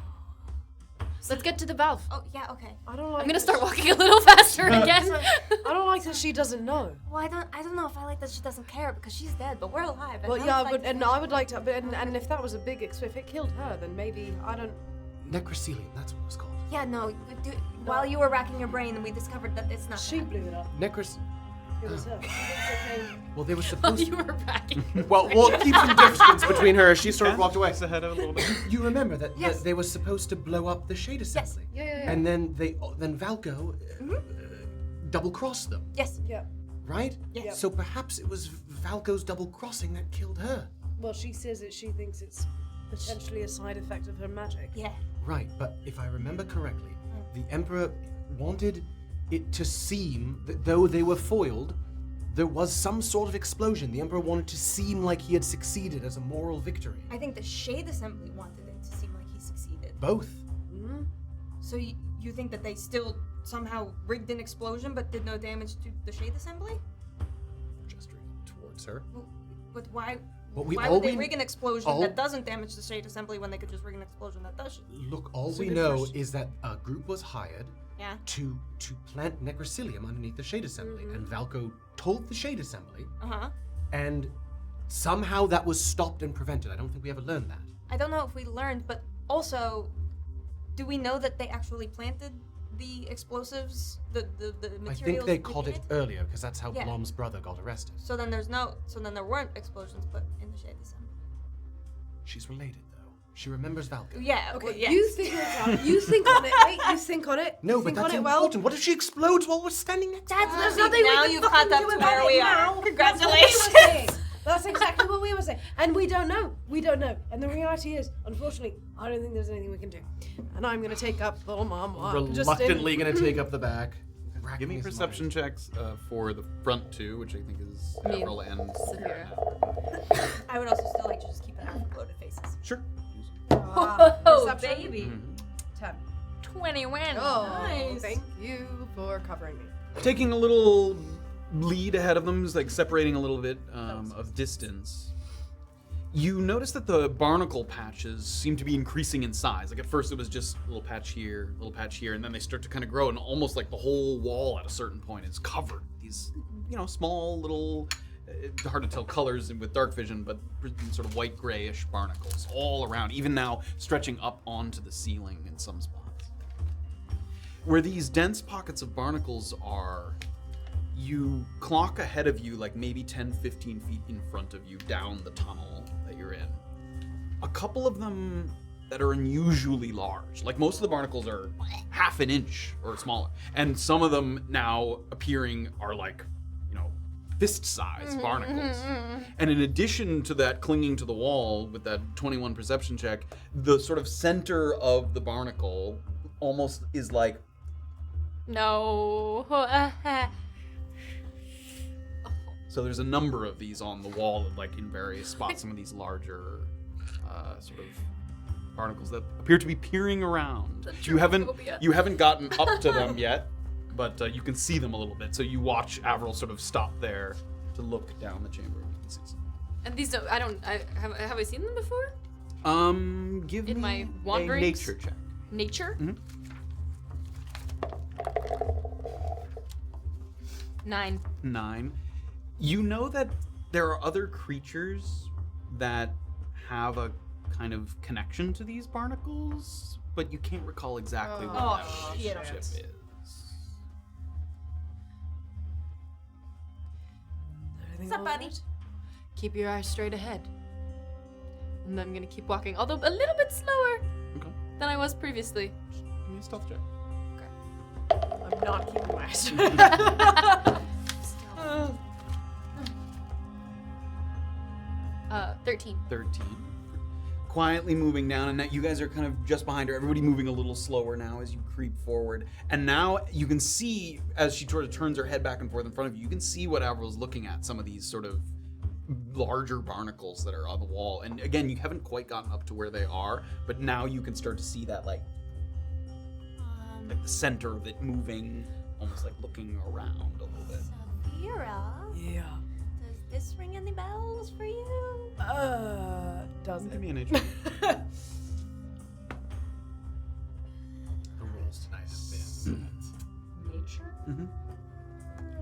Let's get to the valve. Oh yeah. Okay. I don't like. I'm gonna start walking a little faster again. I don't like that she doesn't know. Well, I don't know if I like that she doesn't care because she's dead, but we're alive. Well, yeah, but and I would like to. But and if that was a big if it killed her, then maybe I don't. Necrocelium, that's what it was called. Yeah, no. While you were racking your brain, we discovered that it's not. She that. blew it up. It was her. Well, they were Oh, supposed you were backing. Well, we'll keep some distance between her. She sort of walked away. Ahead of a little bit. You remember that Yes. they were supposed to blow up the Shade Assembly. Yeah. And then Valko double-crossed them, Yes. Yeah. right? Yes. So perhaps it was Valko's double-crossing that killed her. Well, she says that she thinks it's potentially a side effect of her magic. Yeah. Right, but if I remember correctly, the Emperor wanted it to seem that though they were foiled, There was some sort of explosion. The Emperor wanted to seem like he had succeeded as a moral victory. I think the Shade Assembly wanted it to seem like he succeeded. Both. So you think that they still somehow rigged an explosion but did no damage to the Shade Assembly? Gesturing towards her. Well, but why? But Why would they rig an explosion that doesn't damage the Shade Assembly when they could just rig an explosion that does? Look, all That's a we good know question. is that a group was hired Yeah. to plant necrocilium underneath the Shade Assembly, and Valco told the Shade Assembly, and somehow that was stopped and prevented. I don't think we ever learned that. I don't know if we learned, but also, do we know that they actually planted the explosives, the materials? I think they within called it earlier because that's how Yeah. Blom's brother got arrested. So then there weren't explosions put in the Shade Assembly. She's related though. She remembers Valco. Yeah. Okay, well, yes. you figure it out. You think on it. Wait, you think on it. No, you but think that's on it important. What if she explodes while we're standing next to her? There's See, nothing now we can you've fucking caught up do to about where it we are. now. Congratulations. That's what we were saying. That's exactly what we were saying. And we don't know. We don't know. And the reality is, unfortunately, I don't think there's anything we can do. And I'm going to take up little mom. Reluctantly gonna take up the back. Give me perception checks for the front two, which I think is Me. Avril and Safira. I would also still like to just keep an eye on loaded faces. Sure. Oh, Perception? baby. 10. 21. Oh, Nice. thank you for covering me. Taking a little lead ahead of them, is like separating a little bit of distance. You notice that the barnacle patches seem to be increasing in size. Like at first it was just a little patch here, and then they start to kind of grow, and almost like the whole wall at a certain point is covered. These, small little, hard to tell colors with dark vision, but sort of white grayish barnacles all around, even now stretching up onto the ceiling in some spots. Where these dense pockets of barnacles are, you clock ahead of you like maybe 10, 15 feet in front of you down the tunnel that you're in. A couple of them that are unusually large. Like most of the barnacles are half an inch or smaller. And some of them now appearing are like, fist-sized barnacles. And in addition to that clinging to the wall with that 21 perception check, the sort of center of the barnacle almost is like No. So there's a number of these on the wall, like in various spots. Some of these larger, sort of barnacles that appear to be peering around. You haven't gotten up to them yet, but you can see them a little bit. So you watch Avril sort of stop there to look down the chamber. And you can see some. And these don't. Have I seen them before? Give In me my a wanderings? nature check. Nature. Mhm. 9. 9. You know that there are other creatures that have a kind of connection to these barnacles, but you can't recall exactly what that shit. relationship is. Everything What's up, all buddy? right? Keep your eyes straight ahead. And I'm gonna keep walking, although a little bit slower Okay. than I was previously. Give me a stealth check. I'm not keeping my eyes. 13. 13. Quietly moving down, and now you guys are kind of just behind her. Everybody moving a little slower now as you creep forward. And now you can see, as she sort of turns her head back and forth in front of you, you can see what Avril's looking at, some of these sort of larger barnacles that are on the wall. And again, you haven't quite gotten up to where they are, but now you can start to see that, like the center of it moving, almost like looking around a little bit. Safira, Yeah. does this ring any bells for you? Does Give it? me a nature. The rolls tonight have been. Nature? Mhm.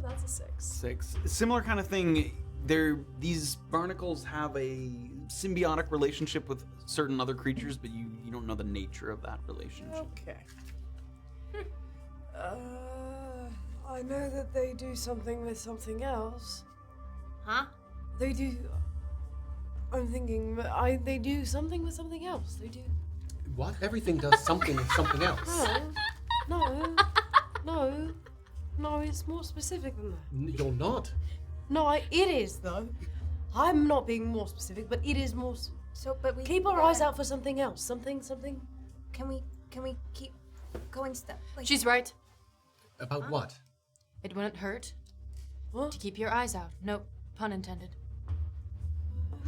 That's a 6. 6. Similar kind of thing. These barnacles have a symbiotic relationship with certain other creatures, but you don't know the nature of that relationship. Okay. I know that they do something with something else. Huh? They do. I'm thinking, they do something with something else. They do. What? Everything does something with something else. No, it's more specific than that. You're not. No, it is though. I'm not being more specific, but it is more. So, but we Keep our eyes out for something else. Something. Can we keep going step? Like, She's right. About what? It wouldn't hurt What? To keep your eyes out. No pun intended.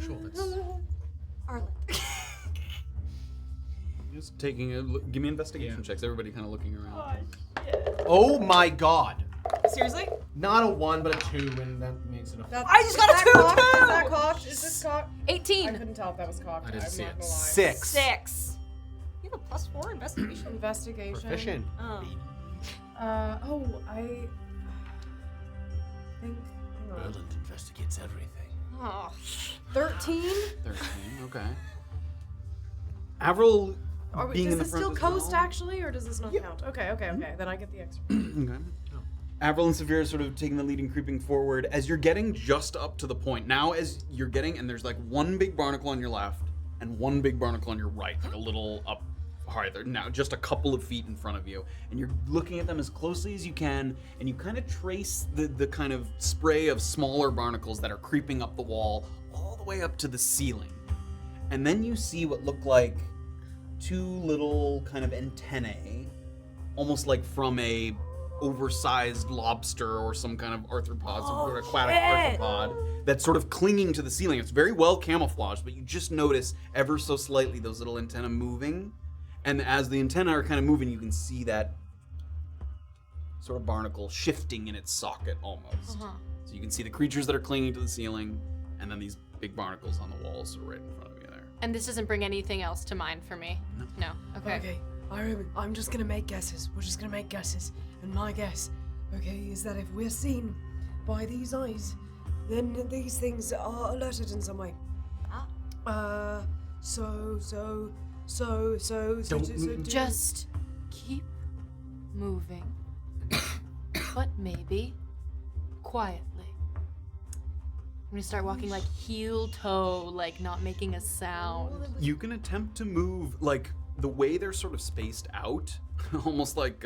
Sure, that's... Erland. Just taking a look. Give me investigation checks. Everybody kind of looking around. Oh my god. Seriously? Not a 1, but a 2, and that makes it a... I just got a 2 Is too! that cocked? Is this cocked? 18. I couldn't tell if that was cocked. I didn't I'm see not it. gonna lie. 6. 6. You have a +4 investigation. Investigation. Proficient. Oh. I think. Hang on. Erland investigates everything. Oh. 13? 13. Okay. Avril being Does in the this front still as coast well. actually, or does this not count? Okay. Then I get the extra. Okay. Avril and Safira sort of taking the lead and creeping forward as you're getting just up to the point. Now, as you're getting, and there's like one big barnacle on your left and one big barnacle on your right, like a little up higher. Now, just a couple of feet in front of you, and you're looking at them as closely as you can, and you kind of trace the kind of spray of smaller barnacles that are creeping up the wall all the way up to the ceiling. And then you see what look like two little kind of antennae, almost like from a oversized lobster or some kind of arthropod, some sort of aquatic arthropod that's sort of clinging to the ceiling. It's very well camouflaged, but you just notice ever so slightly those little antennae moving. And as the antennae are kind of moving, you can see that sort of barnacle shifting in its socket almost. So you can see the creatures that are clinging to the ceiling, and then these big barnacles on the walls right in front of you there. And this doesn't bring anything else to mind for me? No. Okay. Okay, I'm just gonna make guesses. We're just gonna make guesses. And my guess, okay, is that if we're seen by these eyes, then these things are alerted in some way. Just keep moving. But maybe quietly. I'm gonna start walking like heel toe, like not making a sound. You can attempt to move, like, the way they're sort of spaced out, almost like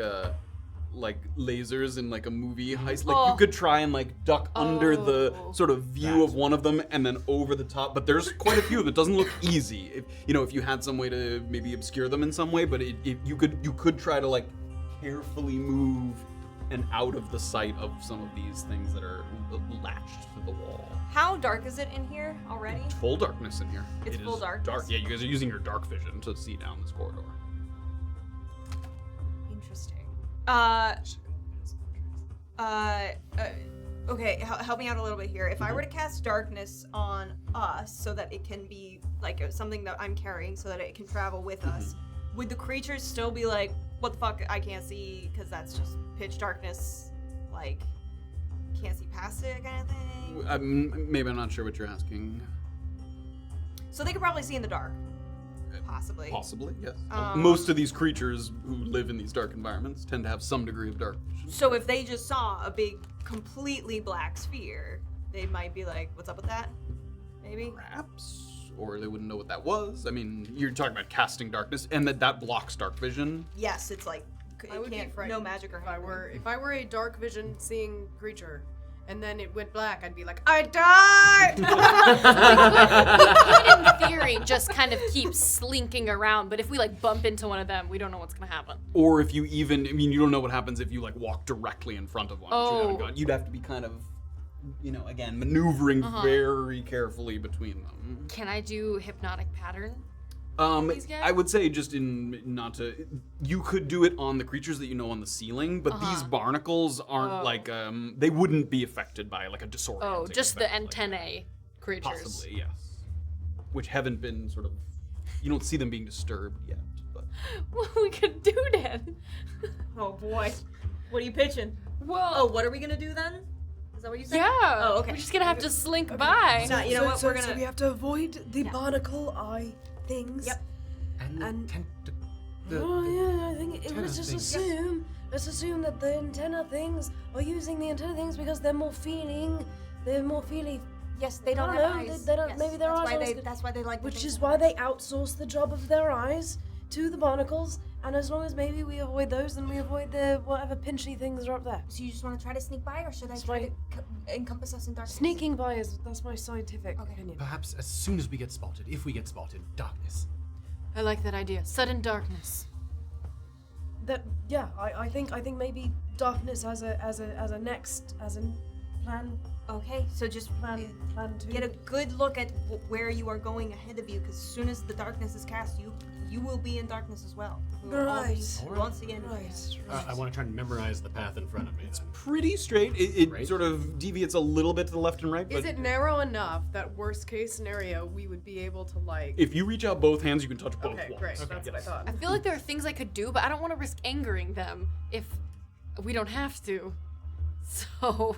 lasers in like a movie heist. Like you could try and like duck under the sort of view of one of them and then over the top. But there's quite a few that doesn't look easy. If you had some way to maybe obscure them in some way, but you could try to like carefully move and out of the sight of some of these things that are latched to the wall. How dark is it in here already? It's full darkness in here. It's It full is darkness? Dark. Yeah, you guys are using your dark vision to see down this corridor. Interesting. Okay, help me out a little bit here. If I were to cast darkness on us so that it can be like something that I'm carrying so that it can travel with us, would the creatures still be like, what the fuck, I can't see because that's just pitch darkness, like, can't see past it kind of thing? Maybe I'm not sure what you're asking. So they could probably see in the dark. Possibly. Possibly, yes. Most of these creatures who live in these dark environments tend to have some degree of dark vision. So if they just saw a big, completely black sphere, they might be like, what's up with that? Maybe? Perhaps. Or they wouldn't know what that was. I mean, you're talking about casting darkness, and that blocks dark vision. Yes, it's like, I would be no frightened magic or anything. if I were a dark vision seeing creature, and then it went black, I'd be like, I died! We could, in theory, just kind of keep slinking around, but if we like bump into one of them, we don't know what's gonna happen. Or if you you don't know what happens if you like walk directly in front of one. Which you haven't gone. You'd have to be kind of, again, maneuvering very carefully between them. Can I do hypnotic pattern? These guys? I would say just you could do it on the creatures that you know on the ceiling, but these barnacles aren't they wouldn't be affected by like a disorienting Oh, just the effect like antennae creatures. Possibly, yes. Which haven't been sort of, you don't see them being disturbed yet, but. What we could do then? Oh boy. What are you pitching? Well, Oh, what are we gonna do then? Is that what you said? yeah. Oh, okay. We're just gonna have to slink by. No, you know what? We're gonna. So we have to avoid the barnacle eye things. Yep. And- the I think it antenna was just things. let's assume that the antenna things are using the antenna things because they're more feely. Yes, they don't I have don't know, eyes. they don't- Yes, maybe their that's eyes why are they. good. That's why they like. the Which things is with why eyes. they outsource the job of their eyes to the barnacles, and as long as maybe we avoid those, then we avoid the whatever pinchy things are up there. So you just want to try to sneak by, or should I That's try right. to encompass us in darkness? Sneaking by that's my scientific Okay. opinion. Perhaps as soon as we get spotted, if we get spotted, darkness. I like that idea. Sudden darkness. I think maybe darkness as a plan Okay, so just plan to get a good look at where you are going ahead of you, because as soon as the darkness is cast, you will be in darkness as well. We will all be- Right. we won't see anything. Right. I want to try and memorize the path in front of me. Then. Pretty straight. It Right. sort of deviates a little bit to the left and right, but Is it narrow enough that worst case scenario we would be able to like? if you reach out both hands, you can touch both Okay, walls. great. That's what I thought. I feel like there are things I could do, but I don't want to risk angering them if we don't have to. So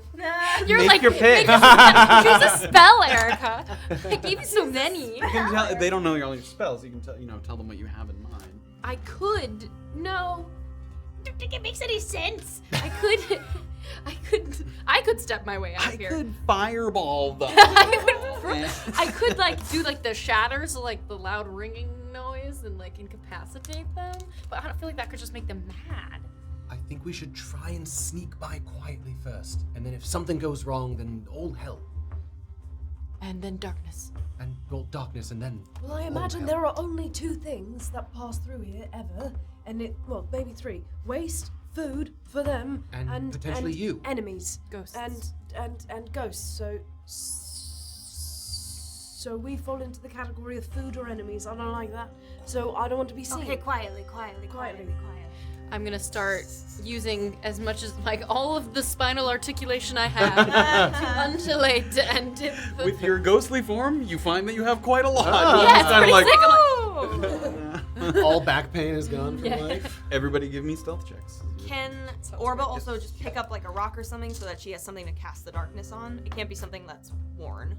you're Make like, your pick. choose a spell, Erica. I gave you so many. You can tell, they don't know all your spells. You can tell them what you have in mind. I could. No. I don't think it makes any sense. I could step my way out I of here. could fireball them. I could like do like the shatters, like the loud ringing noise, and like incapacitate them. But I don't feel like that could just make them mad. I think we should try and sneak by quietly first, and then if something goes wrong, then all hell. And then darkness. And well, darkness, and then. Well, I all imagine hell. there are only 2 things that pass through here ever, and maybe 3: waste, food for them, And potentially you. enemies, Ghosts. and ghosts. So we fall into the category of food or enemies. I don't like that. So I don't want to be seen. Okay, quietly. I'm gonna start using as much as like all of the spinal articulation I have to undulate and dip the With your ghostly form, you find that you have quite a lot. yeah, it's kinda pretty sick. I'm like, All back pain is gone from Yeah. life. Everybody give me stealth checks. Can Orba also just pick up like a rock or something so that she has something to cast the darkness on? It can't be something that's worn.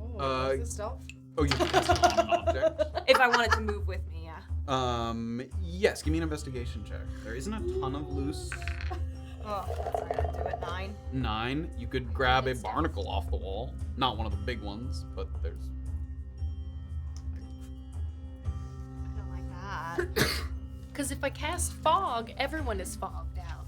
Is this stealth? Oh, you can cast it on an object. If I want it to move with me, yeah. Yes, give me an investigation check. There isn't a ton of loose. Oh, that's not gonna do it. 9. 9. You could grab a barnacle off the wall. Not one of the big ones, but there's. I don't like that. because if I cast fog, everyone is fogged out.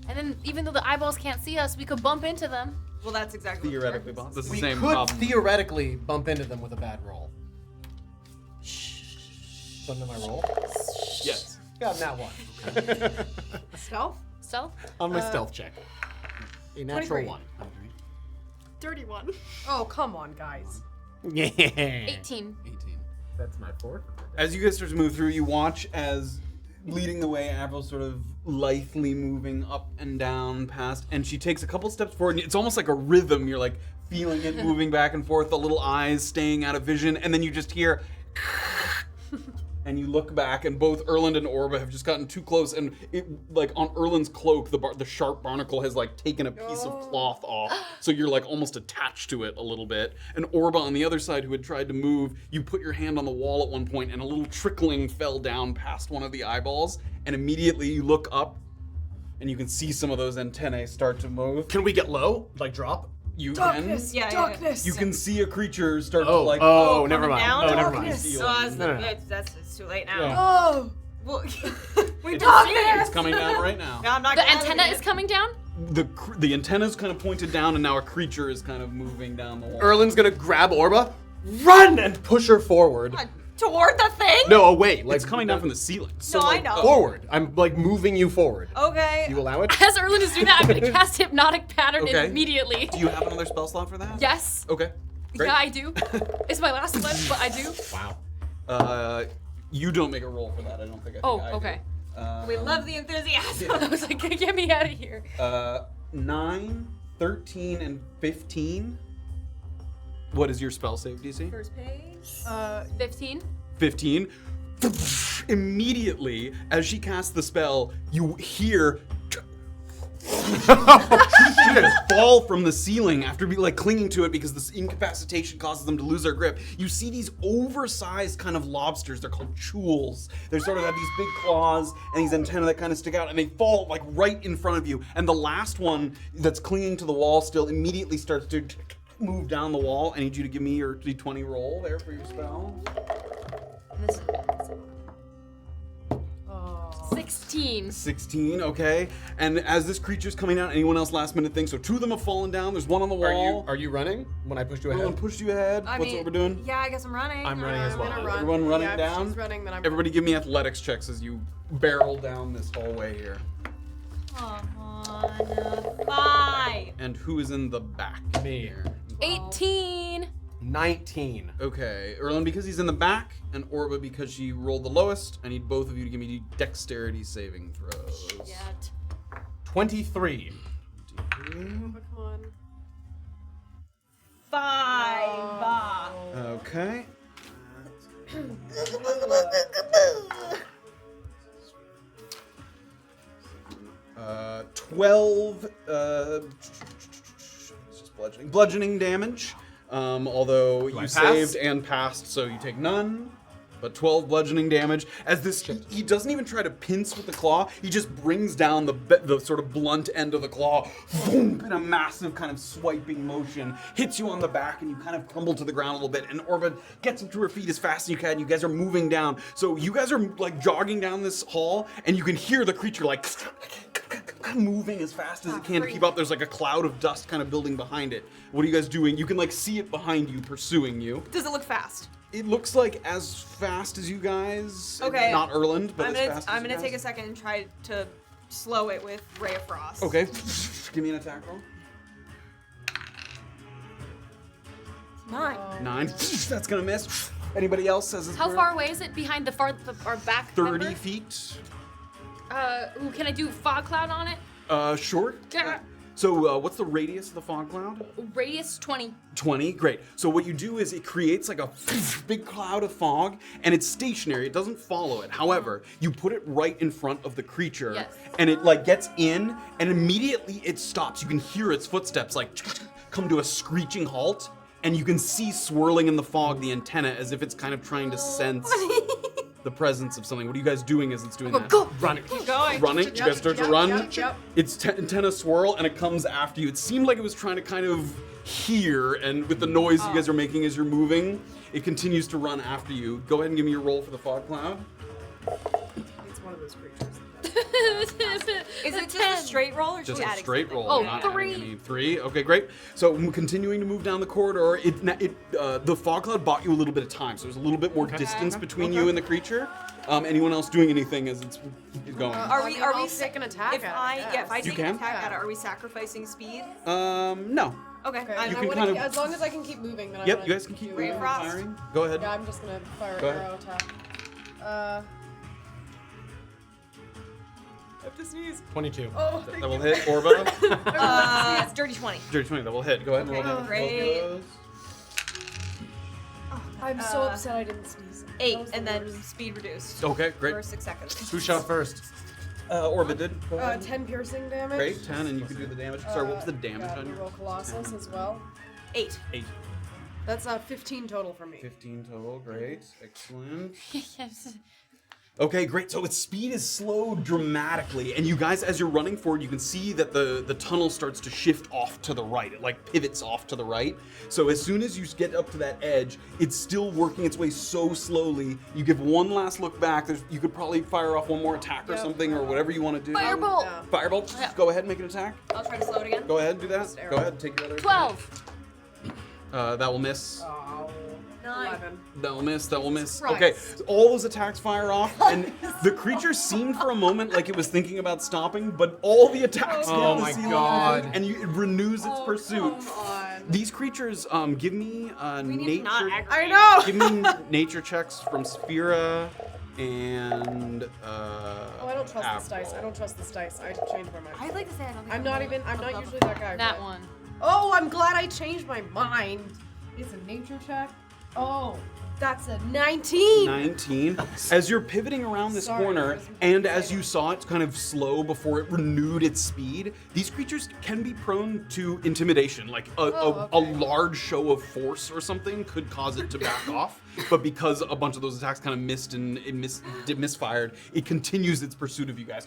And then even though the eyeballs can't see us, we could bump into them. Well, that's exactly Theoretically, what this is the We same could problem. theoretically bump into them with a bad roll. Something my roll? Yes. Got that one. Stealth? Stealth? On my stealth check. A natural 23. 1. Dirty one. Oh, come on, guys. Yeah. 18. 18. That's my 4th. As you guys start to move through, you watch as leading the way, Avril sort of lithely moving up and down past, and she takes a couple steps forward, and it's almost like a rhythm. You're like feeling it moving back and forth, the little eyes staying out of vision, and then you just hear and you look back, and both Erland and Orba have just gotten too close, and it, like on Erland's cloak, the sharp barnacle has like taken a piece of cloth off, so you're like almost attached to it a little bit. And Orba on the other side, who had tried to move, you put your hand on the wall at one point, and a little trickling fell down past one of the eyeballs, and immediately you look up, and you can see some of those antennae start to move. Can we get low? Like drop? You Darkness! Yeah, yeah, yeah. Darkness! you can see a creature start to Oh, like oh, never coming mind. down? Oh, never mind. Darkness. No. It's too late now. Yeah. Oh! Well, we It's- don't see It's it. coming down right now. No, I'm not The gonna antenna do is it. coming down? The antenna's kind of pointed down, and now a creature is kind of moving down the wall. Erland's gonna grab Orba, run, and push her forward. Toward the thing? No, away. Like It's coming down from the ceiling. So No, I like, know. forward. I'm like moving you forward. Okay. You allow it? As Erland is doing that, I'm gonna cast Hypnotic Pattern Okay. immediately. Do you have another spell slot for that? Yes. Okay. Great. Yeah, I do. It's my last one, but I do. Wow. You don't make a roll for that. I don't think. I think Oh, I do. okay. We love the enthusiasm. I was like, get me out of here. 9, 13, and 15. What is your spell save, DC? First page. 15. 15. Immediately, as she casts the spell, you hear fall from the ceiling after like clinging to it because this incapacitation causes them to lose their grip. You see these oversized kind of lobsters. They're called chewels. They sort of have these big claws and these antennae that kind of stick out, and they fall like right in front of you. And the last one that's clinging to the wall still immediately starts to move down the wall. I need you to give me your d20 roll there for your spell. This is 16. 16, okay. And as this creature's coming down, anyone else last minute thing? So 2 of them have fallen down. There's one on the wall. Are you running when I pushed you Everyone ahead? pushed you ahead. What's Orba doing? Yeah, I guess I'm running. I'm running as I'm well. gonna run. Everyone running Yeah, if down? she's running, then I'm Everybody give me athletics checks as you barrel down this hallway here. Come on. 5. And who is in the back? Me. Here? 18. 19. Okay, Erland because he's in the back, and Orba because she rolled the lowest. I need both of you to give me dexterity saving throws. Yet. 23. Oh, come on. 5. Okay. 12. It's just bludgeoning damage. Although I you pass? saved and passed, so you take none. But 12 bludgeoning damage. As this, he doesn't even try to pinch with the claw. He just brings down the sort of blunt end of the claw, boom, in a massive kind of swiping motion. Hits you on the back, and you kind of crumble to the ground a little bit. And Orba gets up to her feet as fast as you can. You guys are moving down. So you guys are like jogging down this hall, and you can hear the creature like moving as fast as it can to keep up. There's like a cloud of dust kind of building behind it. What are you guys doing? You can like see it behind you, pursuing you. Does it look fast? It looks like as fast as you guys. Okay. Not Erland, but as fast as I'm you gonna guys. take a second and try to slow it with Ray of Frost. Okay. Give me an attack roll. 9. 9. That's gonna miss. Anybody else says it's How weird? far away is it behind the our back? 30 member? feet. Ooh, can I do fog cloud on it? Short. Yeah. So what's the radius of the fog cloud? Radius 20. 20, great. So what you do is it creates like a big cloud of fog, and it's stationary. It doesn't follow it. However, you put it right in front of the creature, Yes. and it like gets in, and immediately it stops. You can hear its footsteps like come to a screeching halt, and you can see swirling in the fog the antenna as if it's kind of trying to sense the presence of something. What are you guys doing as it's doing that? Go. Running. Keep going. Running. You guys start to run. Yep. Its antenna swirl and it comes after you. It seemed like it was trying to kind of hear, and with the noise you guys are making as you're moving, it continues to run after you. Go ahead and give me your roll for the fog cloud. It's one of those creatures. Is it just a straight roll or Just should we a add straight something? roll. Oh, not 3. adding any. 3. Okay, great. So continuing to move down the corridor, the fog cloud bought you a little bit of time, so there's a little bit more distance between you and the creature. Anyone else doing anything as it's going? Are we take an attack if at it, if I You take can. an attack at it, are we sacrificing speed? No. Okay. Okay, I'm You I can wanna kind of- as long as I can keep moving, then I Yep, wanna you guys can keep do Ray moving of and Frost. firing. Go ahead. Yeah, I'm just gonna fire an Go ahead. arrow attack. I have to sneeze. 22. Oh, That will hit Orba. it's dirty 20. Dirty 20, that will hit. Go ahead and roll Okay, damage. great. Both of those. I'm so upset I didn't sneeze. That 8 was the and then worst. speed reduced Okay, great. for 6 seconds. Who shot first? Orba did. Go ahead. 10 piercing damage. Great, 10, and you can do the damage. Sorry, what was the damage God, on you your? roll Colossus as well. 8. 8. That's 15 total for me. 15 total, great. Excellent. Yes. Okay, great. So its speed is slowed dramatically, and you guys, as you're running forward, you can see that the tunnel starts to shift off to the right. It like pivots off to the right. So as soon as you get up to that edge, it's still working its way so slowly. You give one last look back. You could probably fire off one more attack or Yep. something, or whatever you want to do. Firebolt. Yeah. Firebolt. Yeah. Go ahead and make an attack. I'll try to slow it again. Go ahead and do that. Just arrow. Go ahead, take your other. 12. That will miss. Oh, 9. 11. That will miss. That will miss. Christ. Okay, all those attacks fire off, and the creature seemed for a moment like it was thinking about stopping, but all the attacks Oh hit the my ceiling, God. and it renews its pursuit. Come on. These creatures, give me We need to not nature. aggravate. I know! Give me nature checks from Safira and Oh, I don't trust this dice. I don't trust this dice. I changed my mind. I'd like to say I don't think I'm not usually that guy. That but- one. Oh, I'm glad I changed my mind. It's a nature check. Oh, that's a 19. 19. As you're pivoting around this Sorry, corner, I was and as you saw it kind of slow before it renewed its speed, these creatures can be prone to intimidation. Like a okay. large show of force or something could cause it to back off. But because a bunch of those attacks kind of missed and it misfired, it continues its pursuit of you guys.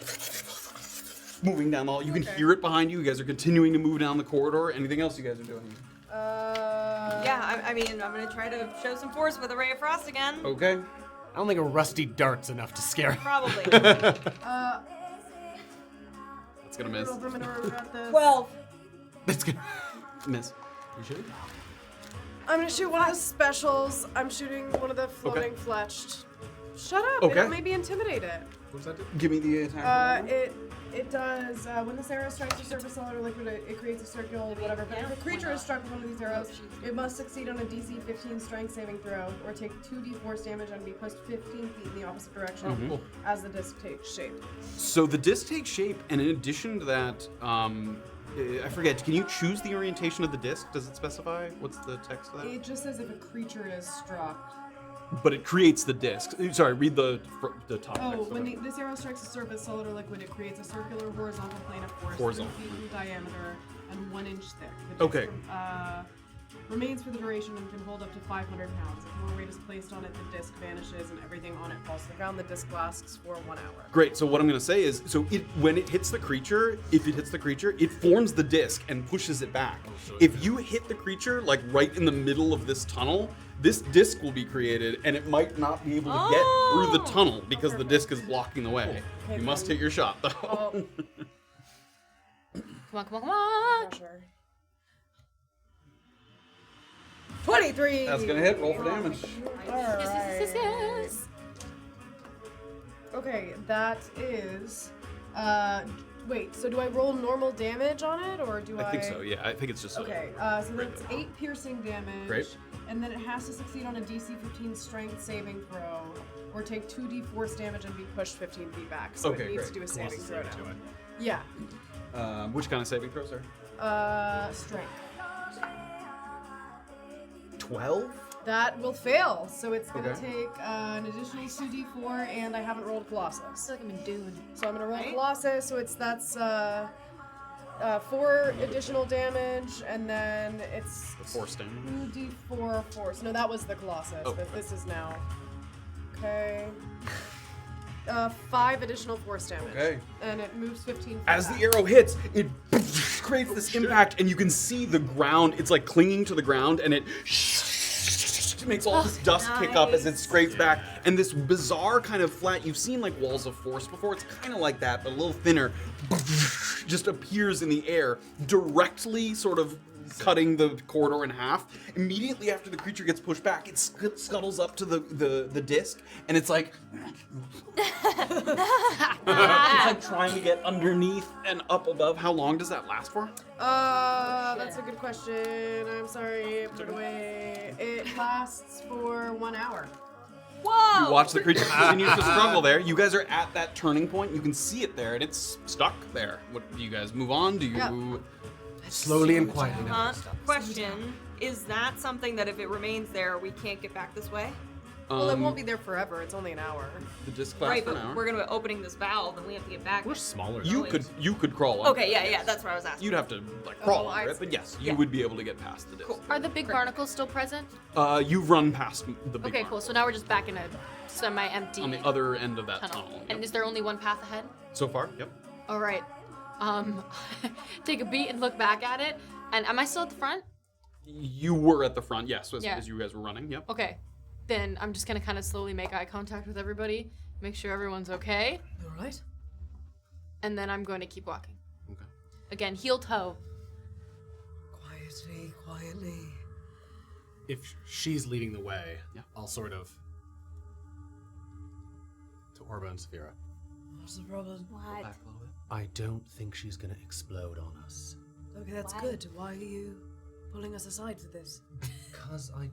Moving down the hall. You can hear it behind you. You guys are continuing to move down the corridor. Anything else you guys are doing? Yeah, I mean, I'm gonna try to show some force with a Ray of Frost again. Okay. I don't think a rusty dart's enough to scare him. Probably. It's gonna miss. 12. That's good. Miss. You should. I'm gonna shoot one of the specials. I'm shooting one of the floating fletched. Shut up! Okay. It'll maybe intimidate it. What does that do? Give me the attack. roll. It It does. When this arrow strikes a surface, solid, or liquid, it creates a circle, whatever. But if a creature is struck with one of these arrows, it must succeed on a DC 15 strength saving throw, or take 2d force damage and be pushed 15 feet in the opposite direction as the disc takes shape. So the disc takes shape, and in addition to that, I forget, can you choose the orientation of the disc? Does it specify? What's the text of that? It just says if a creature is struck. But it creates the disc. Sorry, read the top Oh, text. when this arrow strikes a surface, solid or liquid, it creates a circular horizontal plane of force, 3 Horizontal. feet in diameter and 1 inch thick. The disc Okay. Remains for the duration and can hold up to 500 pounds. If more weight is placed on it, the disc vanishes and everything on it falls to the ground. The disc lasts for 1 hour. Great, so what I'm going to say is, when it hits the creature, if it hits the creature, it forms the disc and pushes it back. If you hit the creature, like right in the middle of this tunnel, this disc will be created, and it might not be able to get through the tunnel because the disc is blocking the way. Okay, You must then. hit your shot, though. Oh, Come on. pressure. 23! That's going to hit. Roll for damage. Alright. Yes. Okay, that is... wait, so do I roll normal damage on it, or do I... I think so, yeah. I think it's just Okay, so that's 8 piercing damage. Great. And then it has to succeed on a DC 15 strength saving throw, or take 2d force damage and be pushed 15 feet back. So Okay, it needs great. to do a saving throw to now. it. Yeah. Which kind of saving throw, sir? Strength. 12? That will fail, so it's gonna Okay. take an additional 2d4, and I haven't rolled Colossus. I feel like I'm in Dune. So I'm gonna roll Right. Colossus, so that's 4 additional damage, and then it's The force damage. 2d4 force. No, that was the Colossus, Oh, but okay. this is now. Okay. 5 additional force damage. Okay. And it moves 15 feet As back. the arrow hits, it creates this impact, and you can see the ground. It's like clinging to the ground, and it makes all this dust kick up as it scrapes back. And this bizarre kind of flat, you've seen like walls of force before, it's kind of like that, but a little thinner, just appears in the air, directly sort of cutting the corridor in half. Immediately after the creature gets pushed back, it scuttles up to the disc, and it's like... it's like trying to get underneath and up above. How long does that last for? That's a good question. I'm sorry, put it away. It lasts for 1 hour. Whoa! You watch the creature continue to struggle there. You guys are at that turning point. You can see it there, and it's stuck there. What do you guys move on? Do you? Yeah. Slowly and quietly. now. Question, is that something that if it remains there, we can't get back this way? Well, it won't be there forever. It's only an hour. The disc lasts Right, for but an hour. we're gonna be opening this valve and we have to get back. We're smaller. You now. could crawl on. Okay, yeah, that's what I was asking. You'd have to like crawl I under it, but see. yes, you Yeah. would be able to get past the disc. Cool. Are the big barnacles still present? You've run past the big Okay, one cool. So now we're just back in a semi-empty on the other end of that tunnel. tunnel. And Yep. is there only one path ahead? So far, yep. All right. Take a beat and look back at it. And am I still at the front? You were at the front, yes, as, Yeah. as you guys were running. Yep. Okay. Then I'm just gonna kind of slowly make eye contact with everybody, make sure everyone's okay, You alright? and then I'm going to keep walking. Okay. Again, heel toe. Quietly. If she's leading the way, Yeah. I'll sort of to Orba and Safira. What's the problem? What? Back a little bit. I don't think she's gonna explode on us. Okay, that's Why? good. Why are you pulling us aside for this? Because I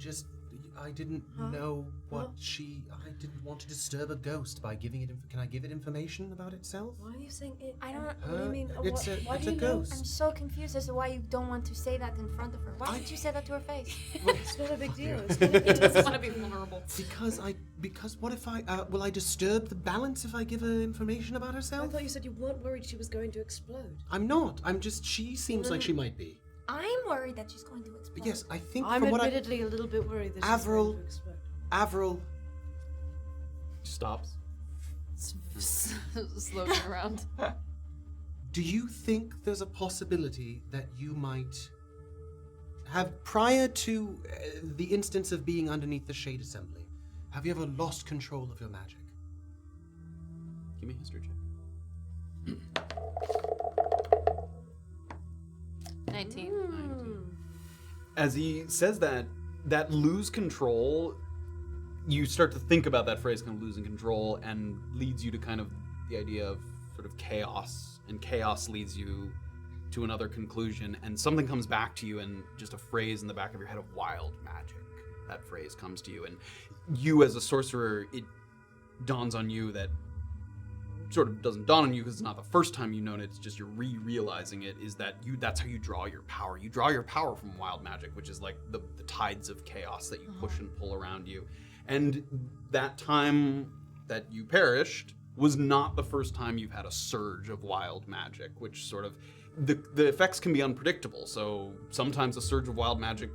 didn't know what I didn't want to disturb a ghost by giving it. Can I give it information about itself? Why are you saying it? I don't. What do you mean? It's why a do you ghost. I'm so confused as to why you don't want to say that in front of her. Why didn't you say that to her face? It's not a big deal. It's He doesn't want to be vulnerable. Because what if will I disturb the balance if I give her information about I herself? thought you said you weren't worried she was going to explode. I'm not. She seems like she might be. I'm worried that she's going to explode. But yes, I think I'm from what admittedly a little bit worried that she's Avril. going to explode. Avril, Stops. Slow turn around. do you think there's a possibility that you might have, prior to the instance of being underneath the Shade Assembly, have you ever lost control of your magic? Give me a history check. 19. As he says that lose control, you start to think about that phrase, kind of losing control, and leads you to kind of the idea of sort of chaos and chaos leads you to another conclusion, and something comes back to you, and just a phrase in the back of your head of wild magic. That phrase comes to you, and you as a sorcerer, it dawns on you that sort of doesn't dawn on you because it's not the first time you've known it, it's just you're realizing it, is that that's how you draw your power. You draw your power from wild magic, which is like the tides of chaos that you push and pull around you. And that time that you perished was not the first time you've had a surge of wild magic, which sort of, the effects can be unpredictable. So sometimes a surge of wild magic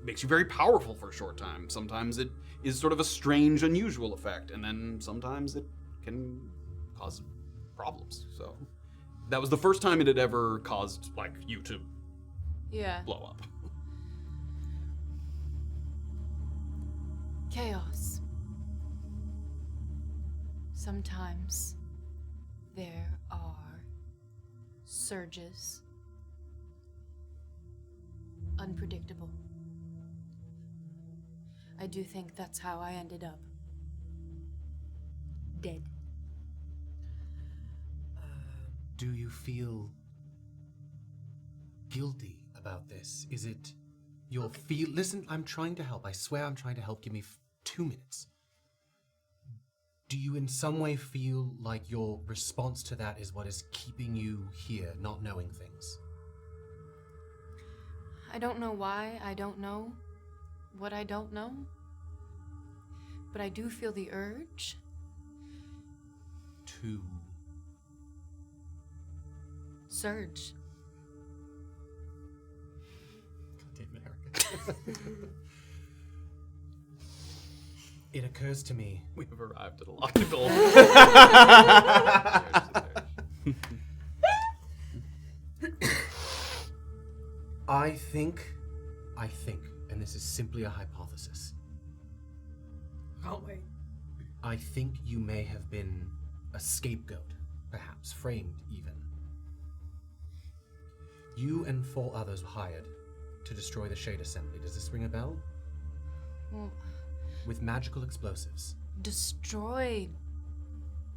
makes you very powerful for a short time. Sometimes it is sort of a strange, unusual effect, and then sometimes it can cause problems. So that was the first time it had ever caused like you to blow up. Chaos. Sometimes there are surges. Unpredictable. I do think that's how I ended up. Dead. Do you feel guilty about this? Is it your feel? Listen, I'm trying to help. I swear I'm trying to help. Give me 2 minutes. Do you in some way feel like your response to that is what is keeping you here, not knowing things? I don't know why I don't know what I don't know, but I do feel the urge To surge. Goddamn America. It occurs to me. We have arrived at a logical. I think, and this is simply a hypothesis. Can't wait. I think you may have been a scapegoat, perhaps framed even. You and 4 others were hired to destroy the Shade Assembly. Does this ring a bell? Well, With magical explosives. destroy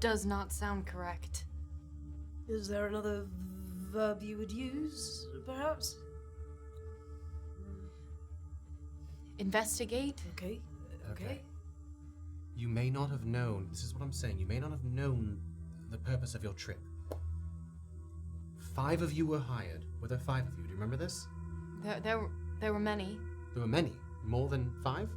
does not sound correct. Is there another verb you would use, perhaps? Investigate? Okay. Okay. You may not have known, this is what I'm saying, you may not have known the purpose of your trip. 5 of you were hired. Were there 5 of you? Do you remember this? There were many, There were many. More than 5?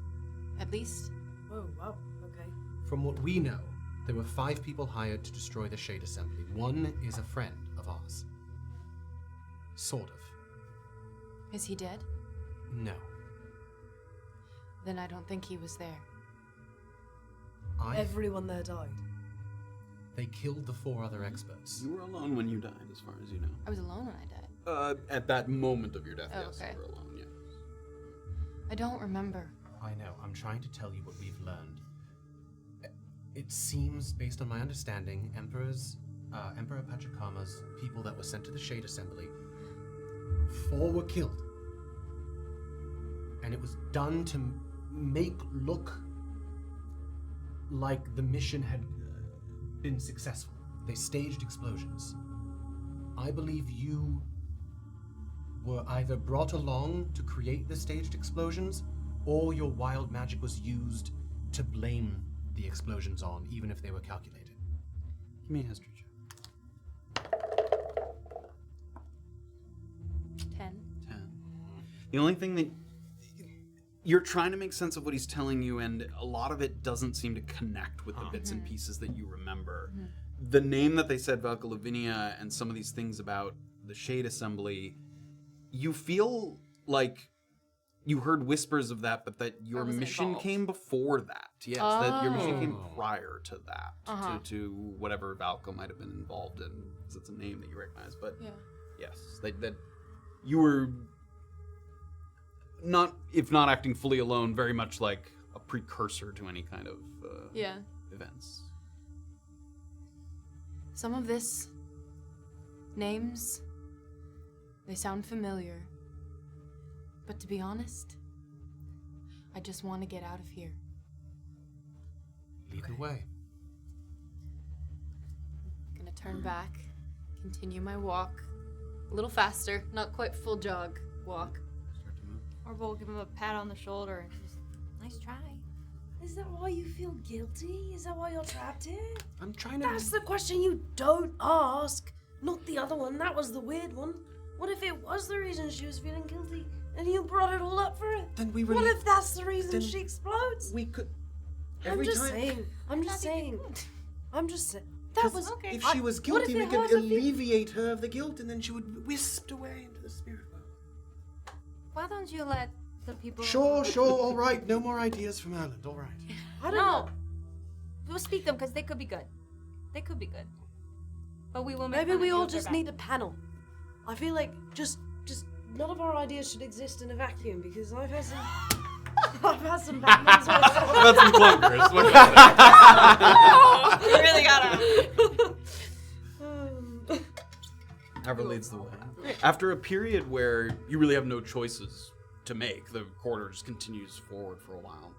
at least. Oh, wow. Okay. From what we know, there were 5 people hired to destroy the Shade Assembly. 1 is a friend of ours. Sort of. Is he dead? No. Then I don't think he was there. Everyone there died. They killed the 4 other experts. You were alone when you died, as far as you know. I was alone when I died. At that moment of your death, Oh, yes, okay. you were alone, yeah. I don't remember. I know. I'm trying to tell you what we've learned. It seems, based on my understanding, Emperor Pachacama's people that were sent to the Shade Assembly, 4 were killed. And it was done to make look like the mission had been successful. They staged explosions. I believe you were either brought along to create the staged explosions, or your wild magic was used to blame the explosions on, even if they were calculated. Give me a history check. 10. 10. The only thing that you're trying to make sense of what he's telling you, and a lot of it doesn't seem to connect with the bits and pieces that you remember. The name that they said, Valka Lavinia, and some of these things about the Shade Assembly, you feel like you heard whispers of that, but that your mission involved. came before that. Yes, that your mission came Oh. prior to that, to whatever Valka might have been involved in, because it's a name that you recognize. But Yeah. yes, that you were not, if not acting fully alone, very much like a precursor to any kind of Yeah. events. Some of this names, they sound familiar. But to be honest, I just want to get out of here. Lead the way. Gonna turn back, continue my walk. A little faster, not quite full jog walk. Or we'll give him a pat on the shoulder and just, nice try. Is that why you feel guilty? Is that why you're trapped here? I'm trying to. That's the question you don't ask. Not the other one. That was the weird one. What if it was the reason she was feeling guilty and you brought it all up for her? Then we What if that's the reason then she explodes? We could. I'm just saying. I'm just saying. That was Okay. If she was what if guilty, we it could was a fe- alleviate her of the guilt, and then she would be whisked away into the spirit world. Why don't you let the people... Sure, all right. No more ideas from Erland, all right. I don't know. We'll speak them because they could be good. They could be good. But we will make Maybe fun we of you all if they're just bad. need a panel. I feel like just none of our ideas should exist in a vacuum because I've had some Batman's That's some clunkers. You really gotta... Avril leads the way. After a period where you really have no choices to make, the corridor just continues forward for a while.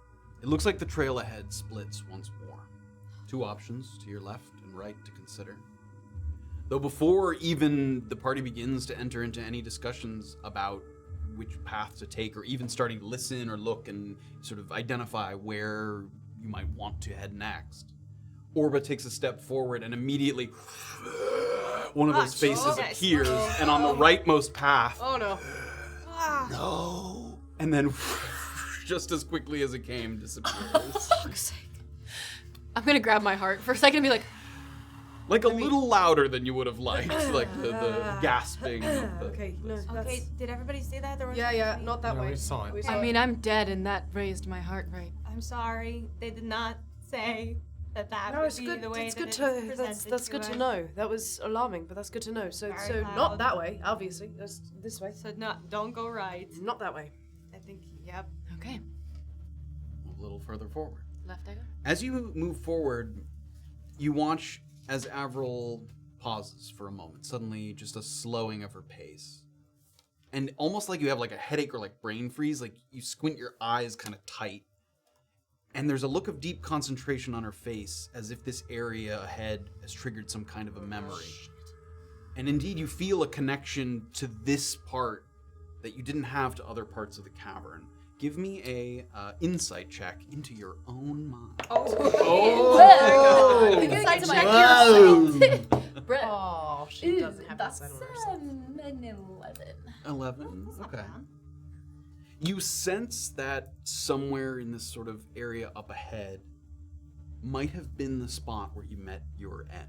It looks like the trail ahead splits once more. 2 options to your left and right to consider. Though before even the party begins to enter into any discussions about which path to take, or even starting to listen or look and sort of identify where you might want to head next, Orba takes a step forward and immediately one of those faces appears, and on the rightmost path, Oh no. no, and then just as quickly as it came, disappears. Fuck's sake. I'm gonna grab my heart for a second and be like, Like a little louder than you would have liked, like the gasping. Okay, no, Okay, that's... did everybody say that? There was Yeah, not that No, way. we saw it. I mean, I'm dead and that raised my heart rate. I'm sorry. They did not say that No, would it's be good. the way It's that good it to. was That's presented good to us. know. That was alarming, but that's good to know. So Very not loud. that way, obviously. That's this way. So don't go right. Not that way. I think, yep. Okay, A little further forward. left I go. As you move forward, you watch as Avril pauses for a moment, suddenly just a slowing of her pace. And almost like you have like a headache or like brain freeze, like you squint your eyes kind of tight. And there's a look of deep concentration on her face, as if this area ahead has triggered some kind of a memory. And indeed, you feel a connection to this part that you didn't have to other parts of the cavern. Give me a insight check into your own mind. Oh! Insight check yourself. Brett. Oh, she doesn't have That's that on herself. an 11. 11. Okay. You sense that somewhere in this sort of area up ahead might have been the spot where you met your end.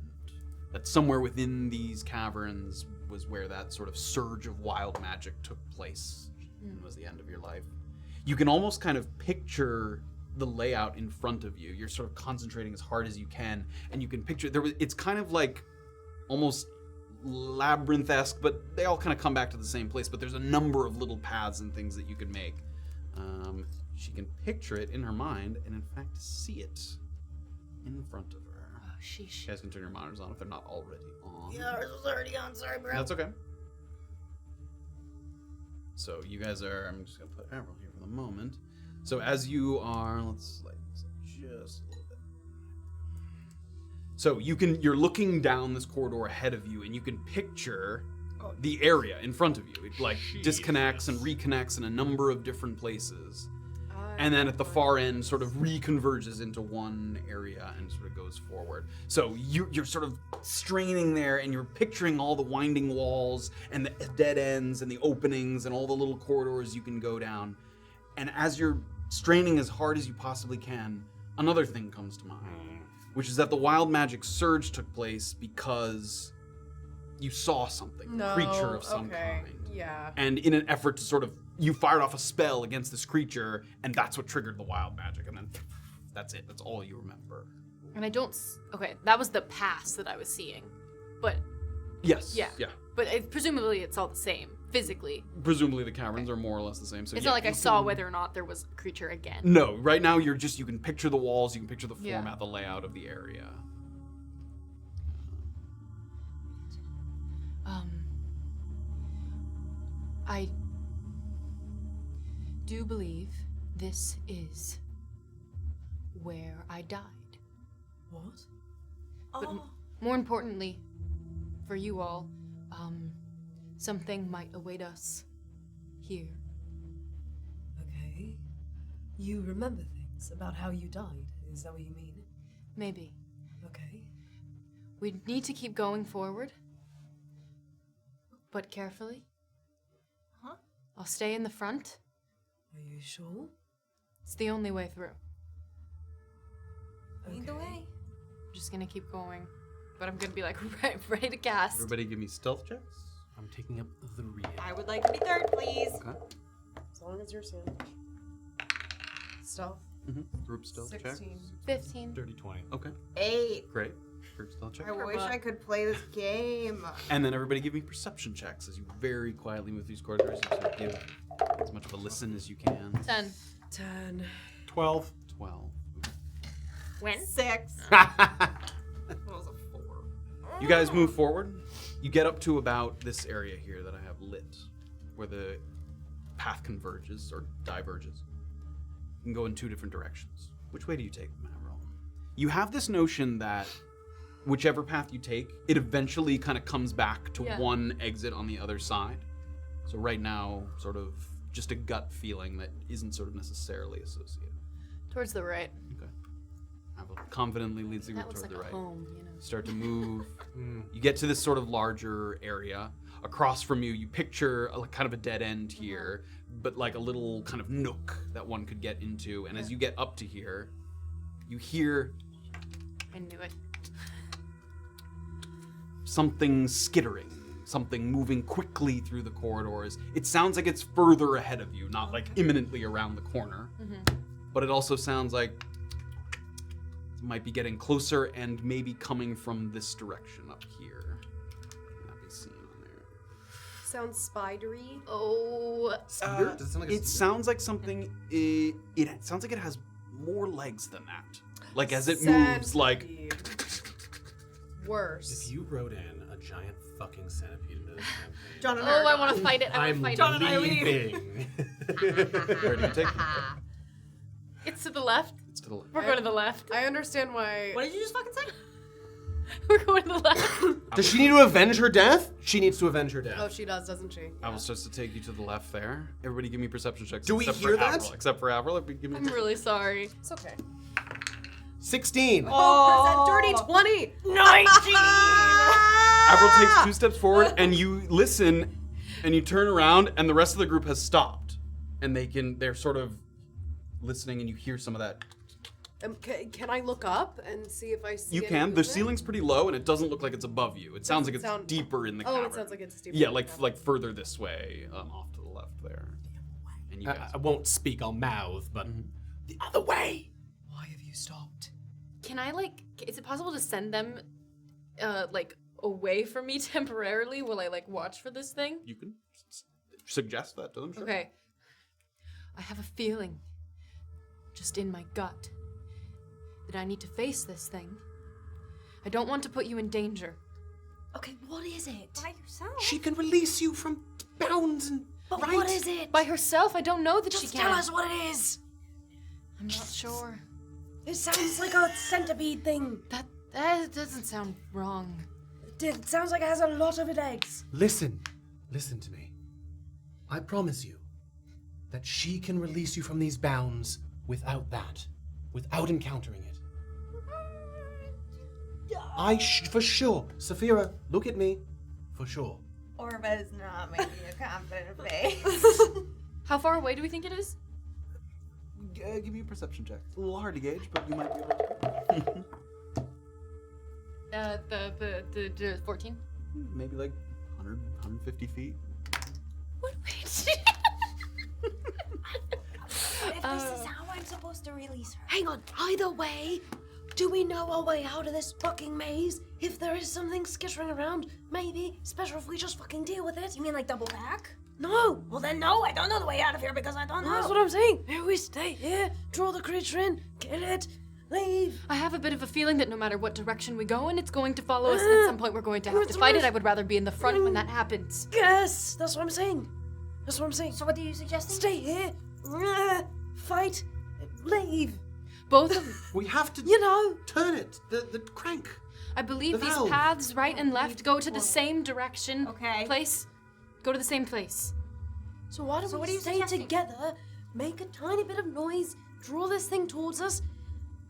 That somewhere within these caverns was where that sort of surge of wild magic took place and was the end of your life. You can almost kind of picture the layout in front of you. You're sort of concentrating as hard as you can, and you can picture it's kind of like almost labyrinth-esque, but they all kind of come back to the same place, but there's a number of little paths and things that you can make. She can picture it in her mind and in fact see it in front of her. Oh, sheesh. You guys can turn your monitors on if they're not already on. Yeah, ours was already on. Sorry, bro. That's okay. So you guys are, I'm just gonna put Avril here for the moment. So as you are, let's slide this up just a little bit. So you're looking down this corridor ahead of you, and you can picture the area in front of you. It like disconnects and reconnects in a number of different places. And then at the far end sort of reconverges into one area and sort of goes forward. So you're sort of straining there, and you're picturing all the winding walls and the dead ends and the openings and all the little corridors you can go down. And as you're straining as hard as you possibly can, another thing comes to mind, which is that the wild magic surge took place because you saw something, a creature of some kind. Yeah. And in an effort to sort of, you fired off a spell against this creature, and that's what triggered the wild magic. And then that's it. That's all you remember. And I don't. Okay, that was the past that I was seeing, but Yes. Yeah. Yeah. but presumably it's all the same physically. Presumably the caverns are more or less the same. So It's yeah, not like I you saw can- whether or not there was a creature again. No, right now you can picture the walls, you can picture the Yeah. format, the layout of the area. I do believe this is where I died. What? But more importantly, for you all, something might await us here. Okay. You remember things about how you died? Is that what you mean? Maybe. Okay. We need to keep going forward, but carefully. Huh? I'll stay in the front. Are you sure? It's the only way through. Lead the way. I'm just gonna keep going, but I'm gonna be like ready to cast. Everybody give me stealth checks. I'm taking up the rear. I would like to be third, please. Okay. As long as you're sandwich. Stealth. Group stealth 16. checks. 15. Dirty 20. Okay. 8. Great. Group stealth check. I wish I could play this game. And then everybody give me perception checks as you very quietly move these corridors. You sort of give as much of a listen as you can. 10. 10. 12. 12. When? 6. That was a 4. You guys move forward. You get up to about this area here that I have lit, where the path converges or diverges. You can go in 2 different directions. Which way do you take them, Avril? You have this notion that whichever path you take, it eventually kind of comes back to one exit on the other side. So right now, sort of just a gut feeling that isn't sort of necessarily associated. Towards the right. Okay. Avril confidently leads the That group looks toward like the a right. home, you know. Start to move. You get to this sort of larger area. Across from you, you picture kind of a dead end here, but like a little kind of nook that one could get into. And as you get up to here, you hear I knew it. something skittering, something moving quickly through the corridors. It sounds like it's further ahead of you, not like imminently around the corner. But it also sounds like it might be getting closer and maybe coming from this direction up here. Can that be seen on there? Sounds spidery. Oh. Does it sound like a It sounds like something. It sounds like it has more legs than that. Like as it moves, like. Worse. If you wrote in a giant fucking centipede into this campaign, John and Oh, I want to fight it. I I'm want to fight it. leaving. Where do you take it? It's to the left. It's to the left. We're going to the left. I understand why. What did you just fucking say? We're going to the left. Does she need to avenge her death? She needs to avenge her death. Oh, she does, doesn't she? I was supposed to take you to the left there. Everybody give me perception checks. Do we except hear for that? Avril. Except for Avril. Give me I'm really sorry. It's okay. 16. Oh, dirty 20. 19! Avril takes 2 steps forward, and you listen, and you turn around, and the rest of the group has stopped, and they're sort of listening, and you hear some of that. Can I look up and see if I see You any can. The movement? ceiling's pretty low, and it doesn't look like it's above you. It sounds like it's sound- deeper in the Oh, cavern. it sounds like it's deeper. Yeah, in the like cavern. further this way, off to the left there. And you guys. I won't speak, I'll mouth, but the other way. Why have you stopped? Can I, is it possible to send them, away from me temporarily while I, watch for this thing? You can suggest that to them. Sure. Okay. I have a feeling, just in my gut, that I need to face this thing. I don't want to put you in danger. Okay, what is it? By yourself. She can release you from bounds and But right. what is it? By herself, I don't know that she Just can. tell us what it is. I'm not sure. It sounds like a centipede thing. That doesn't sound wrong. It sounds like it has a lot of eggs. Listen to me. I promise you that she can release you from these bounds without encountering it. For sure. Safira, look at me. For sure. Orba is not making a confident face. How far away do we think it is? Give me a perception check. It's a little hard to gauge, but you might be able to. The 14? Maybe like 100, 150 feet. What? What if this is how I'm supposed to release her? Hang on. Either way, do we know our way out of this fucking maze? If there is something skittering around, maybe it's better if we just fucking deal with it. You mean like double back? No. Well then no, I don't know the way out of here because I don't know. That's what I'm saying. Here we stay here, draw the creature in, kill it, leave. I have a bit of a feeling that no matter what direction we go in, it's going to follow us, and at some point we're going to have to fight it. I would rather be in the front when that happens. Yes, that's what I'm saying. That's what I'm saying. So what do you suggest? Stay here, fight, leave. Both of We have to You know. turn it. The crank. I believe The these valve. paths, right and left, go to the same direction. Okay. Place. Go to the same place. So why don't So what we are you stay suggesting? together, make a tiny bit of noise, draw this thing towards us,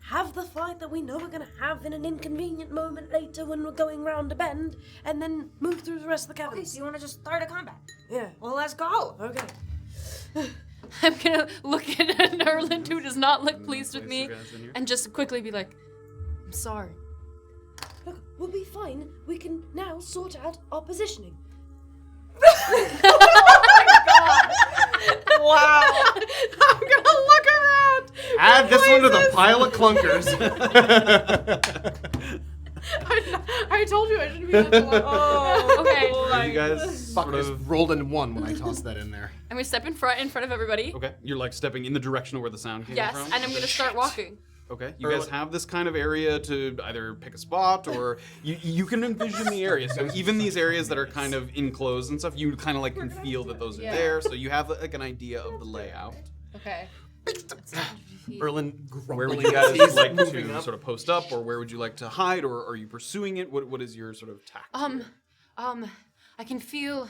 have the fight that we know we're gonna have in an inconvenient moment later when we're going round a bend, and then move through the rest of the Okay, caverns. so you want to just start a combat? Yeah. Well, let's go. Okay. I'm gonna look at Erland, who does not look pleased with me, and just quickly be like, I'm sorry. Look, we'll be fine. We can now sort out our positioning. Wow. I'm gonna look around. Add this one to the pile of clunkers. I told you I shouldn't be that alone. Oh. Okay. Are you guys Fuck, sort I of... rolled in 1 when I tossed that in there. I'm gonna step in front of everybody. Okay, you're like stepping in the direction of where the sound came Yes, from? and I'm gonna start walking. Okay, you guys have this kind of area to either pick a spot or you can envision the area. So even these areas that are kind of enclosed and stuff, you kind of like can feel that those are there. So you have like an idea of the layout. Okay. Erland, Where would you guys like to sort of post up, or where would you like to hide, or are you pursuing it? What is your sort of tact? I can feel,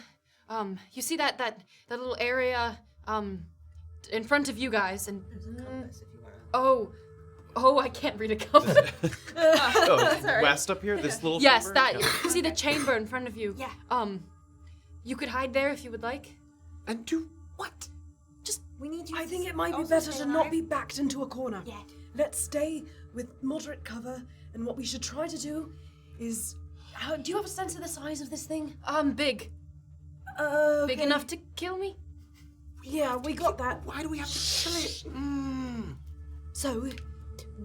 you see that little area, in front of you guys, and oh, I can't read a compass. West up here, this little. Yes, chamber? that. Yeah. You see the chamber in front of you. Yeah. You could hide there if you would like. And do what? We need you. I to think it might be also better stay to not alive. be backed into a corner. Yeah. Let's stay with moderate cover, and what we should try to do is... do you have a sense of the size of this thing? Big. Okay. Big enough to kill me? Yeah, we got that. Why do we have to kill it? So,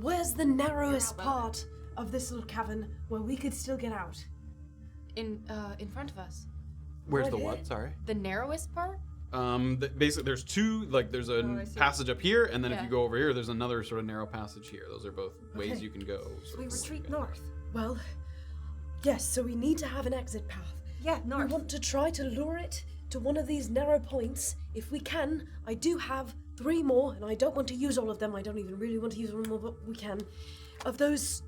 where's the narrowest part of this little cavern where we could still get out? In front of us. Where's Right the here. what? Sorry. The narrowest part? Basically, there's two. Like, there's a I see. passage up here, and then if Yeah. you go over here, there's another sort of narrow passage here. Those are both ways Okay. you can go. sort We of retreat going. north. Well, yes, so we need to have an exit path. Yeah, We north. want to try to lure it to one of these narrow points. If we can, I do have 3 more, and I don't want to use all of them. I don't even really want to use all of them, but we can. Of those,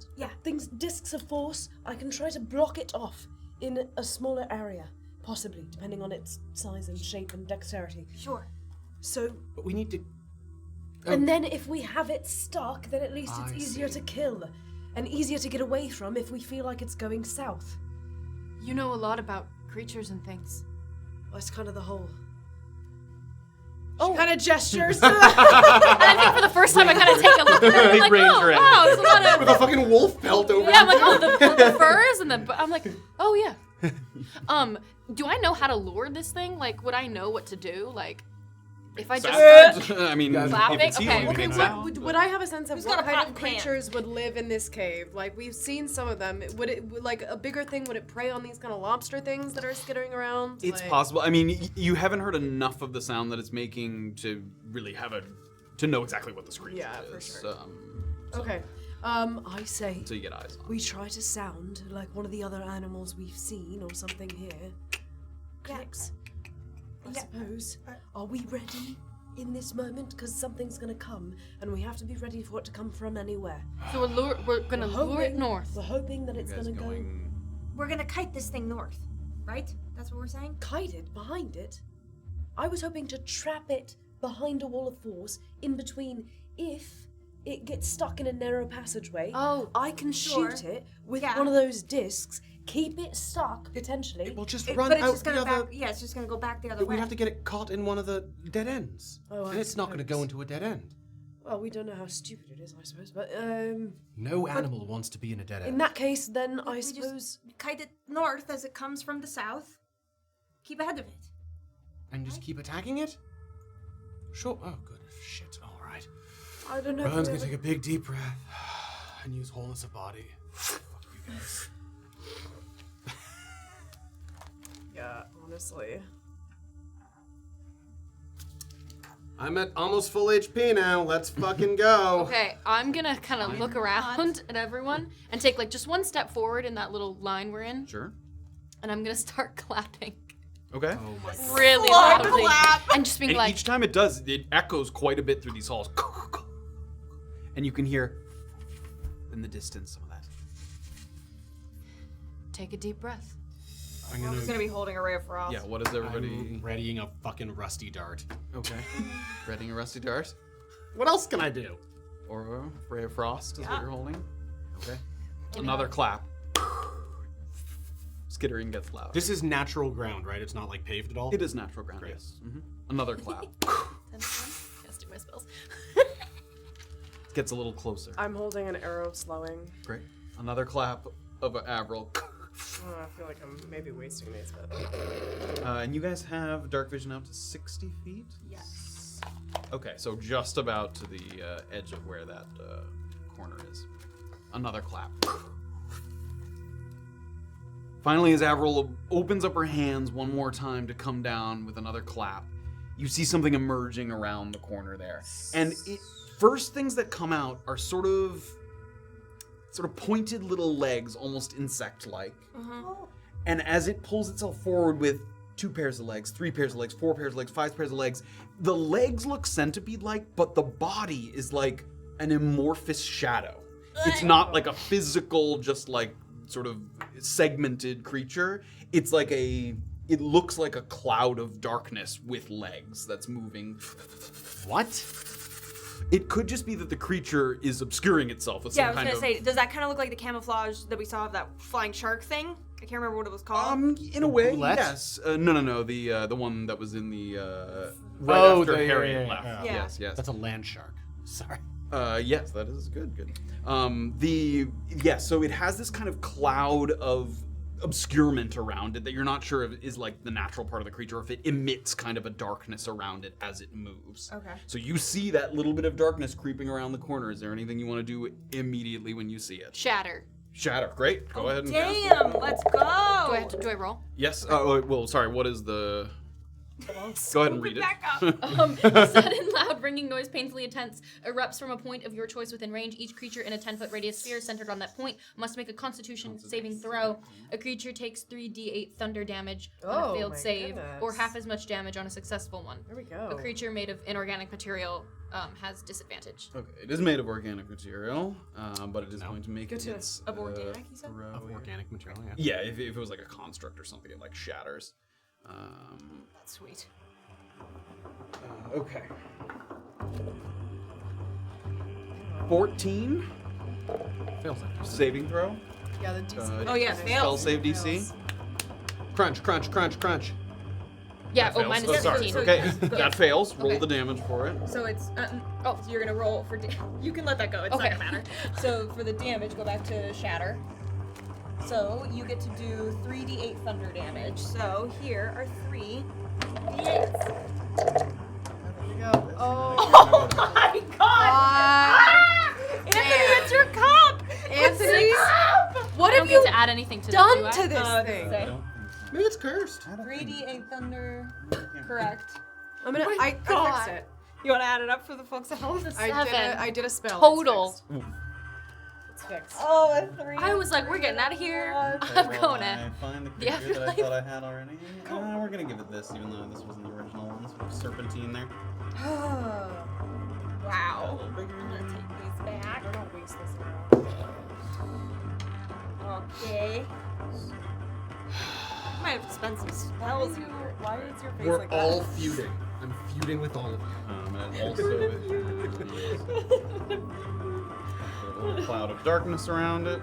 things, discs of force, I can try to block it off in a smaller area, possibly, depending on its size and shape and dexterity. Sure. So, But we need to... and then if we have it stuck, then at least it's I easier see. to kill, and easier to get away from if we feel like it's going south. You know a lot about creatures and things. That's kind of the whole... Oh. Kind of gestures. And I think for the first time I kind of take a look at it. I'm Big like, Ranger oh, in. wow, it's a lot With a of... fucking wolf pelt over Yeah, I'm like, oh, the furs and the... I'm like, oh, yeah. Do I know how to lure this thing? Like, would I know what to do? Like, if I just... I mean, Clapping? if it's Okay. healing, Okay, it's what, out. would I have a sense of Who's what got a kind pot of and pan? creatures would live in this cave? Like, we've seen some of them. Would like a bigger thing, would it prey on these kind of lobster things that are skittering around? It's Like- possible. I mean, you haven't heard enough of the sound that it's making to really to know exactly what the scream Yeah, is. for sure. So Okay. I say until you get eyes on. we try to sound like one of the other animals we've seen or something here. Clicks. I suppose. Are we ready in this moment? Because something's gonna come, and we have to be ready for it to come from anywhere. So we're gonna lure it north. We're hoping that it's You guys gonna go going? We're gonna kite this thing north, right? That's what we're saying? kite it behind it. I was hoping to trap it behind a wall of force in between if it gets stuck in a narrow passageway. Oh, I can sure. shoot it with Yeah. one of those discs, keep it stuck potentially. It will just It- run but it's out just the gonna other... back. Yeah, it's just gonna go back the other way. We'd have to get it caught in one of the dead ends. Oh, I and it's not going to go suppose. into a dead end. Well, we don't know how stupid it is, I suppose, but No animal wants to be in a dead end. in that case, then I We suppose. just kite it north as it comes from the south. Keep ahead of it. And just keep attacking it? Sure. Oh, good. Shit. All right. I don't know. Rowan's if going to we take a big deep breath and use wholeness of body. Fuck you guys. Yeah, honestly. I'm at almost full HP now. Let's fucking go. okay. I'm gonna kind of look around at everyone and take like just one step forward in that little line we're in, Sure. and I'm gonna start clapping Okay. Oh my god. really loudly and just being And like, each time it does, it echoes quite a bit through these halls. And you can hear in the distance some of that take a deep breath. I'm I'm just gonna be holding a ray of frost. Yeah, what is everybody? I'm readying a fucking rusty dart. Okay. Readying a rusty dart? What else can I do? Or a ray of frost is what Yeah. you're holding? Okay. Another clap. Skittering gets loud. This is natural ground, right? It's not like paved at all? It is natural ground, Great. yes. Another clap. Casting my spells. Gets a little closer. I'm holding an arrow of slowing. Great. Another clap of Avril. I feel like I'm maybe wasting these, but And you guys have dark vision out to 60 feet? Yes. Okay, so just about to the edge of where that corner is. Another clap. Finally, as Avril opens up her hands one more time to come down with another clap, you see something emerging around the corner there. And first things that come out are sort of pointed little legs, almost insect-like. And as it pulls itself forward with 2 pairs of legs, 3 pairs of legs, 4 pairs of legs, 5 pairs of legs, the legs look centipede-like, but the body is like an amorphous shadow. It's not like a physical, just like sort of segmented creature. It's like it looks like a cloud of darkness with legs that's moving. What? It could just be that the creature is obscuring itself with Yeah, I some was kind gonna of... say, does that kind of look like the camouflage that we saw of that flying shark thing? I can't remember what it was called. In a way, Roulette? yes. No. The one that was in the right after Harriet left. Yeah. Yes. That's a land shark. Sorry. Yes, that is good. So it has this kind of cloud of obscurement around it that you're not sure if is like the natural part of the creature, or if it emits kind of a darkness around it as it moves. Okay. So you see that little bit of darkness creeping around the corner. Is there anything you want to do immediately when you see it? Shatter. Shatter. Great. Go ahead and cast it. Damn, let's go! Do I roll? Yes. Well, sorry. What is the? Go ahead and read it. Back up. A sudden, loud, ringing noise, painfully intense, erupts from a point of your choice within range. Each creature in a 10-foot radius sphere centered on that point must make a Constitution saving throw. A creature takes 3d8 thunder damage on a Oh failed my save, or goodness. half as much damage on a successful one. there we go. A creature made of inorganic material has disadvantage. Okay, it is made of organic material, but it is going to make Good to- its Of organic, you said? throw Of here. organic material, yeah. Yeah, if it was like a construct or something, it like shatters. Sweet. Okay. 14 Fails that. saving throw. Yeah, the DC. Oh, yeah, Spell fails. save DC. Crunch, crunch, crunch, crunch. Yeah, That fails. minus Oh, sorry. 15. Okay, that fails. Roll Okay. the damage for it. So it's, so you're gonna roll for, you can let that go, it's Okay. not gonna matter. So for the damage, go back to shatter. So you get to do 3d8 thunder damage. So here are 3 d8s. There we go. Oh, Oh my god! Anthony, it's your cup! Anthony, what I don't have you get to add anything to done this, do I? to this Uh, thing? say. Maybe it's cursed. 3d8 thunder, correct. I'm gonna. I God. fixed it. You wanna add it up for the folks at home? I did a spell. Total. It's fixed. Oh, a 3. I was like, we're getting out of here. I'm Well, going I to. find the the creature that I afterlife. thought I had already. We're gonna give it this, even though this wasn't the original one. This was serpentine there. A Wow. little bigger. I'm gonna take these back. I don't waste this now. Okay. Might have to spend some spells here. Why is your face We're like all that? feuding. I'm feuding with all of you. And also a little cloud of darkness around it.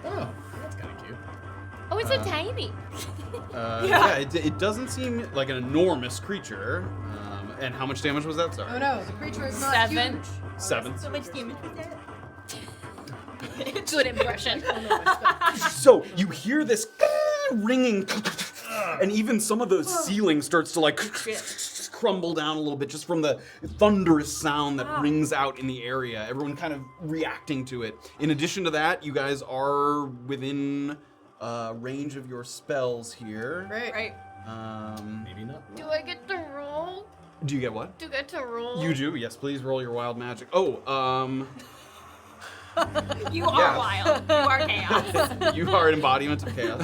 Oh, that's kind of cute. Oh, it's so tiny. Yeah, it doesn't seem like an enormous creature. And how much damage was that? Sorry. Oh no, the creature is not 7. huge. 7. So much damage with that. Good impression. So you hear this ringing, and even some of the ceiling starts to like crumble down a little bit just from the thunderous sound that rings out in the area. Everyone kind of reacting to it. In addition to that, you guys are within range of your spells here. Right. Right. Maybe not. Do I get to roll? Do you get what? Do I get to roll? You do. Yes, please roll your wild magic. You are wild. You are chaos. You are an embodiment of chaos.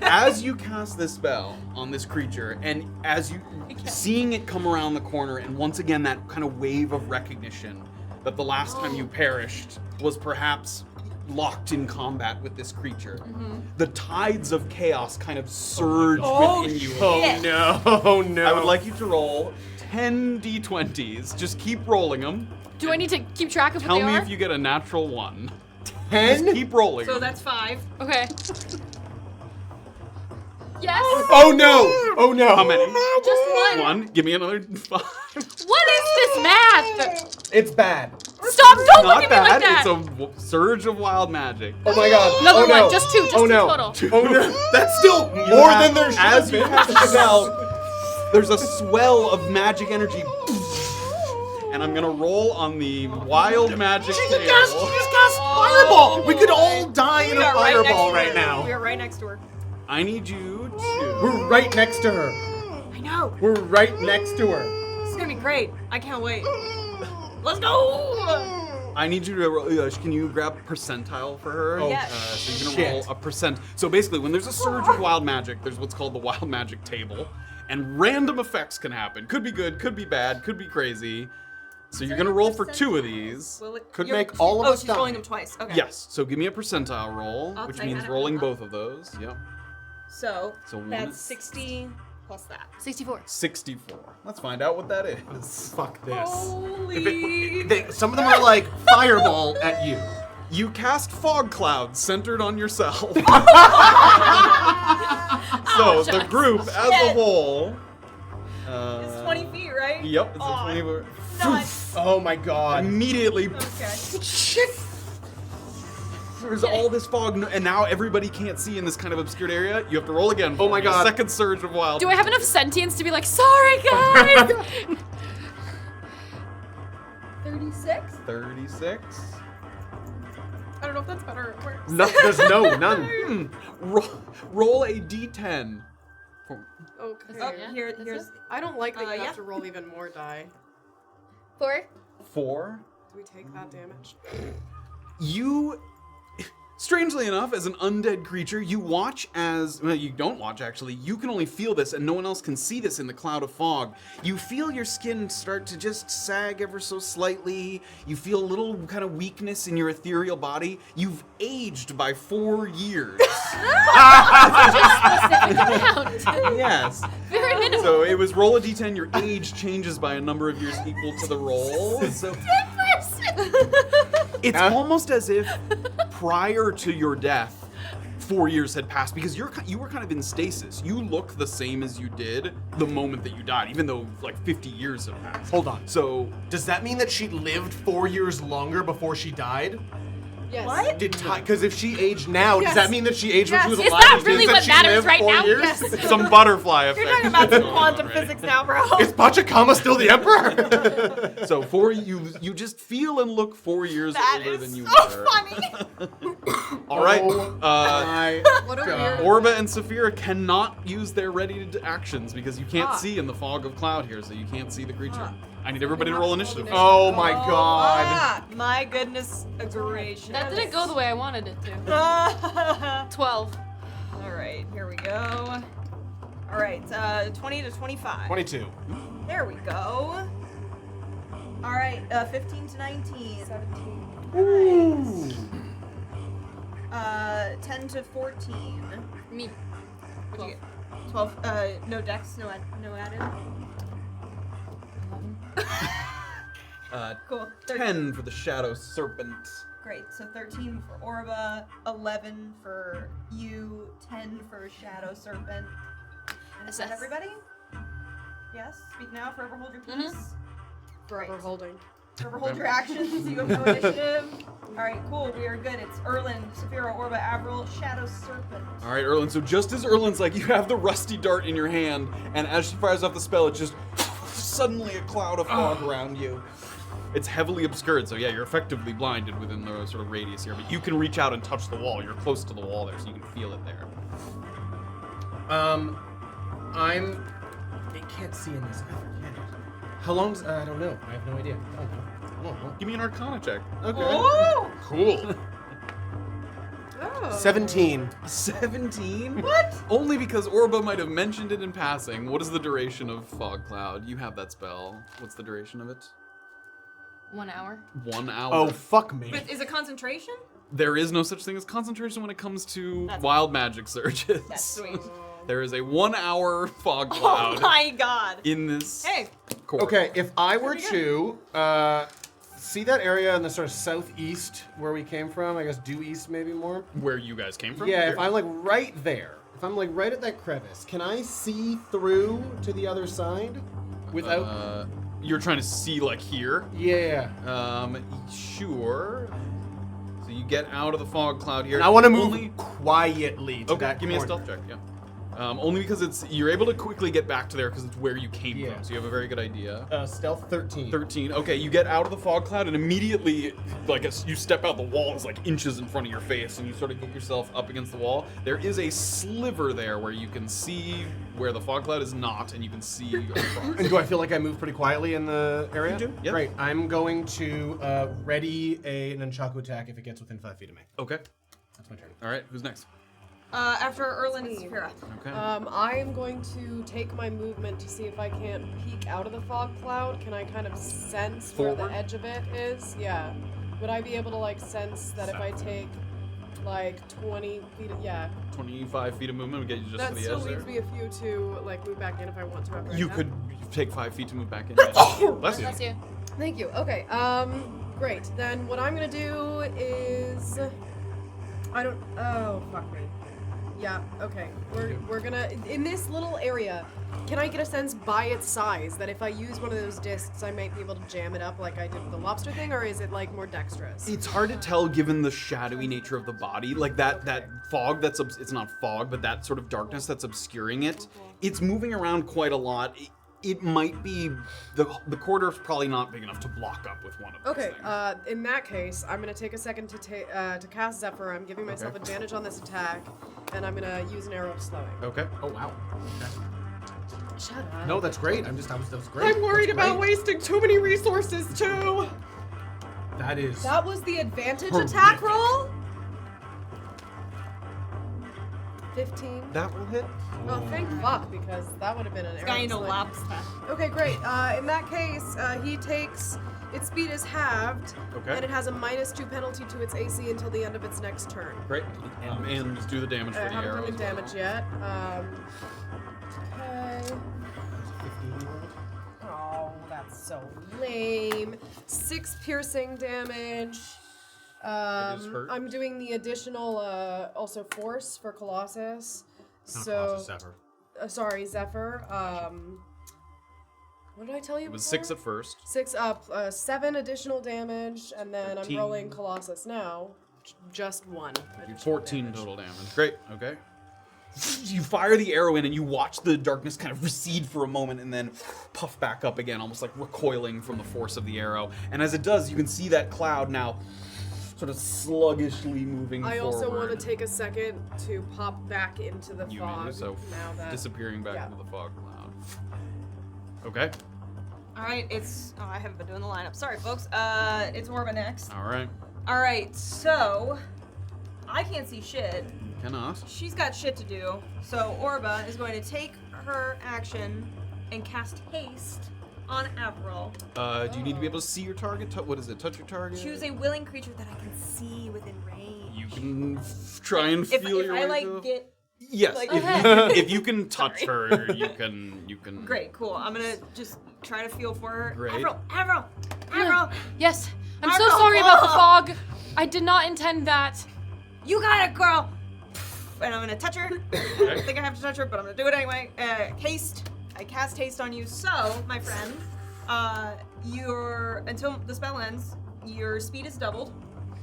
As you cast this spell on this creature, and as you seeing it come around the corner, and once again that kind of wave of recognition that the last time you perished was perhaps locked in combat with this creature. The tides of chaos kind of surge within you. Oh no! I would like you to roll 10 d20s. Just keep rolling them. Do I need to keep track of Tell what me they are? if you get a natural 1. 10. Just keep rolling. So 'em. that's 5. Okay. Yes. Oh no! Oh no! How many? Just one. 1. Give me another 5. What is this math? It's bad. Stop! Don't look Not at me like bad. that. It's a surge of wild magic. Oh my god! Another oh no! one. Just two. Just oh two no! total. Oh no! That's still You more have- than there should As have you been. cast the spell, there's a swell of magic energy. And I'm gonna roll on the wild magic She table. just cast fireball. We could all die in a fireball right We now. are right next to her. I need you We're to. right next to her. I know. We're right next to her. This is gonna be great. I can't wait. Let's go. I need you to roll. Can you grab percentile for her? Oh, Yes. So you're shit. gonna roll a percent. So basically, when there's a surge of wild magic, there's what's called the wild magic table, and random effects can happen. Could be good, could be bad, could be crazy. So you're gonna roll for 2 of these. Will it- Could you're- make all of Oh, us she's die. rolling them twice. Okay. Yes. So give me a percentile roll, I'll which take means that. rolling both of those. Yep. So, So one that's is- 60 plus that. 64. 64. Let's find out what that is. Fuck this. Holy. Some of them are like fireball at you. You cast fog clouds centered on yourself. So the group as a Shit. whole. It's 20 feet, right? Yep, it's Aw, a 20 foot. nuts. Oh my god. Immediately, Okay. there's all this fog, and now everybody can't see in this kind of obscured area. You have to roll again. Oh my for your God. Second surge of wild. Do I have enough sentience to be like, sorry guys? 36? 36. I don't know if that's better or worse. No, there's none. Roll a d10. Okay. Oh, Yeah, here, that's here's. I don't like that you yeah. have to roll even more die. 4. 4. Do we take that damage? You, strangely enough, as an undead creature, you watch as, well, you don't watch actually, you can only feel this and no one else can see this in the cloud of fog. You feel your skin start to just sag ever so slightly. You feel a little kind of weakness in your ethereal body. You've aged by 4 years. Yes. Very minimal. So it was roll a d10, your age changes by a number of years equal to the roll. So it's almost as if prior to your death, 4 years had passed because you were kind of in stasis. You look the same as you did the moment that you died, even though like 50 years have passed. Hold on. So Does that mean that she lived 4 years longer before she died? Yes. What? Because if she aged now, Yes. does that mean that she aged when she was Is alive? that It means really that what she matters lived right 4 now? years? Yes. some butterfly effect. You're talking about some going on, quantum right? physics now, bro. Is Pachacama still the emperor? So you just feel and look 4 years That older is than you so were. funny. All right. My What a God. weird. Orba and Safira cannot use their ready actions because you can't Ah. see in the fog of cloud here, so you can't see the creature. I need everybody to roll initiative. Oh my god. Ah, my goodness gracious. That didn't go the way I wanted it to. 12. All right, here we go. All right, 20 to 25. 22. There we go. All right, 15 to 19. 17. Nice. 10 to 14. Me. What'd you get? 12. No dex, no added. Cool. 10 for the Shadow Serpent. Great. So 13 for Orba, 11 for you, 10 for Shadow Serpent. And is that Assess. everybody? Yes. Speak now. Forever hold your peace. Forever Great. holding. Forever hold your actions. You have no initiative. All right. Cool. We are good. It's Erland, Safira, Orba, Avril, Shadow Serpent. All right, Erland. So just as Erland's like, you have the rusty dart in your hand, and as she fires off the spell, it just suddenly a cloud of fog around you. It's heavily obscured, so yeah, you're effectively blinded within the sort of radius here, but you can reach out and touch the wall. You're close to the wall there, so you can feel it there. It can't see in this either, can it? How long's, I don't know. I have no idea. I don't know. Give me an Arcana check. Okay. Oh! Cool. Oh. 17. 17? What? Only because Orba might have mentioned it in passing. What is the duration of Fog Cloud? You have that spell. What's the duration of it? 1 hour. 1 hour. Oh, fuck me. But is it concentration? There is no such thing as concentration when it comes to That's- wild magic surges. That's sweet. There is a 1 hour fog Oh cloud my god. in this Hey. corridor. Okay, if I were to see that area in the sort of southeast where we came from, I guess due east maybe more. Where you guys came from? Yeah, Here? if I'm like right there, if I'm like right at that crevice, can I see through to the other side without? You're trying to see like here. Yeah. Sure. So you get out of the fog cloud here. And I want to move Only- quietly to Okay, that give me a corner. stealth check. Yeah. Only because you're able to quickly get back to there because it's where you came Yeah. from. So you have a very good idea. Stealth 13. 13. Okay, you get out of the fog cloud and immediately, like, as you step out, the wall is like inches in front of your face, and you sort of get yourself up against the wall. There is a sliver there where you can see where the fog cloud is not, and you can see across. And do I feel like I move pretty quietly in the area? You do, yeah. Great. I'm going to ready a nunchaku attack if it gets within 5 feet of me. Okay. That's my turn. All right. Who's next? After Erland and Safira. Okay. I am going to take my movement to see if I can't peek out of the fog cloud. Can I kind of sense where Forward? the edge of it is? Yeah. Would I be able to like sense that if I take like 20 feet of, 25 feet of movement would get you just that to the still edge there. leaves me a few to like move back in if I want to. After I You can. could take 5 feet to move back in. Bless you. Bless you. Thank you. Okay. Great. Then what I'm gonna do is, oh fuck me. Yeah. Okay. We're gonna in this little area. Can I get a sense by its size that if I use one of those discs, I might be able to jam it up like I did with the lobster thing, or is it like more dexterous? It's hard to tell given the shadowy nature of the body. Like that fog that's it's not fog, but that sort of darkness that's obscuring it. It's moving around quite a lot. It might be the corridor's probably not big enough to block up with one of those Okay, things. in that case, I'm gonna take a second to cast Zephyr. I'm giving myself Okay. advantage on this attack, and I'm gonna use an arrow of slowing. Okay. Oh, wow. Shut up. No, that's great. That was great. I'm worried That's about great. wasting too many resources too. That is. That was the advantage Horrific. attack roll. 15. That will hit. Oh, thank fuck, because that would have been an arrow. Kind of of sling. lobster. Okay, great. In that case, he takes. Its speed is halved, Okay. and it has a -2 penalty to its AC until the end of its next turn. Great. And just do the damage for I the haven't arrow. done the as well. damage yet. Okay. Oh, that's so lame. 6 piercing damage. It is hurt. I'm doing the additional also force for Colossus. Not So Colossus, Zephyr. sorry, Zephyr. What did I tell you? It was before? 6 at first. 6 up, 7 additional damage, and then 13. I'm rolling Colossus now. Just 1. additional 14 damage. total damage. Great. Okay. You fire the arrow in and you watch the darkness kind of recede for a moment and then puff back up again, almost like recoiling from the force of the arrow. And as it does, you can see that cloud now sort of sluggishly moving I forward. also want to take a second to pop back into the You fog. may do so. Now that Disappearing back yeah. into the fog cloud. Okay. All right, it's. Oh, I haven't been doing the lineup. Sorry, folks. It's Orba next. All right. All right, so I can't see shit. Cannot. She's got shit to do. So Orba is going to take her action and cast haste on Avril. Do you need to be able to see your target? What is it? Touch your target? Choose a willing creature that I can see within range. You can try and If feel your I way like to- get Yes. like- If you can touch her, you can. great, cool. I'm gonna just try to feel for her. Great. Avril. Yes, I'm so Avril, sorry about the oh. fog. I did not intend that. You got it, girl. And I'm gonna touch her. I don't think I have to touch her, but I'm gonna do it anyway. Haste. I cast haste on you. So, my friend, until the spell ends, your speed is doubled.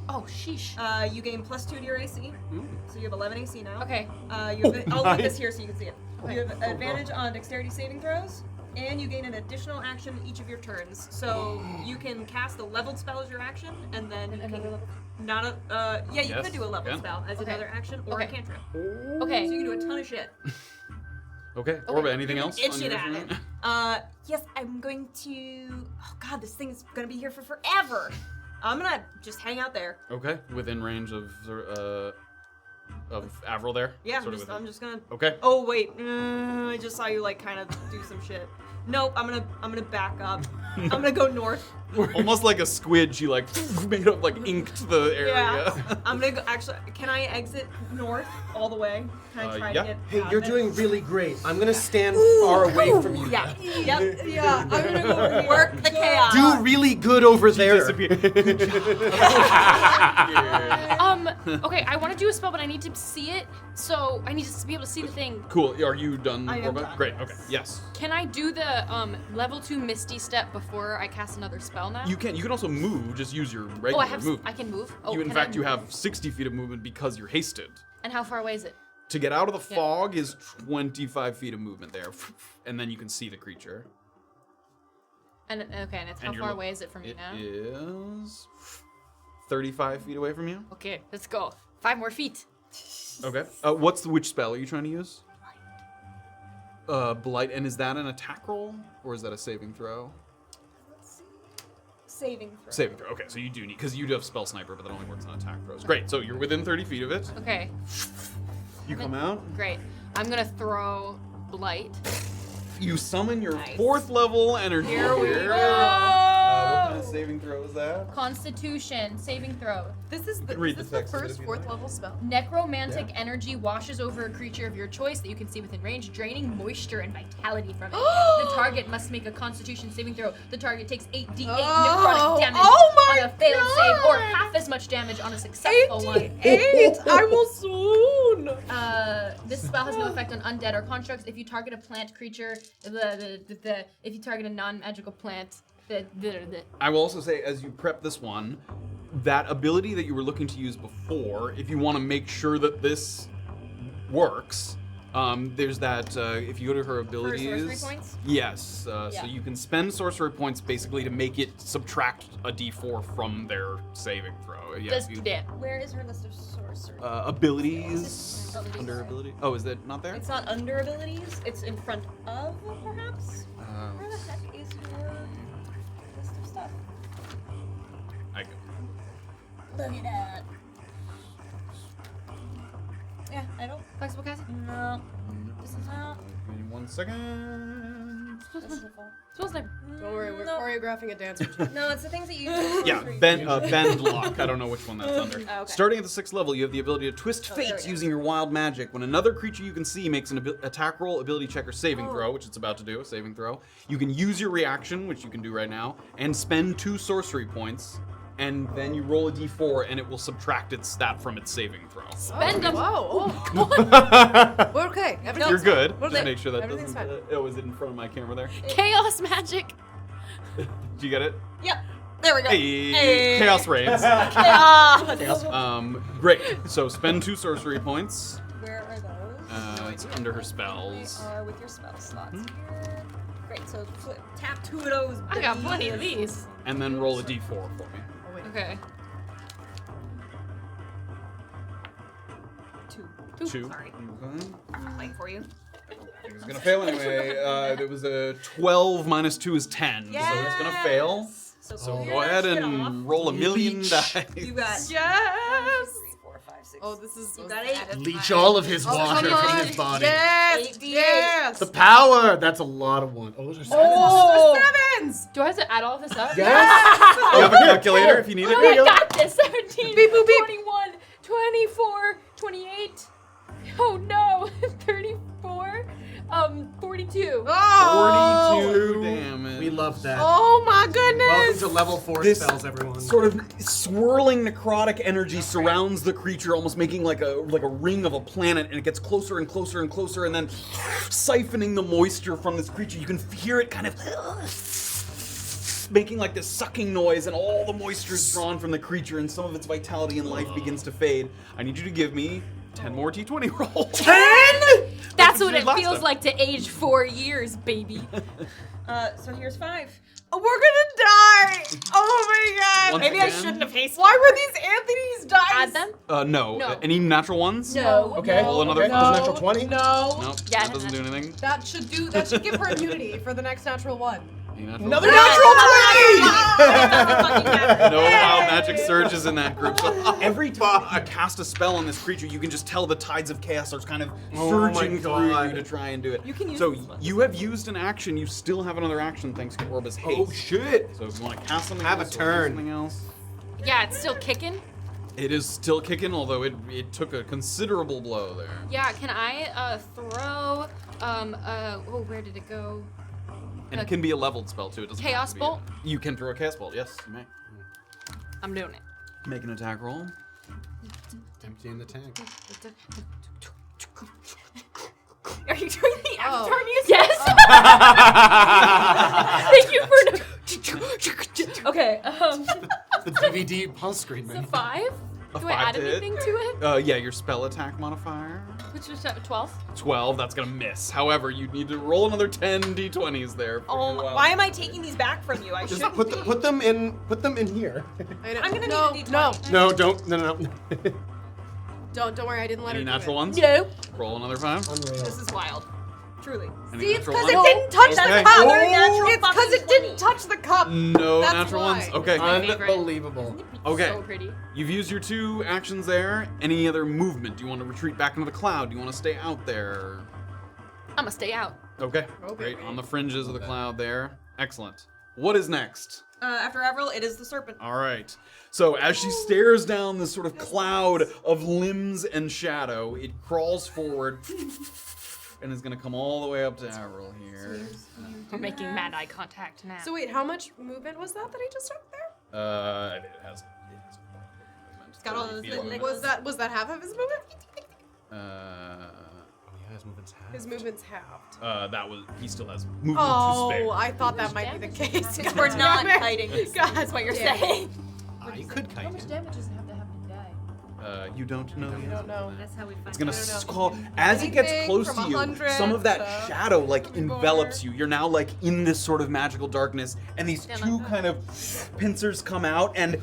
Oh, sheesh. You gain +2 to your AC. So you have 11 AC now. Okay. You have, I'll leave this here so you can see it. You have advantage on dexterity saving throws, and you gain an additional action each of your turns. So you can cast a leveled spell as your action, and then you Another can level. not a you Yes, could do a leveled can. spell as Okay. another action or Okay. a cantrip. Okay. So you can do a ton of shit. Okay. Orba, anything else? on Itching your at turn? it. Yes, I'm going to. Oh God, this thing is gonna be here for forever. I'm gonna just hang out there. Okay. Within range of Avril there. Yeah, Sort of within- I'm just gonna. Okay. Oh wait, I just saw you like kind of do some shit. Nope, I'm gonna back up. I'm gonna go north. Almost like a squid, she like made up, like inked the area. Yeah. I'm gonna go. Actually, can I exit north all the way? Can I try yeah. to get? Hey, out you're of it? doing really great. I'm gonna stand far away from you. Yeah. Yep. Yeah, I'm gonna go over here. Work the chaos. Do really good over there. Okay, I want to do a spell, but I need to see it, so I need to be able to see the thing. Cool. Are you done, I am Orba? done, Great. yes. Okay. Yes. Can I do the level 2 Misty Step before I cast another spell now? You can. You can also move. Just use your regular Oh, I have. movement. I can move. Oh, You, in can fact, I- you have 60 feet of movement because you're hasted. And how far away is it? To get out of the Yeah. fog is 25 feet of movement there, and then you can see the creature. And okay, and it's how And you're far lo- away is it from you It now? is 35 feet away from you. Okay, let's go. 5 more feet. Okay. Which spell are you trying to use? Blight. And is that an attack roll or is that a saving throw? Saving throw. Saving throw. Okay, so you do need, because you do have spell sniper, but that only works on attack throws. Great. So you're within 30 feet of it. Okay, You come out. great. I'm gonna throw Blight. You summon your Nice. 4th level energy. Here we go. What kind of saving throw is that? Constitution saving throw. This is the, read is the this text of it first if you'd 4th like. level spell. Necromantic energy washes over a creature of your choice that you can see within range, draining moisture and vitality from it. The target must make a Constitution saving throw. The target takes 8d8 necrotic damage on a failed save, or half as much damage on a successful one. 88! I will swoon! This spell has no effect on undead or constructs. If you target a plant creature, if you target a non-magical plant, I will also say, as you prep this one, that ability that you were looking to use before, if you want to make sure that this works, there's that, if you go to her abilities... sorcery points? Yes, Yeah. so you can spend sorcery points basically to make it subtract a d4 from their saving throw. just you, yeah. Where is her list of sorcery? abilities, under ability. Oh, is that not there? It's not under abilities. It's in front of, perhaps. Where the heck is her list of stuff? I go. Look at that. Yeah, I don't. Flexible casting? No. This is not. Give me 1 second. This is a fall. Spell sniper. Don't worry, we're No. choreographing a dance routine. No, it's the things that you. Yeah, bend lock. I don't know which one that's under. Oh, okay. Starting at the 6th level, you have the ability to twist there we fates go. using your wild magic. When another creature you can see makes an attack roll, ability check, or saving throw, which it's about to do, a saving throw, you can use your reaction, which you can do right now, and spend 2 sorcery points, and then you roll a d4, and it will subtract its stat from its saving throw. Spend them. Whoa, oh. We're okay. Everything's You're good. We're Just good. make sure that Everything's doesn't. fine. Oh, is it in front of my camera there? Chaos magic. Did you get it? Yep. There we go. Hey, Chaos Reigns. Chaos. Great. So spend 2 sorcery points. Where are those? It's under her They spells. are with your spell slots here. Great. So tap 2 of those. I got babies. plenty of these. And then roll a d4 for me. Okay. 2. 2. Sorry. Okay. I'm playing for you. It's gonna fail anyway. It was a 12 minus 2 is 10, so it's gonna fail. So, So clear go ahead that shit and off. roll a million dice. You got Yes! 3, 4, 5, 6. Oh, this is. You got 8. Leech all of his water come from on. his body. Yes! 8d8. Yes! The power! That's a lot of one. Oh, those are Oh! Sevens! Do I have to add all this up? Yes! You have a calculator if you need Oh, it. I got this. 17, Beep, boop, beep. 21, 24, 28. Oh no, 34, 42. Oh! 42 damage. We love that. Oh my Welcome goodness! to level 4 This spells, everyone. Sort of swirling necrotic energy surrounds the creature, almost making like a ring of a planet, and it gets closer and closer and closer, and then siphoning the moisture from this creature. You can hear it kind of making like this sucking noise, and all the moisture is drawn from the creature, and some of its vitality and life begins to fade. I need you to give me 10 more t20 rolls. 10? That's what it Last feels time. like to age 4 years, baby. So here's 5. Oh, we're gonna die! Oh my god! Once Maybe I again- shouldn't have hasted. Why were these Anthony's dice? Add them? No. No. Any natural ones? No. Okay. Roll another Okay. no. Natural 20? No. Nope. Yeah, that doesn't do anything. That should give her immunity for the next natural one. Any natural Another ones? natural 20! Doesn't fucking matter. No wild magic surges in that group. So Every time you cast a spell on this creature, you can just tell the tides of chaos are kind of Oh my surging through God. you to try and do it. You can use so this one. you have used an action. You still have another action thanks to Orba's haste. Oh shit! So if you want to cast something Have a else or do turn. something else. Yeah, it's still kicking. It is still kicking, although it took a considerable blow there. Yeah, can I throw where did it go? And it can be a leveled spell too. It doesn't Chaos have to be Bolt? You can throw a chaos bolt. Yes, you may. I'm doing it. Make an attack roll. Emptying the tank. Are you doing the Avatar music? Yes. Thank you for Okay, The DVD pulse screen so menu. 5? A Do I 5 add to hit? anything to it? Yeah, your spell attack modifier. Which is 12? 12, that's gonna miss. However, you need to roll another 10 d20s there. Why am I taking these back from you? I Just should put them in here. I'm gonna no, need a no, D20. No, don't. No. don't worry. I didn't let Any her. natural ones? No. Roll another 5. Unreal. This is wild. Truly. Any See, it's natural because it ones? didn't touch Okay. the cup. Oh, Natural It's because fucking it didn't 20. touch the cup. No That's natural why. ones? Okay. My favorite. Unbelievable. Okay. So pretty. You've used your 2 actions there. Any other movement? Do you want to retreat back into the cloud? Do you want to stay out there? I'm gonna stay out. Okay. Oh, Great. baby. On the fringes of the cloud there. Excellent. What is next? After Avril, it is the serpent. All right. So as she stares down this sort of cloud of limbs and shadow, it crawls forward and is going to come all the way up to Avril here. We're making mad eye contact now. So wait, how much movement was that he just took there? It has It's got all those feet of little- movement. Was that half of his movement? Yeah, his movement's half. His movement's halved. He still has movement to Oh, spare. I thought that might be the case. Since we're not damn it. kiting. God, That's what you're damn it. saying. I could kite him. damage does it have to happen to die? You don't know I yet. don't know. That's how we find It's gonna I don't know. call as it gets Anything close from to you. 100 Some of that to shadow like 3 more. envelops you. You're now like in this sort of magical darkness, and these Stand two like that. kind of pincers come out and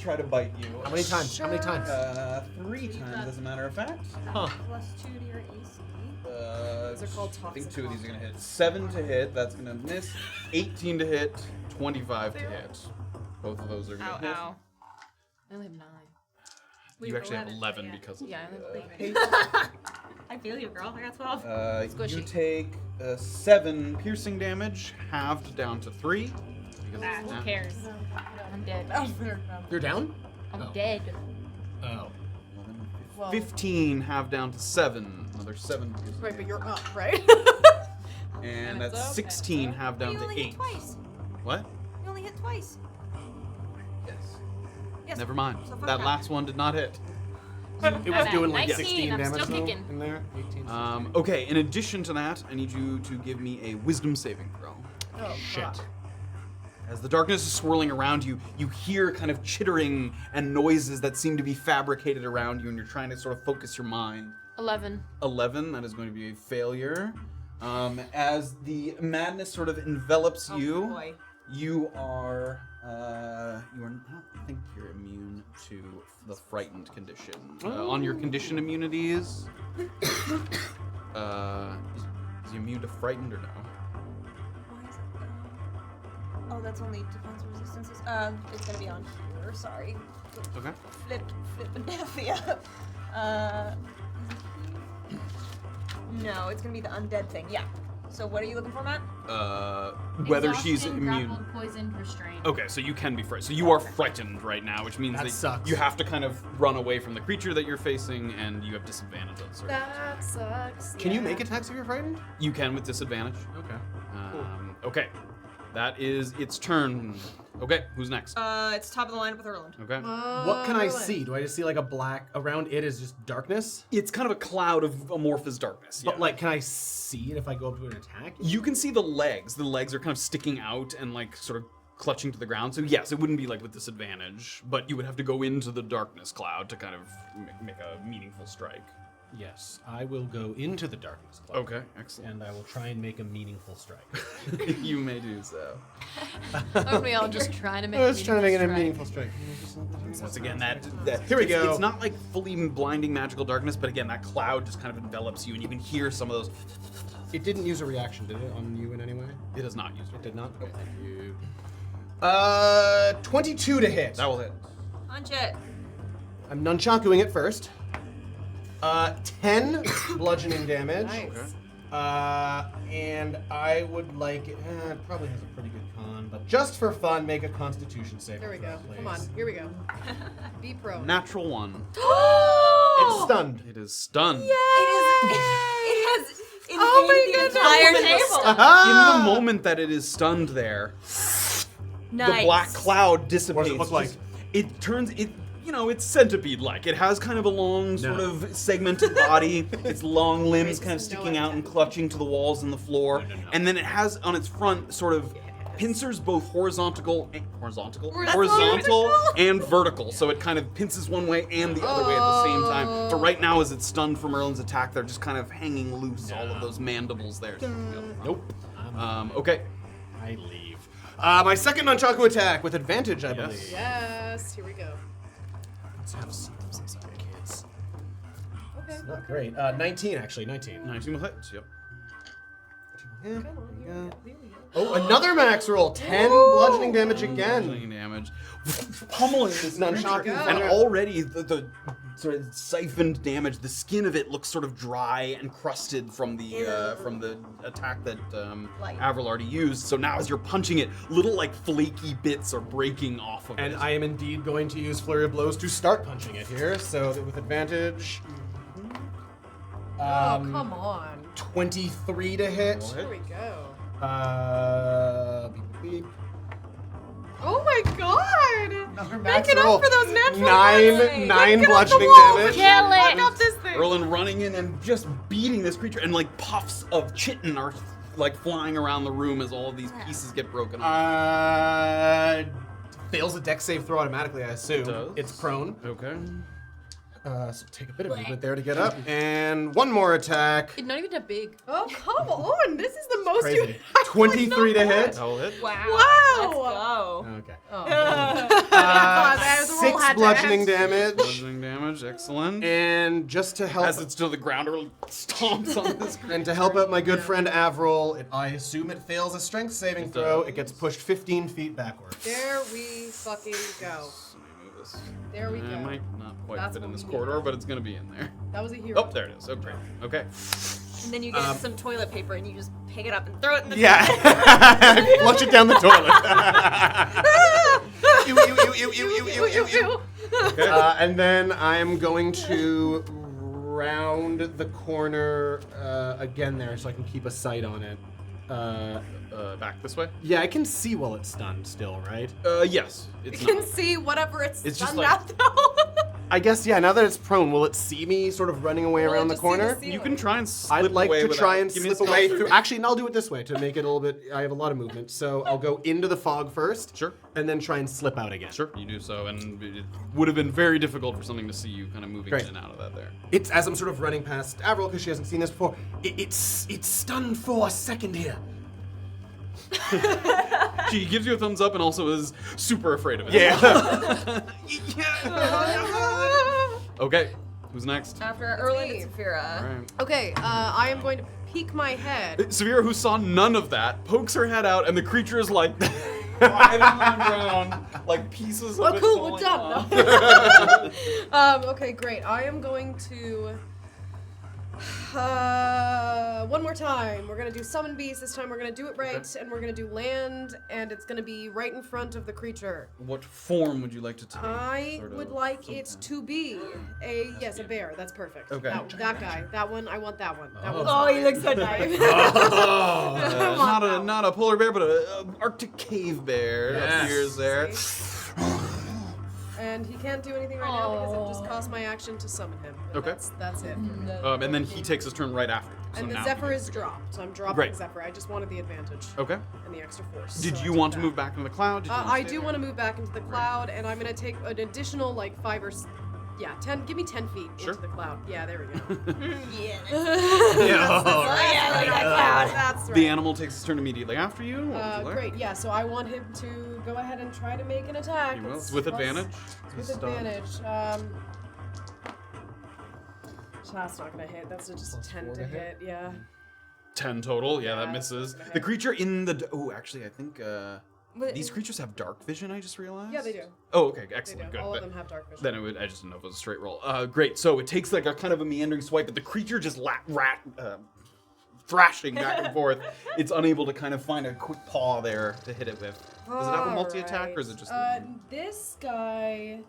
try to bite you. How many times? How many times? 3 times, as a matter of fact. Huh. Plus 2 to your AC. Those are called I think toxic 2 of these are gonna hit. 7 to hit, that's gonna miss. 18 to hit, 25 to hit. Both of those are gonna Ow, hit. ow. I only have 9. You actually have 11 because of Yeah, I the, only have haste. I feel you, girl. I got 12. You Squishy. take 7 piercing damage, halved down to 3. Because Ah, it's who not- cares? I'm dead. You're down? I'm Oh. dead. Oh. 15 halved down to 7. Another 7 piercing Right, but damage. you're up, right? And And it's that's okay. 16 halved down you to only 8. hit twice. What? You only hit twice. Yes. Yes. Never mind. So fuck That that. last one did not hit. It was at doing like 19, 16 I'm damage still though, kicking. in there. 18. Okay, in addition to that, I need you to give me a wisdom saving throw. Oh, Shit. As the darkness is swirling around you, you hear kind of chittering and noises that seem to be fabricated around you, and you're trying to sort of focus your mind. 11. 11, that is going to be a failure. As the madness sort of envelops you, Boy. you are, I don't think you're immune to the frightened condition. On your condition immunities, is he immune to frightened or no? Why is it? Oh, that's only defense resistances. It's gonna be on here. Sorry. Okay. Philadelphia. No, it's gonna be the undead thing. Yeah. So what are you looking for, Matt? Whether she's Exhaustion, immune. grappled, poisoned, restrained. Okay, so you can be frightened. So you are frightened right now, which means That that sucks. you have to kind of run away from the creature that you're facing, and you have disadvantage on certain. that sucks. Can you make attacks if you're frightened? You can with disadvantage. Okay. Okay, that is its turn. Okay, who's next? It's top of the lineup with Erland. Okay. What can I see? Do I just see like a black around it is just darkness? It's kind of a cloud of amorphous darkness. But yeah. like, can I see it if I go up to an attack? You can see the legs. The legs are kind of sticking out and like sort of clutching to the ground. So yes, it wouldn't be like with disadvantage, but you would have to go into the darkness cloud to kind of make a meaningful strike. Yes, I will go into the darkness cloud. Okay, excellent. And I will try and make a meaningful strike. You may do so. Aren't we all just trying to make I was trying to make it a meaningful meaningful strike. Once again, that Here we it's go. It's not like fully blinding magical darkness, but again, that cloud just kind of envelops you, and you can hear some of those. It didn't use a reaction, did it, on you in any way? It has not used It it. did not? Okay. Thank you. 22 to hit. That will hit. Punch it. I'm nunchakuing it first. 10 bludgeoning damage. Nice. And I would like it. It probably has a pretty good con, but just for fun, make a Constitution save. There we go. Please. Come on. Here we go. Be pro. Natural 1. It's stunned. It is stunned. It has Oh my invaded the goodness. entire table. In the moment that it is stunned there, Nice. the black cloud dissipates. What does it look like? It turns it. You know, it's centipede-like. It has kind of a long, sort of segmented body. Its long limbs kind of sticking out and clutching to the walls and the floor. And then it has on its front sort of pincers both horizontal and vertical. So it kind of pinces one way and the other way at the same time. So right now, as it's stunned from Erland's attack, they're just kind of hanging loose, all of those mandibles there. Nope. Okay. I leave. My second nunchaku attack with advantage, I believe. Yes. Here we go. Let's have some kids. Okay. Not great. 19, actually. 19. 19 will hit. Yep. Come on. Here we go. Oh, another max roll. 10 bludgeoning damage again. Bludgeoning damage. Pummeling this nunchaku. Go. And already the sort of siphoned damage, the skin of it looks sort of dry and crusted from the attack that Avril already used. So now as you're punching it, little like flaky bits are breaking off of And it. I am indeed going to use Flurry of Blows to start punching it here. So with advantage. Oh, come on. 23 to hit. Here we go. Beep, beep. Oh my god! Another Make it up for those natural Nine Get off the bludgeoning wall, damage. Kill it! Fuck up this thing! Erland running in and just beating this creature, and like puffs of chitin are like flying around the room as all of these pieces get broken off. Fails a dex save throw automatically, I assume. It does. It's prone. Okay. So take a bit of movement there to get up. And one more attack. It's not even that big. Oh, come on! This is the most you Crazy. 23 to hit. That will hit. Wow. Wow! Let's go. Okay. Oh. Uh, the roll 6 had to bludgeoning end. damage. Bludgeoning damage, excellent. And just to help As it's to the ground, Erland stomps on this creature. and to help out my good friend Avril, I assume it fails a strength saving throw. It gets pushed 15 feet backwards. There we fucking go. Let me move this. There we It go. might not quite That's fit in what this we corridor, but it's gonna be in there. That was a hero. Oh, there it is. Okay. Okay. And then you get some toilet paper and you just pick it up and throw it in the Yeah. Flush it down the toilet. Ew, ew, ew, ew, ew, ew, ew, ew, ew. Okay. And then I'm going to round the corner again there so I can keep a sight on it. Back this way. Yeah, I can see while it's stunned still, right? Yes. It's You can not. see whatever it's It's just done like- now, though. I guess, yeah, now that it's prone, will it see me sort of running away Will it around the just see the corner? ceiling? You can try and slip I'd like away to without- try and give me a slip away stealth through. check. Actually, and I'll do it this way to make it a little bit. I have a lot of movement, so I'll go into the fog first. Sure. And then try and slip out again. Sure, you do so, and it would have been very difficult for something to see you kind of moving Great. in and out of that there. It's as I'm sort of running past Avril because she hasn't seen this before. It's stunned for a second here. She gives you a thumbs up and also is super afraid of it. Yeah. Okay, who's next? After Erland and All Safira. right. Okay, I am going to peek my head. Safira, who saw none of that, pokes her head out, and the creature is like writhing on the ground, like pieces of Oh, it cool, we're falling done. off. Okay, great. I am going to. One more time. We're gonna do summon beast. This time we're gonna do it right, and we're gonna do land, and it's gonna be right in front of the creature. What form would you like to take? I Sort would of like it to be a bear. That's perfect. Okay. That guy. That one. I want that one. That one's Oh, he fine. looks so nice. Not a polar bear, but a Arctic cave bear appears there. And he can't do anything right now because it just cost my action to summon him. But Okay. That's it. And then he takes his turn right after. So And the now Zephyr he is dropped, so I'm dropping Great. Zephyr. I just wanted the advantage Okay. and the extra force. Did so you I want took to that. move back into the cloud? Did you I do want to move back into the cloud, and I'm gonna take an additional like 10. Give me 10 feet Sure. into the cloud. Yeah, there we go. Yeah. That's right. The animal takes his turn immediately after you. What would you like? Great. Yeah. So I want him to go ahead and try to make an attack. You will. It's With plus- advantage. With He's stunned. advantage. That's not gonna hit. That's just a 10 4 to to hit. Yeah. 10 total. Yeah, that Yeah, misses. that's The creature in the. Oh, actually, I think. These creatures have dark vision, I just realized? Yeah, they do. Oh, okay, They excellent. do. Good. All of them have dark vision. Then I just didn't know if it was a straight roll. Great. So it takes like a kind of a meandering swipe, but the creature just thrashing back and forth. It's unable to kind of find a quick paw there to hit it with. Does it have a multi-attack, or is it just one? This guy,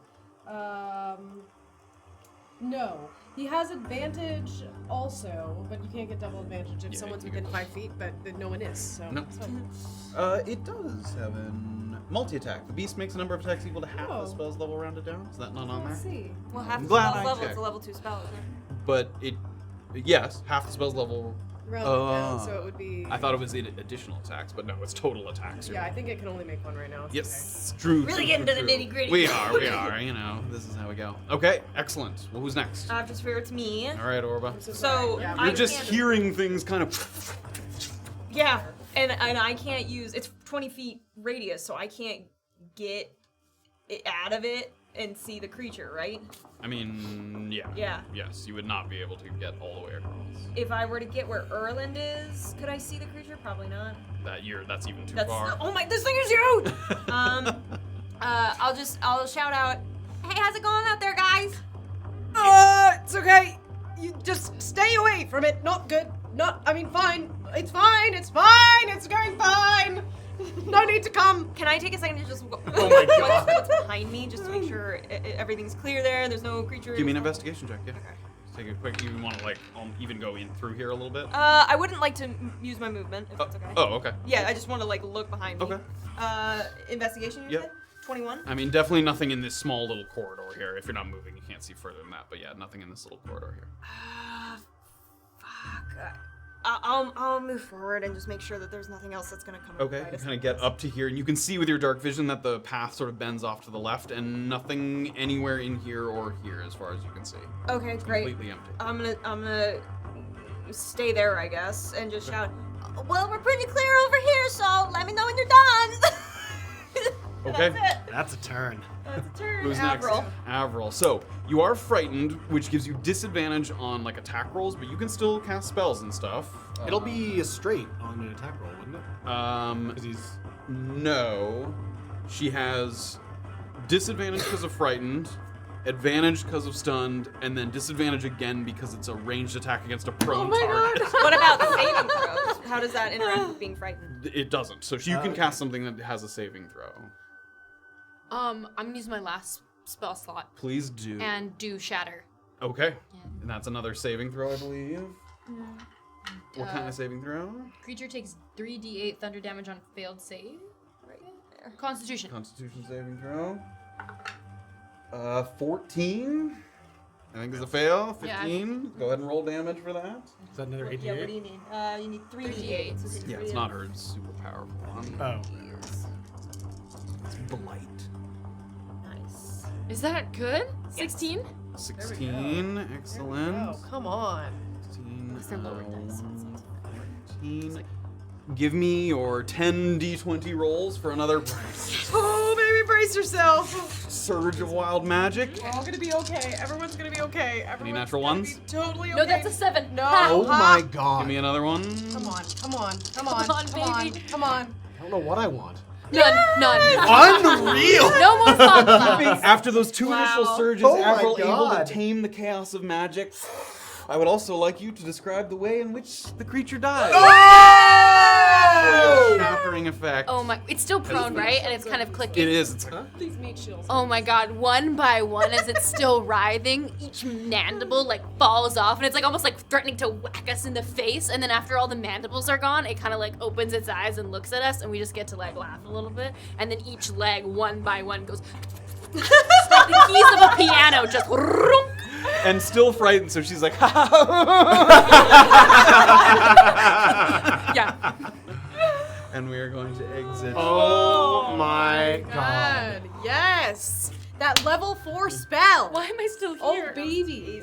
no. He has advantage also, but you can't get double advantage if Yeah, someone's you within get- 5 feet, but no one is, so No. it's fine. It does have a multi-attack. The beast makes a number of attacks equal to half the Oh. spell's level rounded down. Is that not on Let's there? see. Well, half I'm the glad spell's I level. checked. It's a level 2 spell, isn't it? But yes, half the spell's level. Round it down, so it would be... I thought it was in additional attacks, but no, it's total attacks. Yeah, I think it can only make one right now. It's Yes, true. Really true, getting true, to the true. nitty-gritty. We are, you know, this is how we go. Okay, excellent. Well, who's next? After Safira, it's me. All right, Orba. okay. So Yeah, I You're just can't- hearing things kind of. Yeah, and I can't use. It's 20 feet radius, so I can't get it out of it and see the creature, right? I mean, yeah. Yeah. Yes, you would not be able to get all the way across. If I were to get where Erland is, could I see the creature? Probably not. That's even too That's far. oh my! This thing is huge. I'll shout out. Hey, how's it going out there, guys? It's okay. You just stay away from it. Not good. Fine. It's fine. It's fine. It's going fine. No need to come. Can I take a second to just go? Oh my God. What's behind me, just to make sure everything's clear there. There's no creature. Give me an investigation check, yeah. Just take a quick. You want to even go in through here a little bit? I wouldn't like to use my movement if that's okay. Oh, okay. Yeah, I just want to look behind me. Okay. Investigation. You Yep. said? 21. I mean, definitely nothing in this small little corridor here. If you're not moving, you can't see further than that. But yeah, nothing in this little corridor here. Fuck. I'll move forward and just make sure that there's nothing else that's gonna come. Okay, right you us kind of like get this. up to here, and you can see with your dark vision that the path sort of bends off to the left, and nothing anywhere in here or here, as far as you can see. Okay, great. Completely empty. I'm gonna stay there, I guess, and just shout. Well, we're pretty clear over here, so let me know when you're done. Okay. That's it. That's a turn. That's a turn. Who's Avril. next? Avril. So you are frightened, which gives you disadvantage on attack rolls, but you can still cast spells and stuff. It'll be a straight on an attack roll, wouldn't it? Because he's No. She has disadvantage because of frightened, advantage because of stunned, and then disadvantage again because it's a ranged attack against a prone target. What about the saving throws? How does that interact with being frightened? It doesn't. So you can cast something that has a saving throw. I'm gonna use my last spell slot Please do. and do shatter. Okay. Yeah. And that's another saving throw, I believe. What kind of saving throw? Creature takes 3d8 thunder damage on failed save. Right there. Constitution. Constitution saving throw. 14. I think is a fail. Yeah. 15. Go ahead and roll damage for that. is that another 88? Yeah, what do you need? You need 3d8. So take Yeah, it's 3 not her super powerful one. Oh. It's blight. Nice. Is that good? 16? 16. Excellent. Oh, come on. 16. They're lower dice. 14. Give me your 10 d20 rolls for another Oh, baby, brace yourself. surge of wild magic. We're all gonna be okay. Everyone's gonna be okay. Everyone's natural gonna ones? be totally okay. No, that's a 7. No. Ha! Oh Huh? my god. Give me another one. Come on, come on, come Come on, on, come on, baby. come on. I don't know what I want. None. Unreal! No more fog clouds. After those two initial surges, Oh my Avril able God. to tame the chaos of magic. I would also like you to describe the way in which the creature dies. Oh! Shattering effect. Oh my, it's still prone, right? And it's kind of clicking. It is. It's like, These meat shields. Oh my god, one by one as it's still writhing, each mandible falls off and it's almost threatening to whack us in the face, and then after all the mandibles are gone, it kind of opens its eyes and looks at us, and we just get to laugh a little bit, and then each leg one by one goes it's like the keys of a piano just and still frightened, so she's like, yeah. and we are going to exit. Oh my god. God, yes. That level 4 spell. Why am I still Oh, here? baby.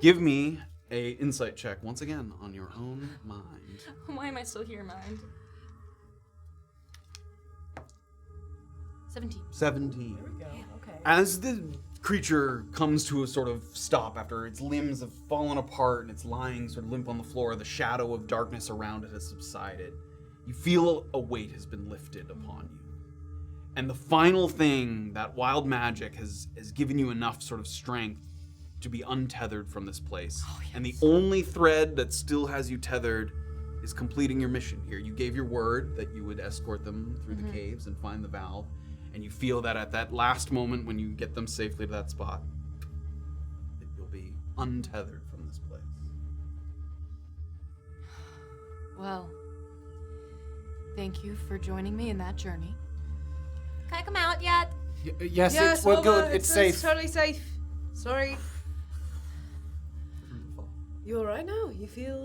Give me a insight check once again on your own mind. Why am I still here, mind? 17. 17. Okay. As the creature comes to a sort of stop after its limbs have fallen apart and it's lying sort of limp on the floor, the shadow of darkness around it has subsided. You feel a weight has been lifted upon you. And the final thing, that wild magic has given you enough sort of strength to be untethered from this place. Oh, yes. And the only thread that still has you tethered is completing your mission here. You gave your word that you would escort them through the caves and find the valve. And you feel that at that last moment when you get them safely to that spot, that you'll be untethered from this place. Well, thank you for joining me in that journey. Can I come out yet? Yes, we're good. It's safe. It's totally safe. Sorry. You alright now? You feel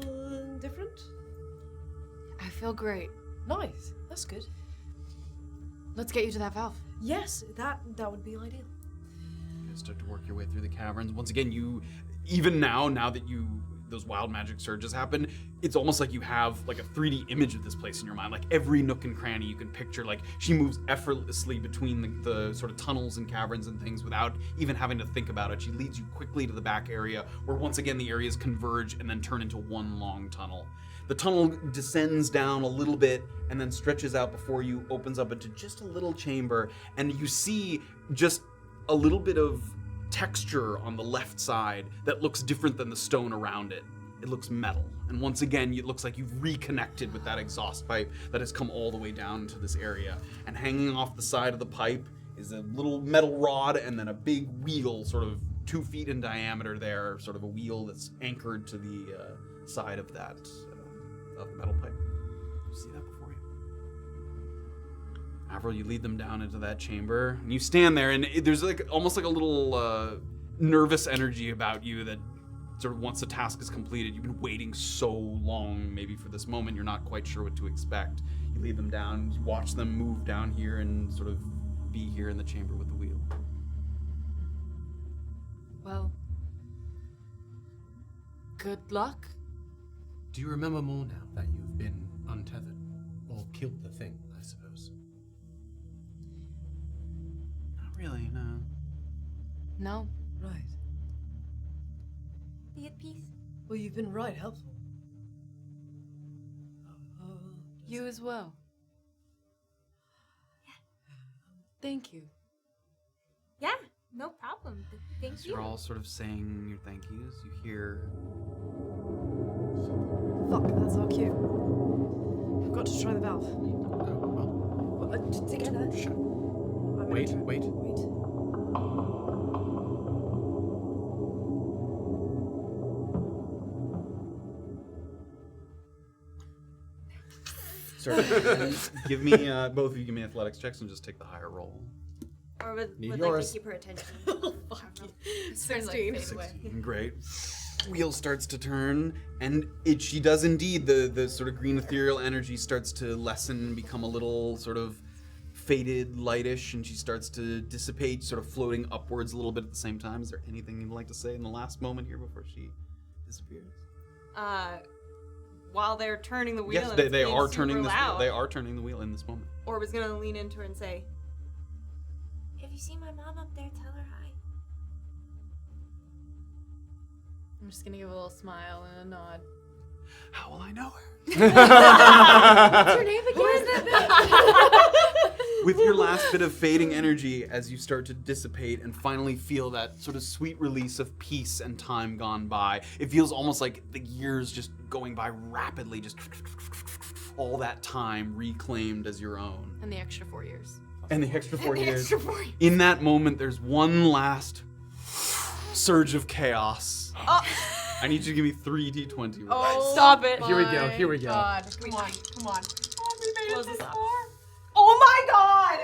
different? I feel great. Nice. That's good. Let's get you to that valve. Yes, that would be ideal. You guys start to work your way through the caverns. Once again, even now that those wild magic surges happen, it's almost like you have like a 3D image of this place in your mind. Like every nook and cranny you can picture, like she moves effortlessly between the sort of tunnels and caverns and things without even having to think about it. She leads you quickly to the back area where once again the areas converge and then turn into one long tunnel. The tunnel descends down a little bit and then stretches out before you, opens up into just a little chamber, and you see just a little bit of texture on the left side that looks different than the stone around it. It looks metal. And once again, it looks like you've reconnected with that exhaust pipe that has come all the way down into this area. And hanging off the side of the pipe is a little metal rod and then a big wheel, sort of 2 feet in diameter there, sort of a wheel that's anchored to the side of that of the metal pipe. You see that before you? Avril, you lead them down into that chamber, and you stand there, and there's like almost like a little nervous energy about you that sort of once the task is completed, you've been waiting so long maybe for this moment, you're not quite sure what to expect. You lead them down, you watch them move down here and sort of be here in the chamber with the wheel. Well, good luck. Do you remember more now that you've been untethered? Or killed the thing, I suppose? Not really, no. No. Right. Be at peace. Well, you've been right helpful. You as well. Thank you. Yeah, no problem. Thank you. You're all sort of saying your thank yous. You hear... Fuck, that's our cue. I've got to try the valve. Together. Wait. Sorry. Give me, both of you give me athletics checks and just take the higher roll. Or would like yours. to keep her attention. Fuck you. 16. Great. Wheel starts to turn, and she does indeed. The sort of green ethereal energy starts to lessen and become a little sort of faded, lightish, and she starts to dissipate, sort of floating upwards a little bit at the same time. Is there anything you'd like to say in the last moment here before she disappears? While they're turning the wheel, Yes, and they it's are super turning this. loud, They are turning the wheel in this moment. Orba's gonna lean into her and say, If you see my mom up there, tell her hi. I'm just gonna give a little smile and a nod. How will I know her? What's her name again? With your last bit of fading energy, as you start to dissipate and finally feel that sort of sweet release of peace and time gone by, it feels almost like the years just going by rapidly, just all that time reclaimed as your own. And the extra 4 years. And the extra 4 years. Extra 4 years. In that moment, there's one last surge of chaos. "Oh, I need you to give me 3 d20 rolls. oh stop it!" Here we go, here we go. God, come on. Close this up. Oh my God!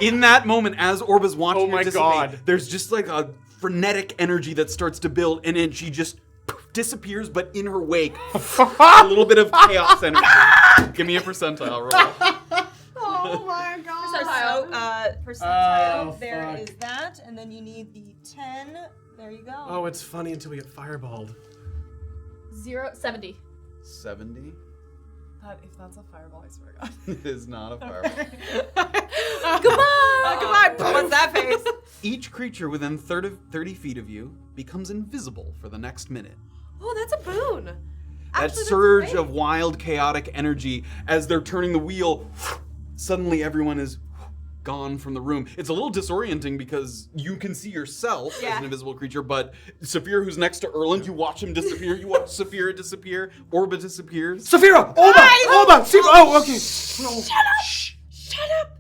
No! In that moment, as Orba's watching Oh her my dissipate, God. there's just like a frenetic energy that starts to build, and then she just disappears, but in her wake, a little bit of chaos energy. Give me a percentile roll. Oh my God! Percentile. Oh, There fuck. is that, and then you need the 10. There you go. Oh, it's funny until we get fireballed. 70. 70 If that's a fireball, I swear to God. is not a fireball. Goodbye! What's that face? Each creature within 30 feet of you becomes invisible for the next minute. Oh, that's a boon. That surge of wild, chaotic energy as they're turning the wheel. Suddenly, everyone is gone from the room. It's a little disorienting because you can see yourself as an invisible creature, but Safira, who's next to Erland, you watch him disappear. You watch Safira disappear. Orba disappears. Safira! Orba! Oh, okay. Shut up!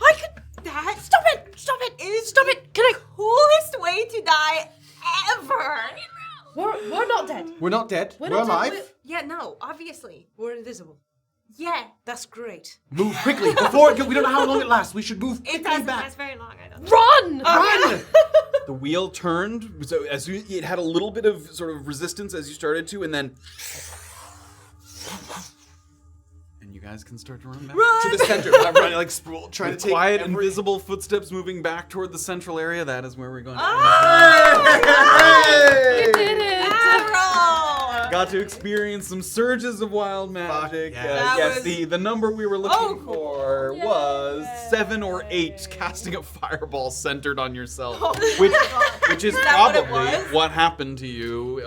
I could. Stop it! Stop it! Can I? Coolest way to die ever. We're not dead. We're not dead. We're We're not dead, alive. Yeah, no, obviously. We're invisible. Yeah. That's great. Move quickly before we don't know how long it lasts. We should move It quickly doesn't back. last very long, I don't Run! Run! The wheel turned, so as you, it had a little bit of sort of resistance as you started to, and then... And you guys can start to run back. To the center. I'm running like sprawl, trying With to take quiet, every... invisible footsteps moving back toward the central area. That is where we're going. You did it! Got to experience some surges of wild magic. yeah. Yes, the number we were looking for was 7 or 8, casting a fireball centered on yourself, which is probably what happened to you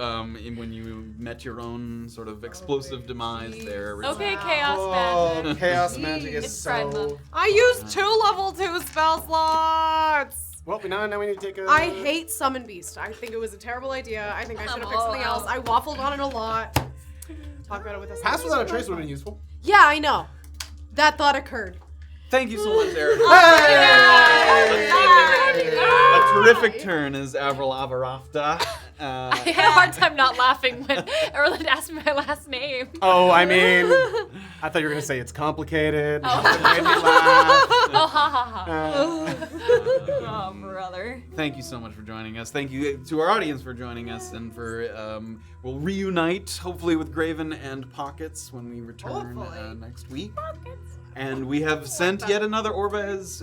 when you met your own sort of explosive demise there. Okay, chaos magic. Chaos magic is It's Pride so... Month. I used 2 level 2 spell slots. Well, now we need to take a... I hate Summon Beast. I think it was a terrible idea. I think I should have picked something else. I waffled on it a lot. Talk about it with us. Pass without a trace would have been useful. Yeah, I know. That thought occurred. Thank you so much, Eric. A terrific turn is Avril Avarafta. I had a hard time not laughing when Erland asked me my last name. Oh, I mean... I thought you were going to say it's complicated. Oh. It made me laugh. Oh, ha ha ha. Oh, brother. Thank you so much for joining us. Thank you to our audience for joining us, and for we'll reunite hopefully with Graven and Pockets when we return next week. And we have sent yet another. Orba has,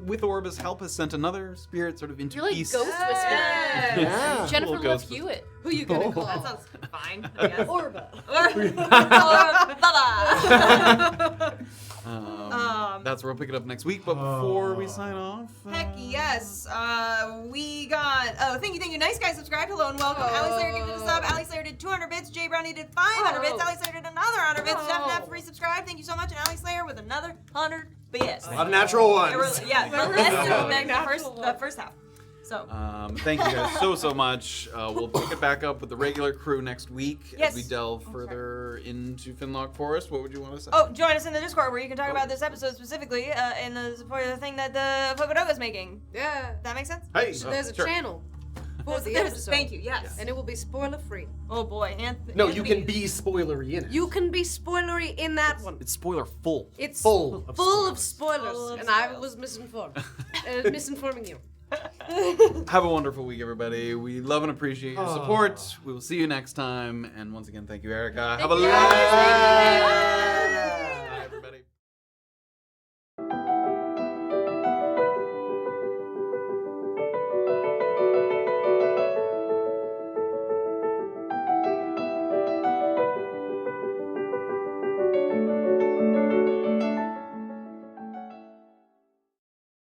with Orba's help, has sent another spirit sort of into You're like peace. Ghost Whisperer. Yeah. Jennifer Little Love ghost Hewitt. Who you gonna call? That sounds fine, I guess. Orba. That's where we'll pick it up next week. But before we sign off, Heck yes. We got. Oh, thank you. Nice guys, subscribe. Hello and welcome. Ali Slayer did a sub. Ali Slayer did 200 bits. Jay Brownie did 500 bits. Ali Slayer did another 100 bits. Jeff Neff resubscribed. Thank you so much. And Ali Slayer with another 100 bits. A lot of natural ones. Yeah, the rest of the first half. So. thank you guys so much. We'll pick it back up with the regular crew next week as we delve further into Finlock Forest. What would you want to say? Oh, join us in the Discord where you can talk about this episode specifically and support the thing that the Fogodoga is making. Yeah. That makes sense? Hey. There's a channel for the There's- episode. Thank you. Yes. And it will be spoiler free. Oh boy. No, you can be spoilery in it. You can be spoilery in that one. It's spoiler full. It's Full of full of spoilers. spoilers. And I was misinformed. Misinforming you. Have a wonderful week, everybody. We love and appreciate your support. We will see you next time. And once again, thank you, Erica. Have a you. lovely